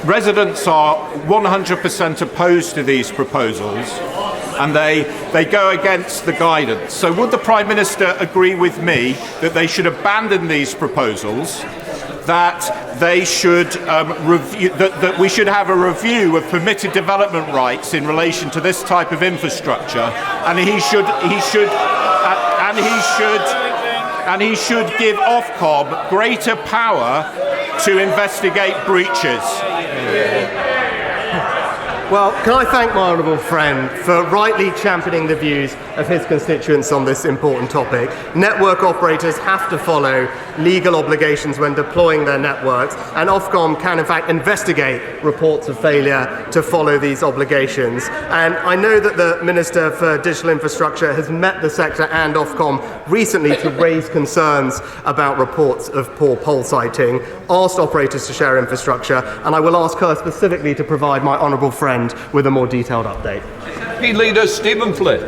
Speaker 15: residents are 100% opposed to these proposals and they go against the guidance? So would the Prime Minister agree with me that they should abandon these proposals, that they should that we should have a review of permitted development rights in relation to this type of infrastructure, and he should give Ofcom greater power to investigate breaches?
Speaker 14: Well, can I thank my honourable friend for rightly championing the views of his constituents on this important topic. Network operators have to follow legal obligations when deploying their networks, and Ofcom can in fact investigate reports of failure to follow these obligations. And I know that the Minister for Digital Infrastructure has met the sector and Ofcom recently to raise concerns about reports of poor pole sighting, asked operators to share infrastructure, and I will ask her specifically to provide my honourable friend with a more detailed update.
Speaker 16: Leader Stephen Flynn.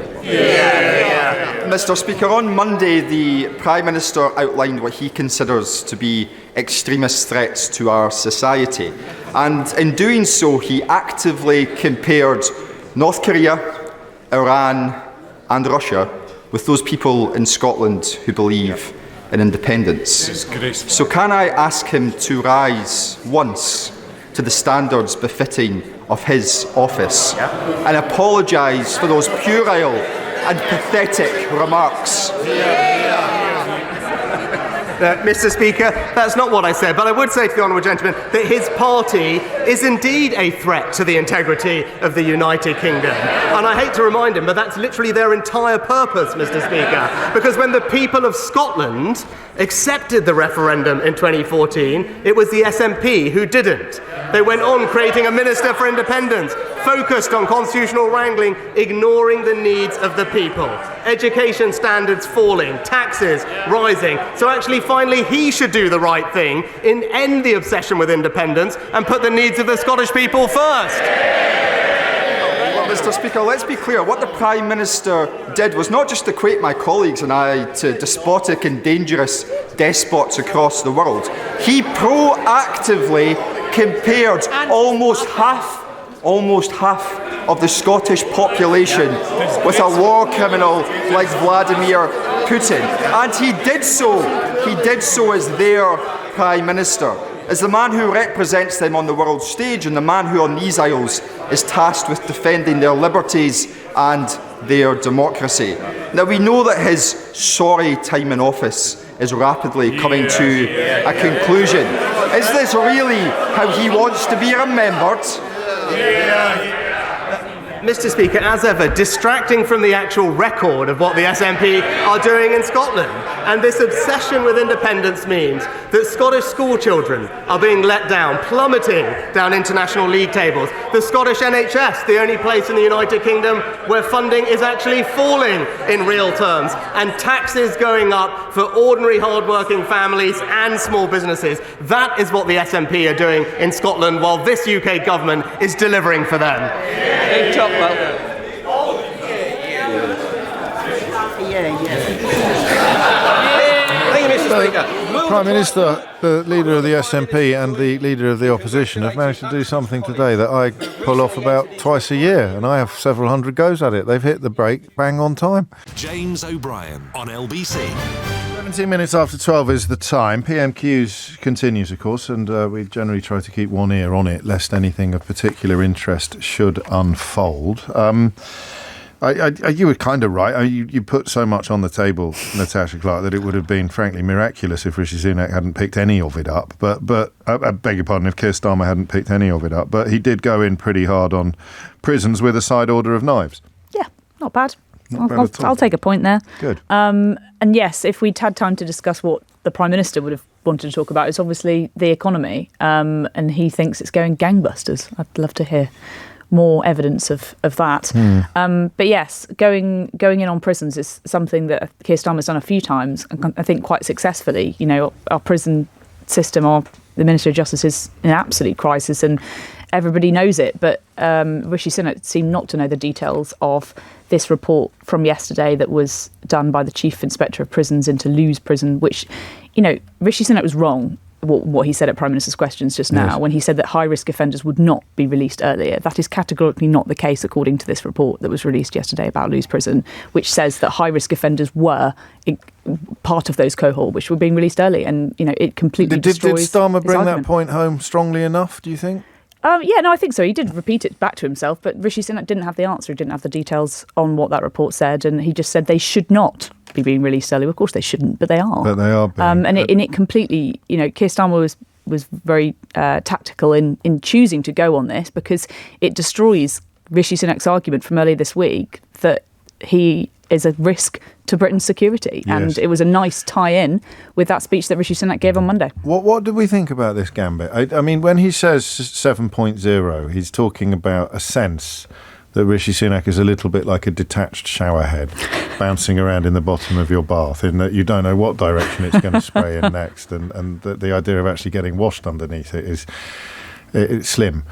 Speaker 17: Mr. Speaker, on Monday the Prime Minister outlined what he considers to be extremist threats to our society, and in doing so he actively compared North Korea, Iran and Russia with those people in Scotland who believe in independence. So can I ask him to rise once to the standards befitting of his office and apologise for those puerile and pathetic remarks?
Speaker 14: Mr. Speaker, that's not what I said, but I would say to the honourable gentleman that his party is indeed a threat to the integrity of the United Kingdom. And I hate to remind him, but that's literally their entire purpose, Mr. Speaker, because when the people of Scotland accepted the referendum in 2014, it was the SNP who didn't. They went on creating a Minister for Independence, focused on constitutional wrangling, ignoring the needs of the people. Education standards falling, taxes rising. So actually, finally, he should do the right thing and end the obsession with independence and put the needs of the Scottish people first.
Speaker 17: Well, Mr. Speaker, let's be clear. What the Prime Minister did was not just equate my colleagues and I to despotic and dangerous despots across the world. He proactively compared almost half of the Scottish population with a war criminal like Vladimir Putin. And he did so as their Prime Minister, as the man who represents them on the world stage and the man who on these isles is tasked with defending their liberties and their democracy. Now, we know that his sorry time in office is rapidly coming to a conclusion. Is this really how he wants to be remembered?
Speaker 14: Mr. Speaker, as ever, distracting from the actual record of what the SNP are doing in Scotland. And this obsession with independence means that Scottish school children are being let down, plummeting down international league tables. The Scottish NHS, the only place in the United Kingdom where funding is actually falling in real terms, and taxes going up for ordinary hard-working families and small businesses. That is what the SNP are doing in Scotland, while this UK government is delivering for them.
Speaker 1: The Prime Minister, the leader of the SNP and the leader of the opposition have managed to do something today that I pull off about twice a year, and I have several hundred goes at it. They've hit the brake bang on time.
Speaker 2: James O'Brien on LBC.
Speaker 1: 17 minutes after 12 is the time. PMQs continues, of course, and we generally try to keep one ear on it, lest anything of particular interest should unfold. You were kind of right. You put so much on the table, Natasha Clark, that it would have been, frankly, miraculous if Rishi Sunak hadn't picked any of it up. But I beg your pardon, if Keir Starmer hadn't picked any of it up. But he did go in pretty hard on prisons with a side order of knives.
Speaker 12: Yeah, Not bad.
Speaker 1: Not bad at all.
Speaker 12: I'll take a point there.
Speaker 1: Good.
Speaker 12: And yes, if we'd had time to discuss what the Prime Minister would have wanted to talk about, it's obviously the economy. And he thinks it's going gangbusters. I'd love to hear more evidence of that. But yes, going in on prisons is something that Keir Starmer's done a few times, and I think quite successfully. You know, our prison system, the Minister of Justice is in absolute crisis, and everybody knows it. But Rishi Sunak seemed not to know the details of this report from yesterday that was done by the Chief Inspector of Prisons into Lewes Prison, which, you know, Rishi Sunak was wrong what he said at Prime Minister's Questions just now, when he said that high-risk offenders would not be released earlier. That is categorically not the case, according to this report that was released yesterday about Lewes Prison, which says that high-risk offenders were part of those cohort which were being released early. And, you know, it completely destroys
Speaker 1: Did Starmer bring
Speaker 12: argument.
Speaker 1: that point home strongly enough, do you think?
Speaker 12: I think so. He did repeat it back to himself, but Rishi Sunak didn't have the answer. He didn't have the details on what that report said, and he just said they should not be being released early. Of course they shouldn't, but they are.
Speaker 1: But they are being.
Speaker 12: And it completely, you know, Keir Starmer was very tactical in choosing to go on this, because it destroys Rishi Sunak's argument from earlier this week that he is a risk to Britain's security.
Speaker 1: Yes.
Speaker 12: And it was a nice tie-in with that speech that Rishi Sunak gave on Monday.
Speaker 1: What do we think about this gambit? I mean, when he says 7.0, he's talking about a sense that Rishi Sunak is a little bit like a detached shower head bouncing around in the bottom of your bath, in that you don't know what direction it's going to spray in next, and the idea of actually getting washed underneath it is it's slim.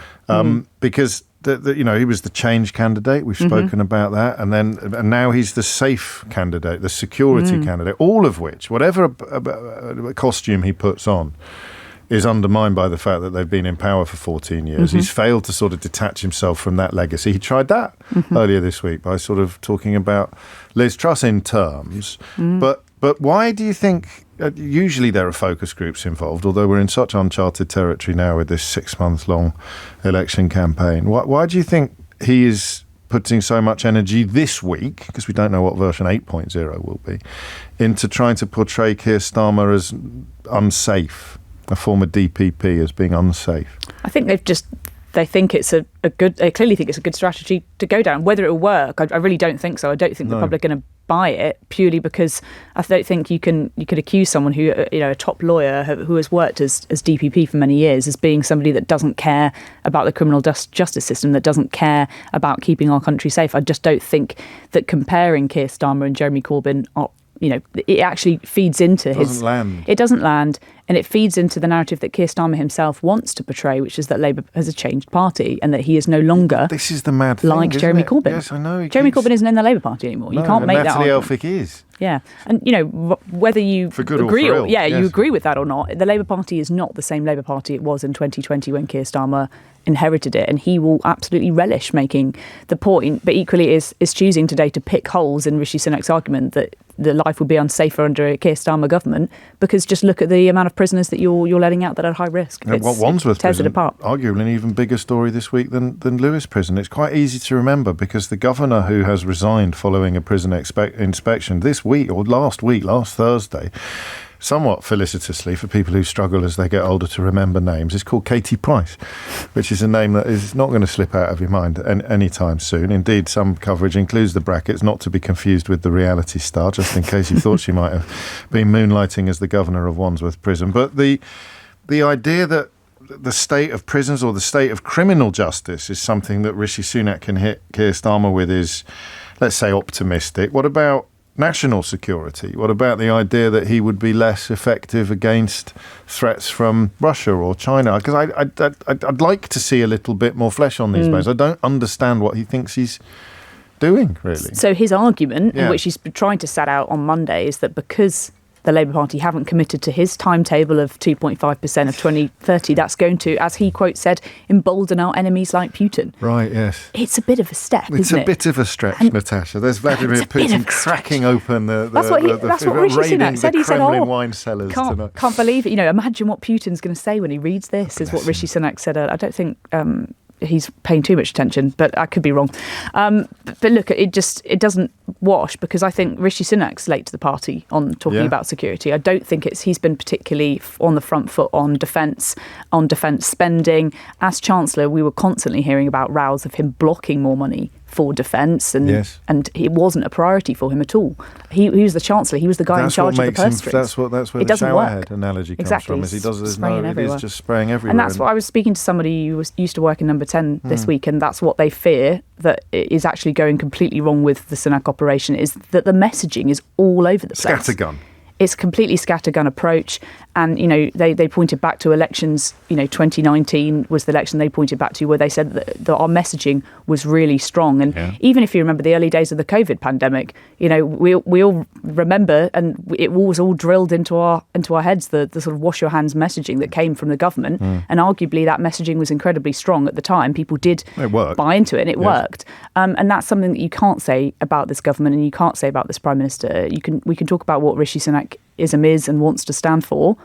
Speaker 1: Because you know, he was the change candidate. We've spoken about that, and now he's the safe candidate, the security candidate. All of which, whatever costume he puts on, is undermined by the fact that they've been in power for 14 years. He's failed to sort of detach himself from that legacy. He tried that earlier this week by sort of talking about Liz Truss in terms. But why do you think? Usually there are focus groups involved, although we're in such uncharted territory now with this 6-month-long election campaign. Why do you think he is putting so much energy this week, because we don't know what version 8.0 will be, into trying to portray Keir Starmer as unsafe, a former DPP as being unsafe?
Speaker 12: I think they think it's they clearly think it's a good strategy to go down. Whether it will work, I really don't think so. I don't think the public are going to buy it, purely because I don't think you could accuse someone who, you know, a top lawyer who has worked as DPP for many years, as being somebody that doesn't care about the criminal justice system, that doesn't care about keeping our country safe. I just don't think that comparing Keir Starmer and Jeremy Corbyn are, you know, it actually feeds into It doesn't land, and it feeds into the narrative that Keir Starmer himself wants to portray, which is that Labour has a changed party and that he is no longer.
Speaker 1: This is the mad thing,
Speaker 12: like Jeremy Corbyn.
Speaker 1: Yes, I know.
Speaker 12: Jeremy Corbyn isn't in the Labour Party anymore. You can't make that
Speaker 1: Natalie
Speaker 12: argument.
Speaker 1: Elphicke is.
Speaker 12: Yeah, and you know, whether you
Speaker 1: for good
Speaker 12: agree
Speaker 1: or for ill.
Speaker 12: you agree with that or not, the Labour Party is not the same Labour Party it was in 2020 when Keir Starmer inherited it, and he will absolutely relish making the point, but equally is choosing today to pick holes in Rishi Sunak's argument that the life would be unsafer under a Keir Starmer government, because just look at the amount of prisoners that you're letting out that are high risk.
Speaker 1: Wandsworth
Speaker 12: tears
Speaker 1: Prison,
Speaker 12: it apart.
Speaker 1: arguably an even bigger story this week than Lewes Prison. It's quite easy to remember because the governor who has resigned following a prison inspection this week, or last Thursday, somewhat felicitously for people who struggle as they get older to remember names, is called Katie Price, which is a name that is not going to slip out of your mind anytime soon. Indeed, some coverage includes the brackets, not to be confused with the reality star, just in case you thought she might have been moonlighting as the governor of Wandsworth Prison. But the idea that the state of prisons or the state of criminal justice is something that Rishi Sunak can hit Keir Starmer with is, let's say, optimistic. What about national security? What about the idea that he would be less effective against threats from Russia or China? Because I'd like to see a little bit more flesh on these bones. I don't understand what he thinks he's doing, really.
Speaker 12: So his argument, which he's trying to set out on Monday, is that because the Labour Party haven't committed to his timetable of 2.5% of 2030, that's going to, as he, quote, said, embolden our enemies like Putin.
Speaker 1: Right, yes.
Speaker 12: It's a bit of a step, isn't it?
Speaker 1: It's a bit of a stretch, Natasha. There's Vladimir Putin cracking open
Speaker 12: that's what Rishi Sunak said. He said,
Speaker 1: Kremlin wine cellars tonight.
Speaker 12: Can't believe it. You know, imagine what Putin's going to say when he reads this, is what Rishi Sunak said. I don't think he's paying too much attention, but I could be wrong. But look, it doesn't wash, because I think Rishi Sunak's late to the party on talking about security. I don't think he's been particularly on the front foot on defence spending. As Chancellor, we were constantly hearing about rows of him blocking more money for defence, and
Speaker 1: Yes.
Speaker 12: and it wasn't a priority for him at all. He was the Chancellor. He was the guy in charge of the purse strings.
Speaker 1: That's where
Speaker 12: it
Speaker 1: the
Speaker 12: doesn't
Speaker 1: showerhead
Speaker 12: work.
Speaker 1: analogy comes
Speaker 12: Exactly.
Speaker 1: from. Is he does
Speaker 12: Spraying
Speaker 1: it
Speaker 12: everywhere.
Speaker 1: is just spraying everywhere.
Speaker 12: And that's what I was speaking to somebody who used to work in Number 10 this week, and that's what they fear that is actually going completely wrong with the Sunak operation, is that the messaging is all over the place.
Speaker 1: Scattergun.
Speaker 12: It's a completely scattergun approach. And, they pointed back to elections, 2019 was the election they pointed back to, where they said that our messaging was really strong. And even if you remember the early days of the COVID pandemic, we all remember, and it was all drilled into our heads, the sort of wash your hands messaging that came from the government. And arguably that messaging was incredibly strong at the time. People did buy into it, and it worked. And that's something that you can't say about this government, and you can't say about this Prime Minister. We can talk about what Rishi Sunak-ism is and wants to stand for.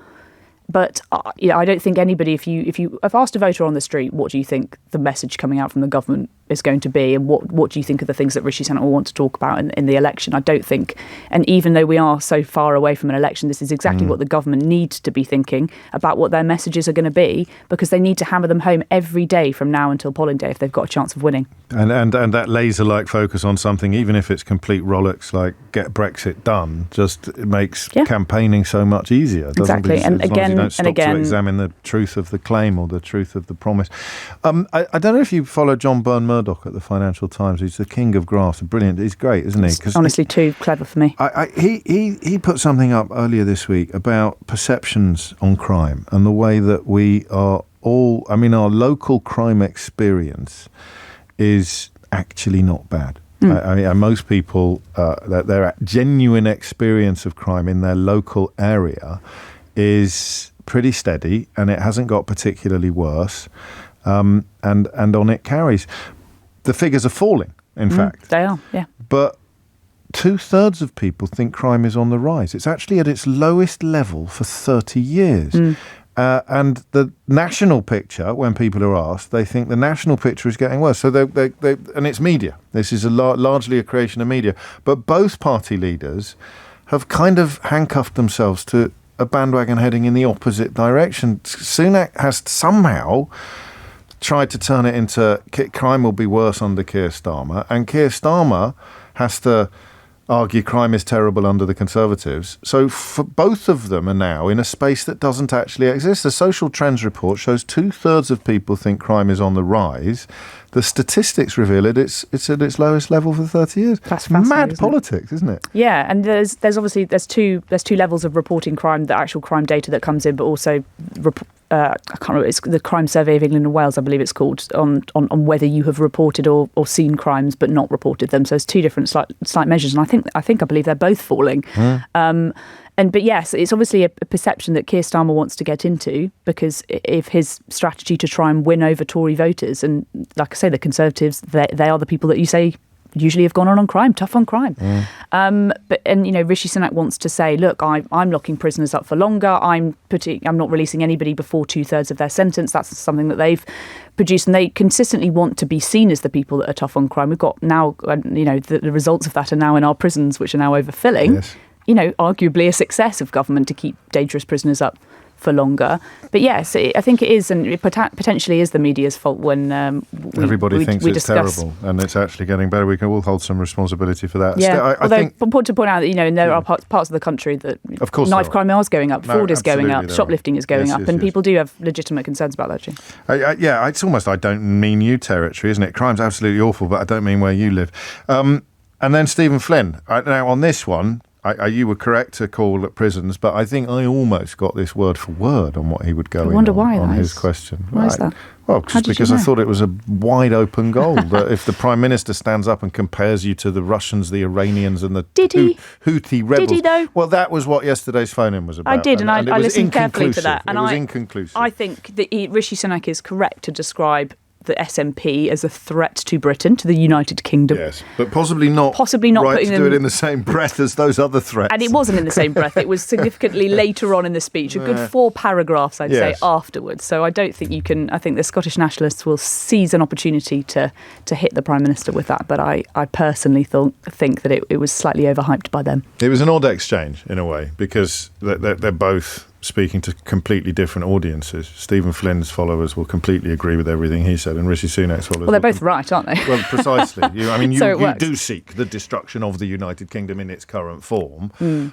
Speaker 12: But I don't think anybody, if you have asked a voter on the street, what do you think the message coming out from the government is going to be, and what do you think of the things that Rishi Sunak will want to talk about in the election? I don't think, and even though we are so far away from an election, this is exactly what the government needs to be thinking about, what their messages are going to be, because they need to hammer them home every day from now until polling day if they've got a chance of winning.
Speaker 1: And that laser-like focus on something, even if it's complete rollicks like get Brexit done, just makes campaigning so much easier.
Speaker 12: Exactly. And again,
Speaker 1: you don't stop to examine the truth of the claim or the truth of the promise. I don't know if you follow John Byrne-Murdoch at the Financial Times. He's the king of graft. Brilliant. He's great, isn't he?
Speaker 12: It's honestly too clever for me.
Speaker 1: He put something up earlier this week about perceptions on crime and the way that we are all, our local crime experience is actually not bad. Most people, their genuine experience of crime in their local area is pretty steady, and it hasn't got particularly worse, and on it carries. The figures are falling, in fact.
Speaker 12: They are, yeah.
Speaker 1: But 2/3 of people think crime is on the rise. It's actually at its lowest level for 30 years. And the national picture, when people are asked, they think the national picture is getting worse. So they and it's media. This is largely a creation of media. But both party leaders have kind of handcuffed themselves to a bandwagon heading in the opposite direction. Sunak has somehow tried to turn it into crime will be worse under Keir Starmer, and Keir Starmer has to argue crime is terrible under the Conservatives. So for both of them are now in a space that doesn't actually exist. The Social Trends report shows 2/3 of people think crime is on the rise. The statistics reveal it's at its lowest level for 30 years.
Speaker 12: That's fascinating,
Speaker 1: mad politics, isn't it?
Speaker 12: Yeah, and there's obviously two levels of reporting crime: the actual crime data that comes in, but also I can't remember. It's the Crime Survey of England and Wales, I believe it's called, on whether you have reported or seen crimes but not reported them. So it's two different slight measures, and I believe they're both falling. But yes, it's obviously a perception that Keir Starmer wants to get into, because if his strategy to try and win over Tory voters, and like I say, the Conservatives, they are the people that you say usually have gone on crime, tough on crime. But Rishi Sunak wants to say, look, I'm locking prisoners up for longer. I'm not releasing anybody before 2/3 of their sentence. That's something that they've produced, and they consistently want to be seen as the people that are tough on crime. We've got now, the results of that are now in our prisons, which are now overfilling.
Speaker 1: Yes.
Speaker 12: Arguably a success of government to keep dangerous prisoners up for longer. But yes, I think it is, and it potentially is the media's fault when
Speaker 1: everybody thinks it's terrible, and it's actually getting better. We can all hold some responsibility for that.
Speaker 12: Yeah, although important to point out that there are parts of the country that,
Speaker 1: of course,
Speaker 12: knife crime is going up, fraud is going up, shoplifting is going up, and people do have legitimate concerns about that too.
Speaker 1: It's almost I don't mean you territory, isn't it? Crime's absolutely awful, but I don't mean where you live. And then Stephen Flynn. Now on this one, you were correct to call at prisons, but I think I almost got this word for word on what he would go on his question.
Speaker 12: Why is that?
Speaker 1: Well, just because I thought it was a wide open goal that if the Prime Minister stands up and compares you to the Russians, the Iranians and the Houthi rebels.
Speaker 12: Did he though?
Speaker 1: Well, that was what yesterday's phone-in was about.
Speaker 12: I did, and I listened carefully to that.
Speaker 1: And it was inconclusive.
Speaker 12: I think that Rishi Sunak is correct to describe the SNP as a threat to Britain, to the United Kingdom.
Speaker 1: Yes, but possibly not right
Speaker 12: putting
Speaker 1: to do it in the same breath as those other threats.
Speaker 12: And it wasn't in the same breath. It was significantly later on in the speech, a good 4 paragraphs, I'd say, afterwards. So I don't think you can. I think the Scottish nationalists will seize an opportunity to hit the Prime Minister with that. But I personally think that it was slightly overhyped by them.
Speaker 1: It was an odd exchange in a way, because they're both speaking to completely different audiences. Stephen Flynn's followers will completely agree with everything he said, and Rishi Sunak's followers...
Speaker 12: Well, they're both right, aren't they?
Speaker 1: Well, precisely. You
Speaker 12: do
Speaker 1: seek the destruction of the United Kingdom in its current form,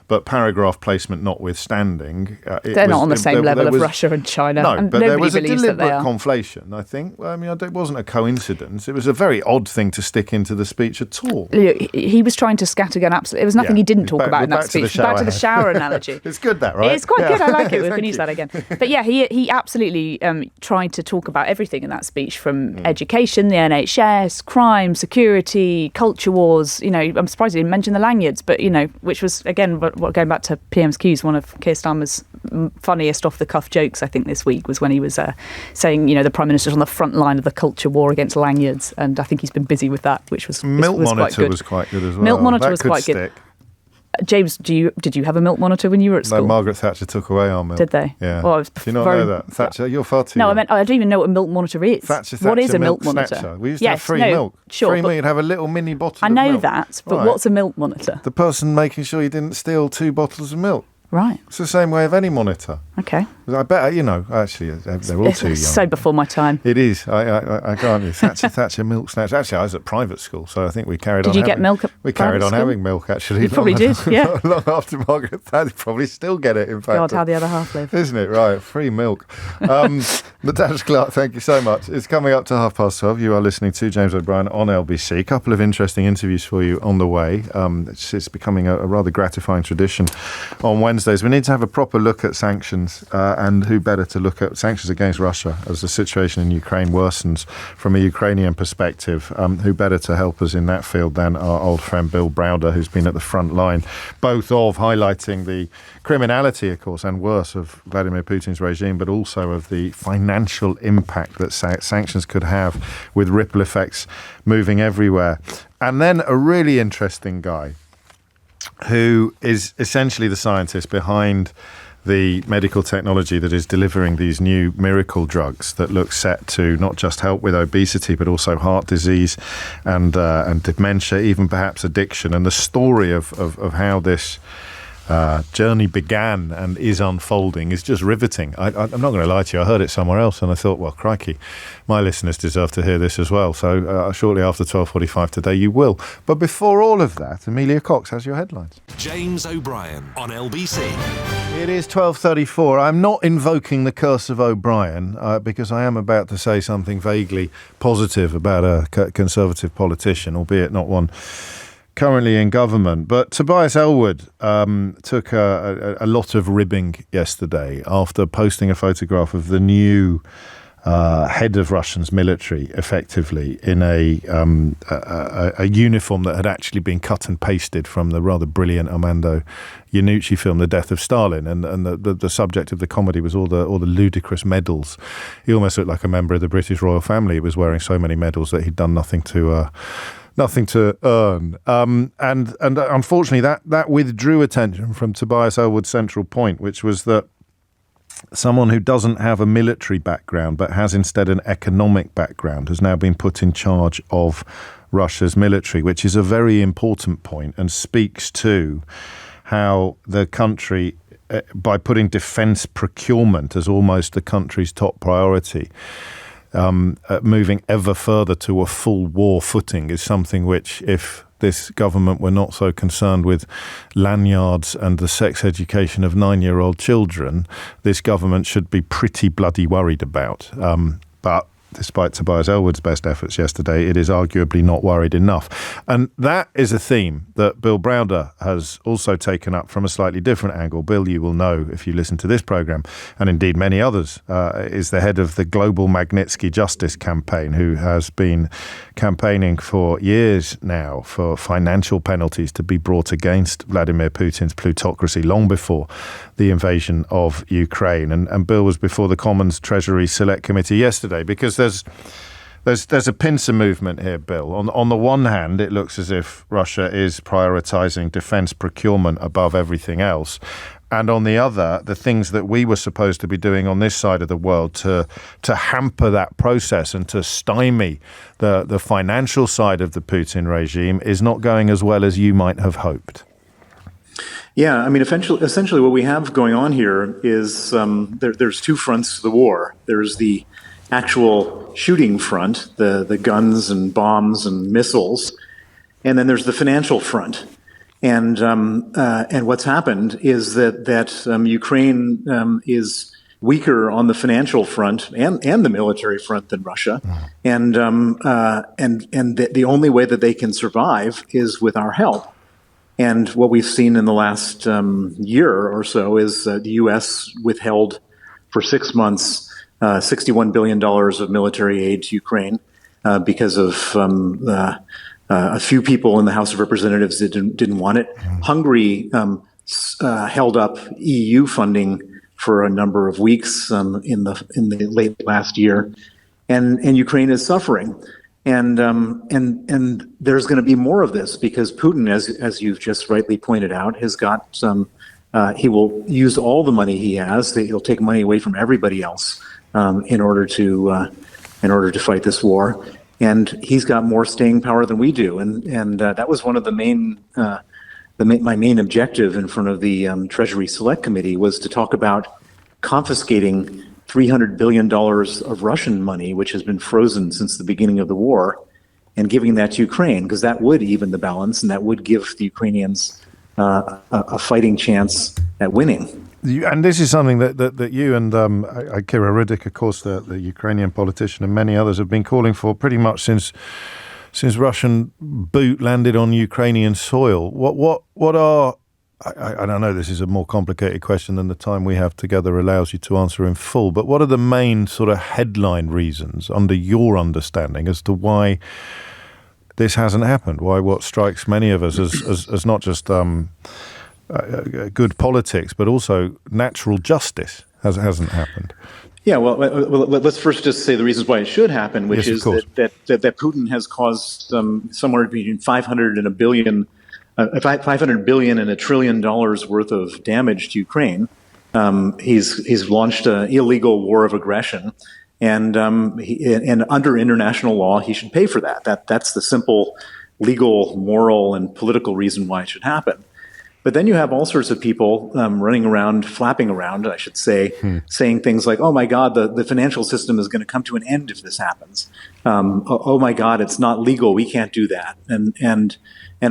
Speaker 1: but paragraph placement notwithstanding...
Speaker 12: they're not on the same level of Russia and China.
Speaker 1: No,
Speaker 12: and
Speaker 1: but there was a
Speaker 12: believes
Speaker 1: deliberate
Speaker 12: that they are.
Speaker 1: conflation, I think. It wasn't a coincidence. It was a very odd thing to stick into the speech at all.
Speaker 12: He was trying to scattergun absolutely. There was nothing he didn't talk about in that speech. Back to the shower analogy.
Speaker 1: It's good, that, right?
Speaker 12: It's quite good. I like it. We can use that again. But yeah, he absolutely tried to talk about everything in that speech, from education, the NHS, crime, security, culture wars. I'm surprised he didn't mention the lanyards, but which was, again, going back to PM's Q's, one of Keir Starmer's funniest off-the-cuff jokes, I think, this week was when he was saying, the Prime Minister's on the front line of the culture war against lanyards, and I think he's been busy with that, which was
Speaker 1: Milk
Speaker 12: was
Speaker 1: Monitor
Speaker 12: quite good.
Speaker 1: was quite good as well.
Speaker 12: Milk Monitor
Speaker 1: that
Speaker 12: was
Speaker 1: could
Speaker 12: quite
Speaker 1: stick.
Speaker 12: good. James, did you have a milk monitor when you were at school?
Speaker 1: No, Margaret Thatcher took away our milk.
Speaker 12: Did they?
Speaker 1: Yeah.
Speaker 12: Well,
Speaker 1: do you not know that? Thatcher, you're far too young.
Speaker 12: I don't even know what a milk monitor is. What is a milk monitor?
Speaker 1: Snatcher. We used to have free milk.
Speaker 12: Sure,
Speaker 1: free milk, you'd have a little mini bottle of milk.
Speaker 12: I know that, but what's a milk monitor?
Speaker 1: The person making sure you didn't steal 2 bottles of milk.
Speaker 12: Right.
Speaker 1: It's the same way of any monitor.
Speaker 12: Okay.
Speaker 1: I bet, actually, they're all too young.
Speaker 12: It's so before my time.
Speaker 1: It is. I can't. Thatcher milk snatch. Actually, I was at private school, so I think we carried on.
Speaker 12: Did you get milk at
Speaker 1: We carried
Speaker 12: private
Speaker 1: on
Speaker 12: school?
Speaker 1: having milk, actually.
Speaker 12: You probably did, yeah.
Speaker 1: Long after Margaret Thatcher, probably still get it, in fact.
Speaker 12: God, how the other half live.
Speaker 1: Isn't it? Right. Free milk. Natasha Clark, thank you so much. It's coming up to 12:30. You are listening to James O'Brien on LBC. A couple of interesting interviews for you on the way. It's becoming a rather gratifying tradition on Wednesdays. We need to have a proper look at sanctions, and who better to look at sanctions against Russia as the situation in Ukraine worsens from a Ukrainian perspective. Who better to help us in that field than our old friend Bill Browder, who's been at the front line, both of highlighting the criminality, of course, and worse, of Vladimir Putin's regime, but also of the financial impact that sanctions could have, with ripple effects moving everywhere. And then a really interesting guy who is essentially the scientist behind the medical technology that is delivering these new miracle drugs that look set to not just help with obesity, but also heart disease and dementia, even perhaps addiction. And the story of how this journey began and is unfolding is just riveting. I'm not going to lie to you. I heard it somewhere else and I thought, well, crikey, my listeners deserve to hear this as well. So shortly after 12:45 today, you will. But before all of that, Amelia Cox has your headlines.
Speaker 2: James O'Brien on LBC.
Speaker 1: It is 12:34. I'm not invoking the curse of O'Brien because I am about to say something vaguely positive about a Conservative politician, albeit not one currently in government. But Tobias Ellwood took a lot of ribbing yesterday after posting a photograph of the new head of Russia's military, effectively in a uniform that had actually been cut and pasted from the rather brilliant Armando Iannucci film, The Death of Stalin, and the subject of the comedy was all the ludicrous medals. He almost looked like a member of the British royal family. He was wearing so many medals that he'd done nothing to earn. And unfortunately, that withdrew attention from Tobias Ellwood's central point, which was that someone who doesn't have a military background but has instead an economic background has now been put in charge of Russia's military, which is a very important point and speaks to how the country, by putting defence procurement as almost the country's top priority, moving ever further to a full war footing is something which, if this government were not so concerned with lanyards and the sex education of 9-year-old children, this government should be pretty bloody worried about. But despite Tobias Ellwood's best efforts yesterday, it is arguably not worried enough. And that is a theme that Bill Browder has also taken up from a slightly different angle. Bill, you will know if you listen to this programme, and indeed many others, is the head of the Global Magnitsky Justice Campaign, who has been campaigning for years now for financial penalties to be brought against Vladimir Putin's plutocracy long before the invasion of Ukraine. And Bill was before the Commons Treasury Select Committee yesterday because there's a pincer movement here, Bill. On the one hand, it looks as if Russia is prioritising defence procurement above everything else. And on the other, the things that we were supposed to be doing on this side of the world to hamper that process and to stymie the financial side of the Putin regime is not going as well as you might have hoped.
Speaker 18: Yeah, I mean, essentially what we have going on here is there's two fronts to the war. There's the actual shooting front, the guns and bombs and missiles, and then there's the financial front. And what's happened is that Ukraine is weaker on the financial front and the military front than Russia, and the only way that they can survive is with our help. And what we've seen in the last year or so is the U.S. withheld for 6 months $61 billion of military aid to Ukraine because of a few people in the House of Representatives that didn't want it. Hungary held up EU funding for a number of weeks in the late last year, and Ukraine is suffering. And there's going to be more of this because Putin, as you've just rightly pointed out, has got some. He will use all the money he has. He'll take money away from everybody else in order to fight this war. And he's got more staying power than we do. And that was one of the my main objective in front of the Treasury Select Committee was to talk about confiscating $300 billion of Russian money, which has been frozen since the beginning of the war, and giving that to Ukraine, because that would even the balance and that would give the Ukrainians a fighting chance at winning.
Speaker 1: And this is something that you and Kira Riddick, of course, the Ukrainian politician, and many others have been calling for pretty much since Russian boot landed on Ukrainian soil. What are I don't know, this is a more complicated question than the time we have together allows you to answer in full, but what are the main sort of headline reasons, under your understanding, as to why this hasn't happened? Why what strikes many of us as not just good politics, but also natural justice hasn't happened?
Speaker 18: Yeah, well, let's first just say the reasons why it should happen, which is that Putin has caused somewhere between 500 and a billion. $500 billion and $1 trillion worth of damage to Ukraine. He's launched an illegal war of aggression, and under international law, he should pay for that. That's the simple legal, moral, and political reason why it should happen. But then you have all sorts of people running around, flapping around, I should say, saying things like, "Oh my God, the financial system is going to come to an end if this happens." Oh my God, it's not legal. We can't do that, and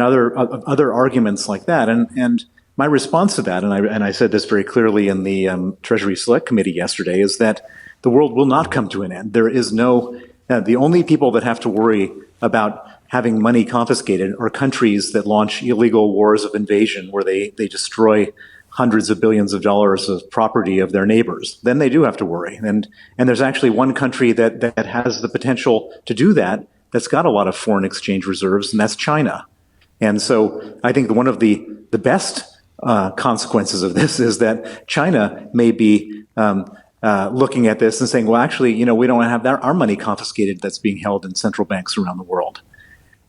Speaker 18: other arguments like that. And my response to that, and I said this very clearly in the Treasury Select Committee yesterday, is that the world will not come to an end. There is the only people that have to worry about having money confiscated are countries that launch illegal wars of invasion where they destroy hundreds of billions of dollars of property of their neighbors. Then they do have to worry. And there's actually one country that has the potential to do that, that's got a lot of foreign exchange reserves, and that's China. And so I think one of the best consequences of this is that China may be looking at this and saying, well, actually, we don't have our money confiscated that's being held in central banks around the world.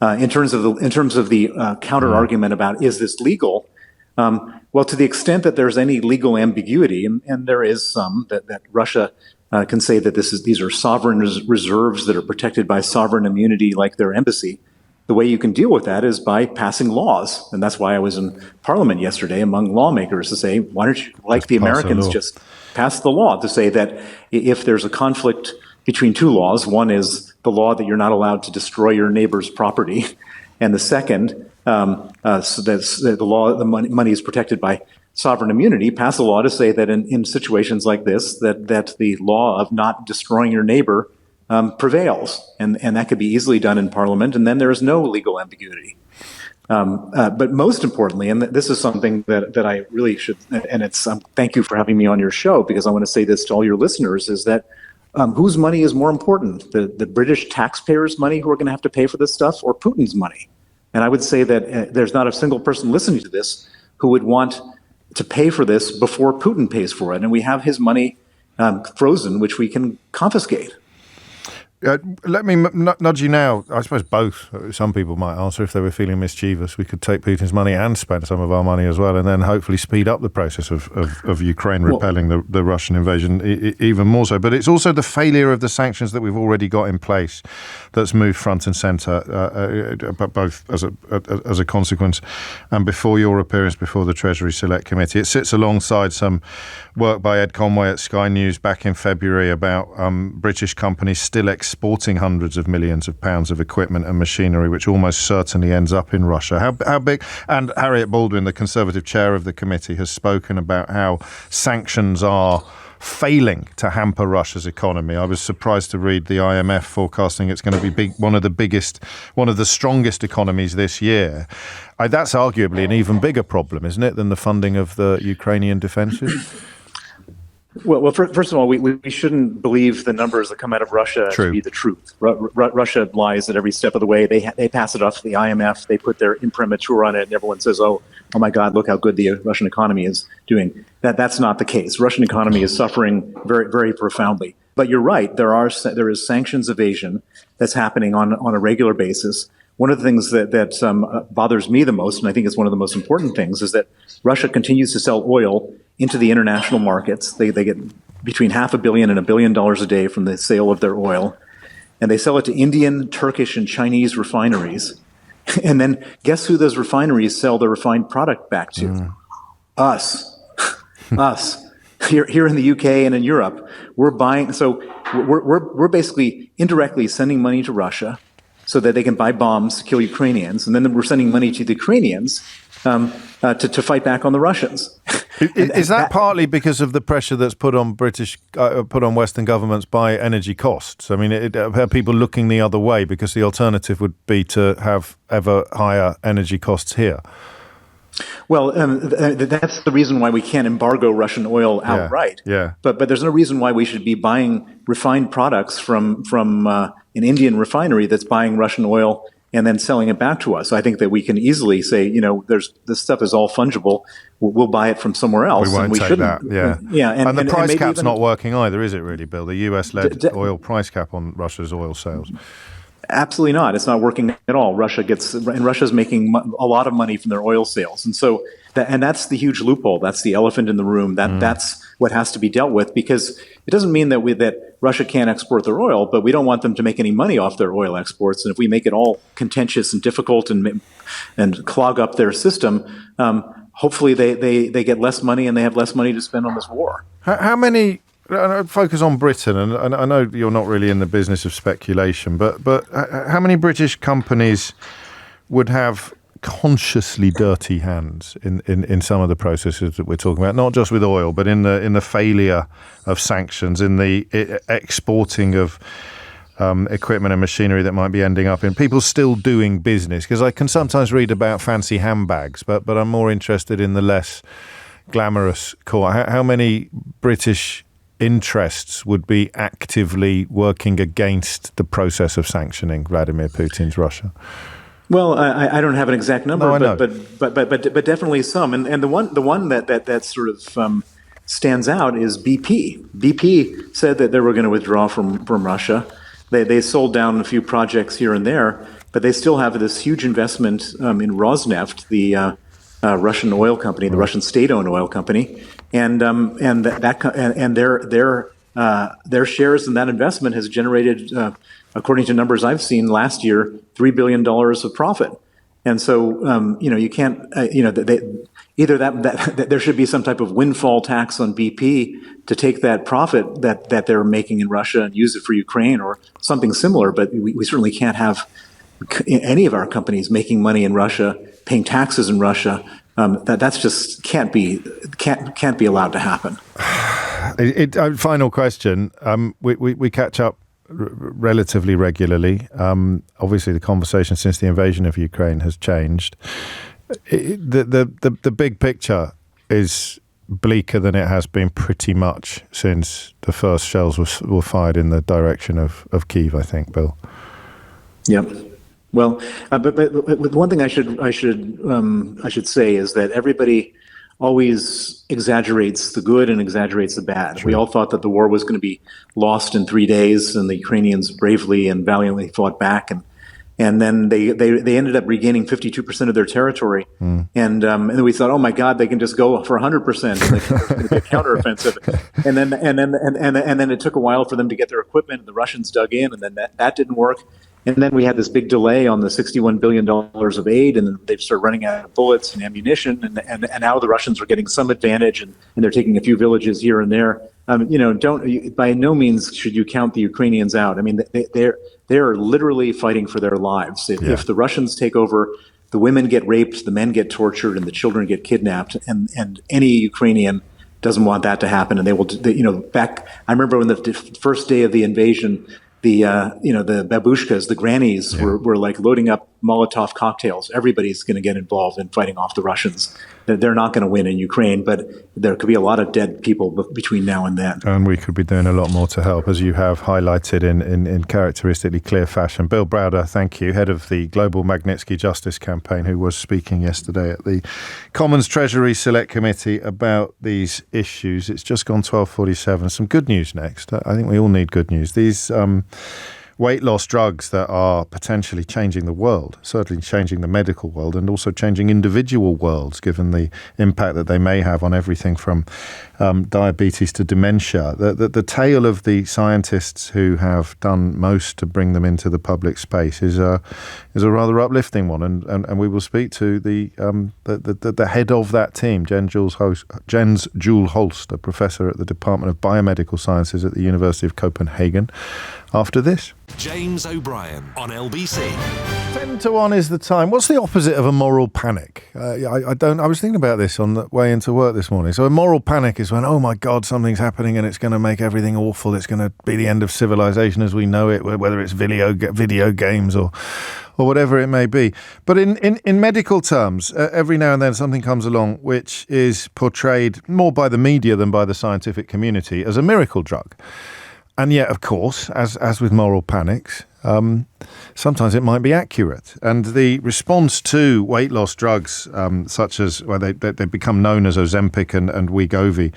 Speaker 18: In terms of the counter argument about is this legal? Well, to the extent that there's any legal ambiguity, and there is some that Russia can say that these are sovereign reserves that are protected by sovereign immunity, like their embassy. The way you can deal with that is by passing laws, and that's why I was in Parliament yesterday among lawmakers to say, why don't you, like the Americans, just pass the law to say that if there's a conflict between two laws, one is the law that you're not allowed to destroy your neighbor's property, and the second, so that's the law, the money is protected by sovereign immunity. Pass a law to say that in situations like this, that the law of not destroying your neighbor prevails, and that could be easily done in Parliament, and then there is no legal ambiguity. But most importantly, and this is something that I really should, and it's thank you for having me on your show, because I want to say this to all your listeners, is that whose money is more important, the British taxpayers' money who are going to have to pay for this stuff, or Putin's money? And I would say that there's not a single person listening to this who would want to pay for this before Putin pays for it, and we have his money frozen, which we can confiscate.
Speaker 1: Let me nudge you now. I suppose both. Some people might answer if they were feeling mischievous. We could take Putin's money and spend some of our money as well, and then hopefully speed up the process of Ukraine repelling the Russian invasion even more so. But it's also the failure of the sanctions that we've already got in place that's moved front and centre, both as a consequence and before your appearance before the Treasury Select Committee. It sits alongside some work by Ed Conway at Sky News back in February about British companies still exporting hundreds of millions of pounds of equipment and machinery, which almost certainly ends up in Russia. How big? And Harriet Baldwin, the Conservative chair of the committee, has spoken about how sanctions are failing to hamper Russia's economy. I was surprised to read the IMF forecasting it's going to be one of the strongest economies this year. That's arguably an even bigger problem, isn't it, than the funding of the Ukrainian defences?
Speaker 18: Well, first of all, we shouldn't believe the numbers that come out of Russia to be the truth. Russia lies at every step of the way. They pass it off to the IMF. They put their imprimatur on it, and everyone says, "Oh my God, look how good the Russian economy is doing." That's not the case. Russian economy is suffering very, very profoundly. But you're right. There is sanctions evasion that's happening on a regular basis. One of the things that bothers me the most, and I think it's one of the most important things, is that Russia continues to sell oil into the international markets. They get between $500 million and $1 billion a day from the sale of their oil. And they sell it to Indian, Turkish, and Chinese refineries. And then guess who those refineries sell the refined product back to? Us. Us. Here in the UK and in Europe, we're buying. So we're basically indirectly sending money to Russia so that they can buy bombs to kill Ukrainians. And then we're sending money to the Ukrainians to fight back on the Russians.
Speaker 1: Is that partly because of the pressure that's put on Western governments by energy costs? I mean, are people looking the other way because the alternative would be to have ever higher energy costs here?
Speaker 18: Well, that's the reason why we can't embargo Russian oil outright.
Speaker 1: Yeah.
Speaker 18: But there's no reason why we should be buying refined products from an Indian refinery that's buying Russian oil and then selling it back to us. I think that we can easily say, this stuff is all fungible. We'll buy it from somewhere else.
Speaker 1: We won't take that. Yeah.
Speaker 18: Yeah.
Speaker 1: And the price cap's not working either, is it really, Bill? The US-led oil price cap on Russia's oil sales.
Speaker 18: Absolutely not. It's not working at all. Russia's making a lot of money from their oil sales. And so, that's the huge loophole. That's the elephant in the room. That's what has to be dealt with, because it doesn't mean that Russia can't export their oil, but we don't want them to make any money off their oil exports. And if we make it all contentious and difficult and clog up their system, hopefully they get less money and they have less money to spend on this war.
Speaker 1: How many? Focus on Britain, and I know you're not really in the business of speculation, but how many British companies would have consciously dirty hands in some of the processes that we're talking about, not just with oil, but in the failure of sanctions, in the exporting of equipment and machinery that might be ending up in people still doing business? Because I can sometimes read about fancy handbags, but I'm more interested in the less glamorous core. How many British interests would be actively working against the process of sanctioning Vladimir Putin's Russia?
Speaker 18: Well, I don't have an exact number,
Speaker 1: no,
Speaker 18: but definitely some. And the one that sort of stands out is BP. BP said that they were going to withdraw from Russia. They sold down a few projects here and there, but they still have this huge investment in Rosneft, the Russian oil company, the Russian state-owned oil company, and their shares in that investment has generated, according to numbers I've seen last year, $3 billion of profit. And so, you can't, either that there should be some type of windfall tax on BP to take that profit that they're making in Russia and use it for Ukraine or something similar. But we certainly can't have any of our companies making money in Russia, paying taxes in Russia. That's just can't be allowed to happen.
Speaker 1: Final question. We catch up relatively regularly. Obviously, the conversation since the invasion of Ukraine has changed. The big picture is bleaker than it has been pretty much since the first shells were fired in the direction of Kyiv, I think, Bill.
Speaker 18: Yep. Well, but one thing I should say is that everybody always exaggerates the good and exaggerates the bad. We all thought that the war was going to be lost in 3 days, and the Ukrainians bravely and valiantly fought back, and then they ended up regaining 52% of their territory, and then we thought, oh my God, they can just go for 100%, and there's going to be a counteroffensive, and then it took a while for them to get their equipment, and the Russians dug in, and then that didn't work. And then we had this big delay on the $61 billion of aid, and then they started running out of bullets and ammunition, and now the Russians are getting some advantage, and they're taking a few villages here and there. By no means should you count the Ukrainians out. I mean, they're literally fighting for their lives. If the Russians take over, the women get raped, the men get tortured, and the children get kidnapped, and any Ukrainian doesn't want that to happen. And they will, back. I remember when the first day of the invasion, the babushkas, the grannies were like loading up Molotov cocktails. Everybody's going to get involved in fighting off the Russians. They're not going to win in Ukraine, but there could be a lot of dead people between now and then.
Speaker 1: And we could be doing a lot more to help, as you have highlighted in characteristically clear fashion. Bill Browder, thank you, head of the Global Magnitsky Justice Campaign, who was speaking yesterday at the Commons Treasury Select Committee about these issues. It's just gone 12:47. Some good news next. I think we all need good news. These weight loss drugs that are potentially changing the world, certainly changing the medical world, and also changing individual worlds, given the impact that they may have on everything from diabetes to dementia. The tale of the scientists who have done most to bring them into the public space is a rather uplifting one, and we will speak to the head of that team, Jens Juul Holst, a professor at the Department of Biomedical Sciences at the University of Copenhagen, after this.
Speaker 2: James O'Brien on LBC.
Speaker 1: 10 to 1 is the time. What's the opposite of a moral panic? I was thinking about this on the way into work this morning. So a moral panic is when, oh my God, something's happening and it's going to make everything awful. It's going to be the end of civilization as we know it, whether it's video games or whatever it may be. But in medical terms, every now and then something comes along which is portrayed more by the media than by the scientific community as a miracle drug. And yet, of course, as with moral panics, sometimes it might be accurate. And the response to weight loss drugs, such as they become known as Ozempic and Wegovy,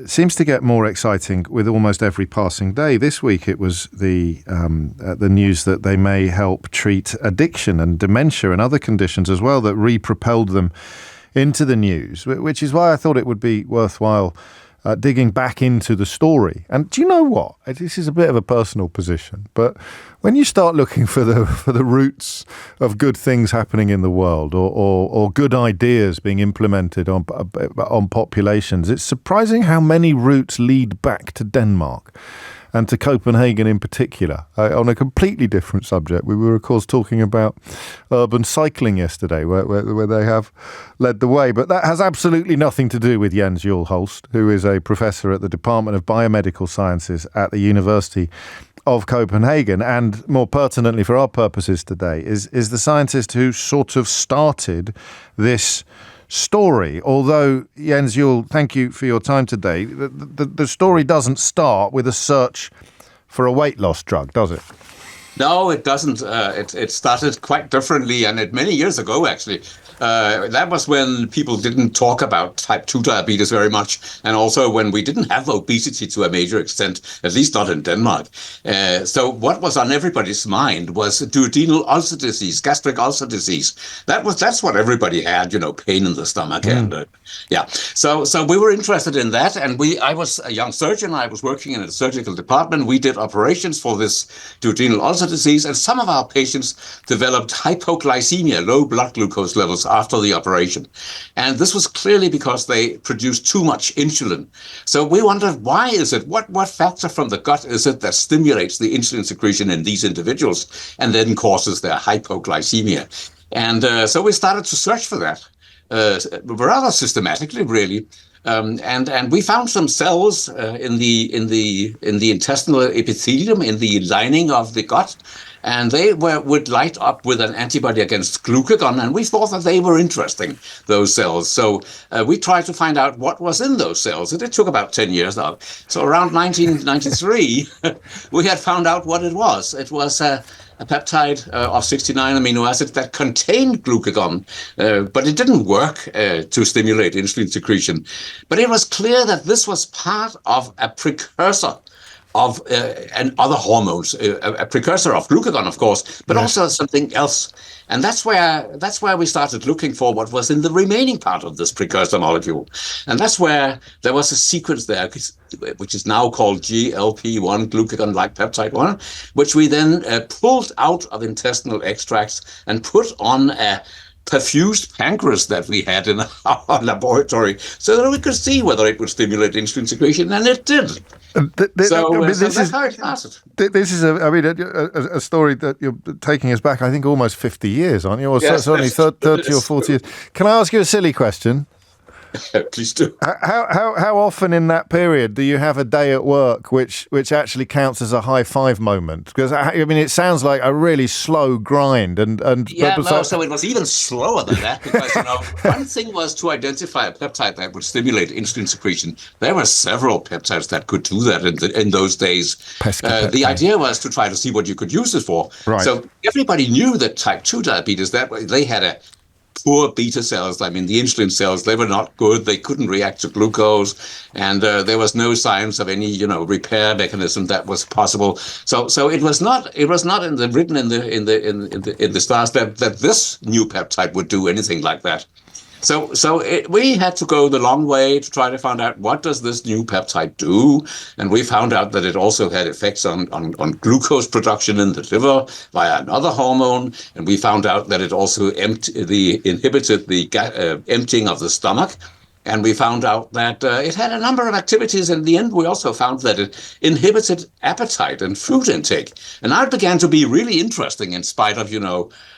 Speaker 1: seems to get more exciting with almost every passing day. This week, it was the news that they may help treat addiction and dementia and other conditions as well that re-propelled them into the news, which is why I thought it would be worthwhile digging back into the story. And do you know what? This is a bit of a personal position, but when you start looking for the roots of good things happening in the world or good ideas being implemented on populations, it's surprising how many roots lead back to Denmark. And to Copenhagen in particular, on a completely different subject. We were, of course, talking about urban cycling yesterday, where they have led the way. But that has absolutely nothing to do with Jens Juul Holst, who is a professor at the Department of Biomedical Sciences at the University of Copenhagen. And more pertinently for our purposes today, is the scientist who sort of started this story. Although, Jens Juul, thank you for your time today. The story doesn't start with a search for a weight loss drug, does it?
Speaker 16: No, it doesn't. It started quite differently, and many years ago, actually. That was when people didn't talk about type 2 diabetes very much, and also when we didn't have obesity to a major extent, at least not in Denmark. So what was on everybody's mind was duodenal ulcer disease, gastric ulcer disease. That's what everybody had, pain in the stomach. And So we were interested in that, and I was a young surgeon. I was working in a surgical department. We did operations for this duodenal ulcer disease, and some of our patients developed hypoglycemia, low blood glucose levels after the operation. And this was clearly because they produced too much insulin. So we wondered, why is it? What factor from the gut is it that stimulates the insulin secretion in these individuals and then causes their hypoglycemia? And so we started to search for that rather systematically, really. And we found some cells in the intestinal epithelium, in the lining of the gut, and they would light up with an antibody against glucagon, and we thought that they were interesting, those cells. So we tried to find out what was in those cells, and it took about 10 years now. So around 1993, we had found out what it was. It was a peptide of 69 amino acids that contained glucagon, but it didn't work to stimulate insulin secretion. But it was clear that this was part of a precursor of and other hormones, a precursor of glucagon, of course, but also something else. And that's where we started looking for what was in the remaining part of this precursor molecule. And that's where there was a sequence there, which is now called GLP-1, glucagon-like peptide 1, which we then pulled out of intestinal extracts and put on a perfused pancreas that we had in our laboratory so that we could see whether it would stimulate insulin secretion, and it did. That's how it started.
Speaker 1: This is a story that you're taking us back, I think, almost 50 years, aren't you? Or certainly 30 or 40 years. Can I ask you a silly question?
Speaker 16: Please do.
Speaker 1: How often in that period do you have a day at work which actually counts as a high five moment? Because it sounds like a really slow grind,
Speaker 16: so it was even slower than that, because one thing was to identify a peptide that would stimulate insulin secretion. There were several peptides that could do that in those days. The idea was to try to see what you could use it for.
Speaker 1: Right.
Speaker 16: So everybody knew that type 2 diabetes, that they had a poor beta cells. The insulin cells, they were not good. They couldn't react to glucose, and there was no signs of any, repair mechanism that was possible. So it was not written in the stars that this new peptide would do anything like that. So we had to go the long way to try to find out, what does this new peptide do? And we found out that it also had effects on glucose production in the liver via another hormone. And we found out that it also inhibited the emptying of the stomach. And we found out that it had a number of activities. In the end, we also found that it inhibited appetite and food intake. And that began to be really interesting, in spite of,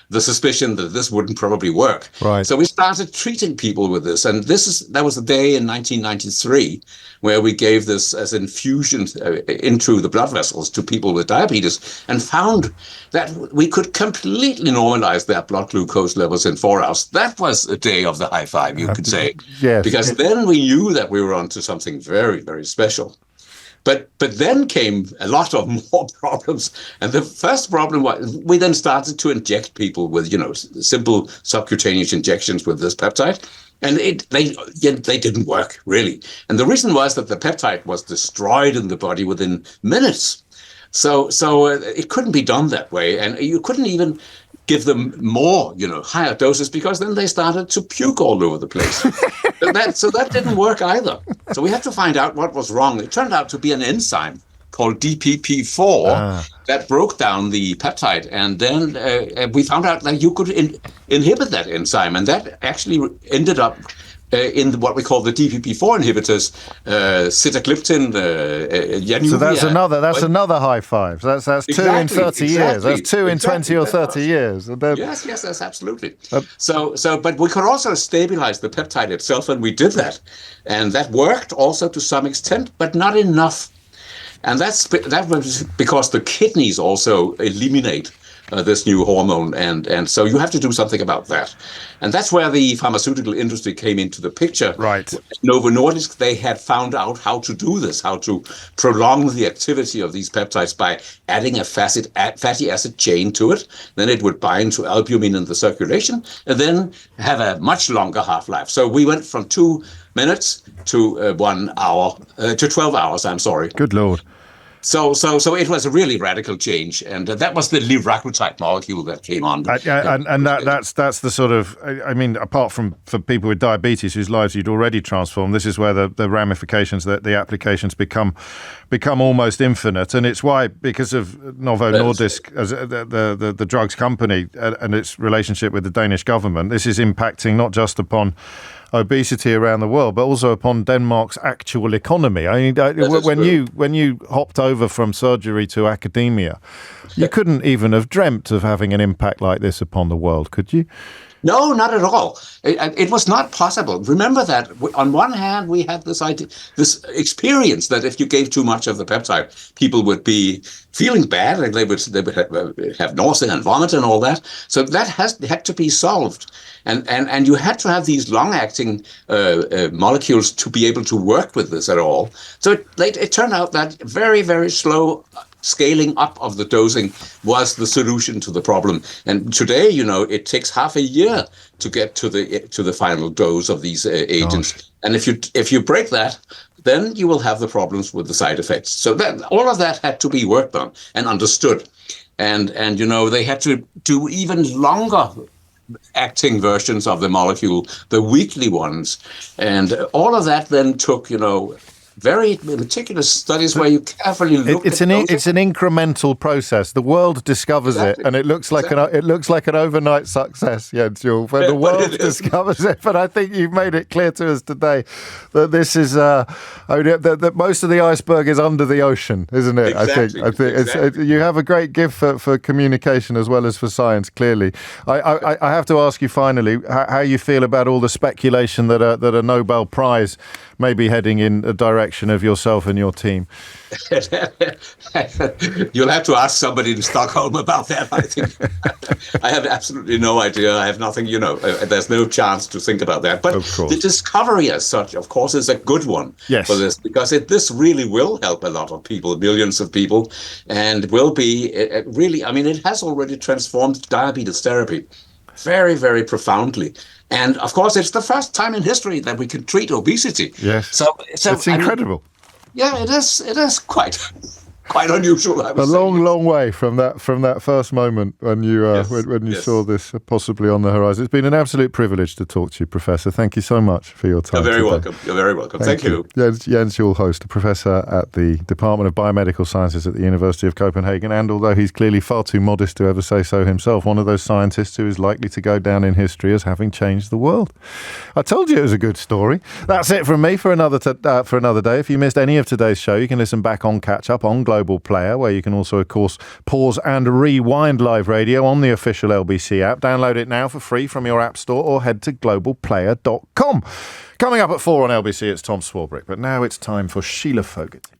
Speaker 16: the suspicion that this wouldn't probably work.
Speaker 1: Right.
Speaker 16: So we started treating people with this. And that was a day in 1993 where we gave this as infusion into the blood vessels to people with diabetes, and found that we could completely normalize their blood glucose levels in 4 hours. That was a day of the high five, you could say.
Speaker 1: Yes.
Speaker 16: Because then we knew that we were onto something very, very special. But then came a lot of more problems. And the first problem was, we then started to inject people with, simple subcutaneous injections with this peptide. And they didn't work, really. And the reason was that the peptide was destroyed in the body within minutes. So it couldn't be done that way. And you couldn't even give them more, higher doses, because then they started to puke all over the place. So that didn't work either. So we had to find out what was wrong. It turned out to be an enzyme called DPP4 that broke down the peptide. And then we found out that you could inhibit that enzyme. And that actually ended up in what we call the DPP4 inhibitors, sitagliptin, Januvia. So
Speaker 1: that's another high five. That's two in 30 years. That's two in 20 or 30 years.
Speaker 16: Yes, absolutely. But we could also stabilize the peptide itself, and we did that. And that worked also to some extent, but not enough. And that was because the kidneys also eliminate this new hormone, and so you have to do something about that. And that's where the pharmaceutical industry came into the picture.
Speaker 1: Right.
Speaker 16: Novo Nordisk, they had found out how to do this, how to prolong the activity of these peptides by adding a fatty acid chain to it. Then it would bind to albumin in the circulation, and then have a much longer half-life. So we went from 2 minutes to 1 hour, to 12 hours, I'm sorry.
Speaker 1: Good Lord.
Speaker 16: So it was a really radical change, and that was the liraglutide molecule that came on.
Speaker 1: That's the sort of, apart from for people with diabetes whose lives you'd already transformed, this is where the ramifications, that the applications become almost infinite, and it's why, because of Novo Nordisk as the drugs company and its relationship with the Danish government, this is impacting not just upon obesity around the world, but also upon Denmark's actual economy. I mean, when you hopped over from surgery to academia, you couldn't even have dreamt of having an impact like this upon the world, could you?
Speaker 16: No, not at all. It was not possible. Remember that on one hand, we had this experience that if you gave too much of the peptide, people would be feeling bad, and they would have nausea and vomit and all that. So that had to be solved. And you had to have these long-acting molecules to be able to work with this at all. So it turned out that very, very slow scaling up of the dosing was the solution to the problem. And today, it takes half a year to get to the final dose of these agents. Gosh. And if you break that, then you will have the problems with the side effects. So that all of that had to be worked on and understood. And they had to do even longer acting versions of the molecule, the weekly ones. And all of that then took, very meticulous studies where you carefully look.
Speaker 1: It's an incremental process. The world discovers it, and it looks like an overnight success, Jens Juul. But the world discovers it. But I think you've made it clear to us today that this is that most of the iceberg is under the ocean, isn't it?
Speaker 16: Exactly.
Speaker 1: I think you have a great gift for communication as well as for science. Clearly, I have to ask you finally how you feel about all the speculation that a Nobel Prize may be heading in a direction of yourself and your team.
Speaker 16: You'll have to ask somebody in Stockholm about that, I think. I have absolutely no idea. I have nothing, there's no chance to think about that. But the discovery as such, of course, is a good one for this, because this really will help a lot of people, millions of people, and will be really, it has already transformed diabetes therapy very, very profoundly. And of course, it's the first time in history that we can treat obesity.
Speaker 1: Yes.
Speaker 16: So
Speaker 1: it's incredible.
Speaker 16: It is quite unusual. I would say.
Speaker 1: Long way from that first moment when you saw this possibly on the horizon. It's been an absolute privilege to talk to you, Professor. Thank you so much for your time.
Speaker 16: You're very welcome. You're very welcome. Thank you.
Speaker 1: Jens Juul, host, a professor at the Department of Biomedical Sciences at the University of Copenhagen, and although he's clearly far too modest to ever say so himself, one of those scientists who is likely to go down in history as having changed the world. I told you it was a good story. That's it from me for another day. If you missed any of today's show, you can listen back on Catch Up on Global Player, where you can also, of course, pause and rewind live radio on the official LBC app. Download it now for free from your app store or head to globalplayer.com. Coming up at 4 on LBC, it's Tom Swarbrick, but now it's time for Sheila Fogarty.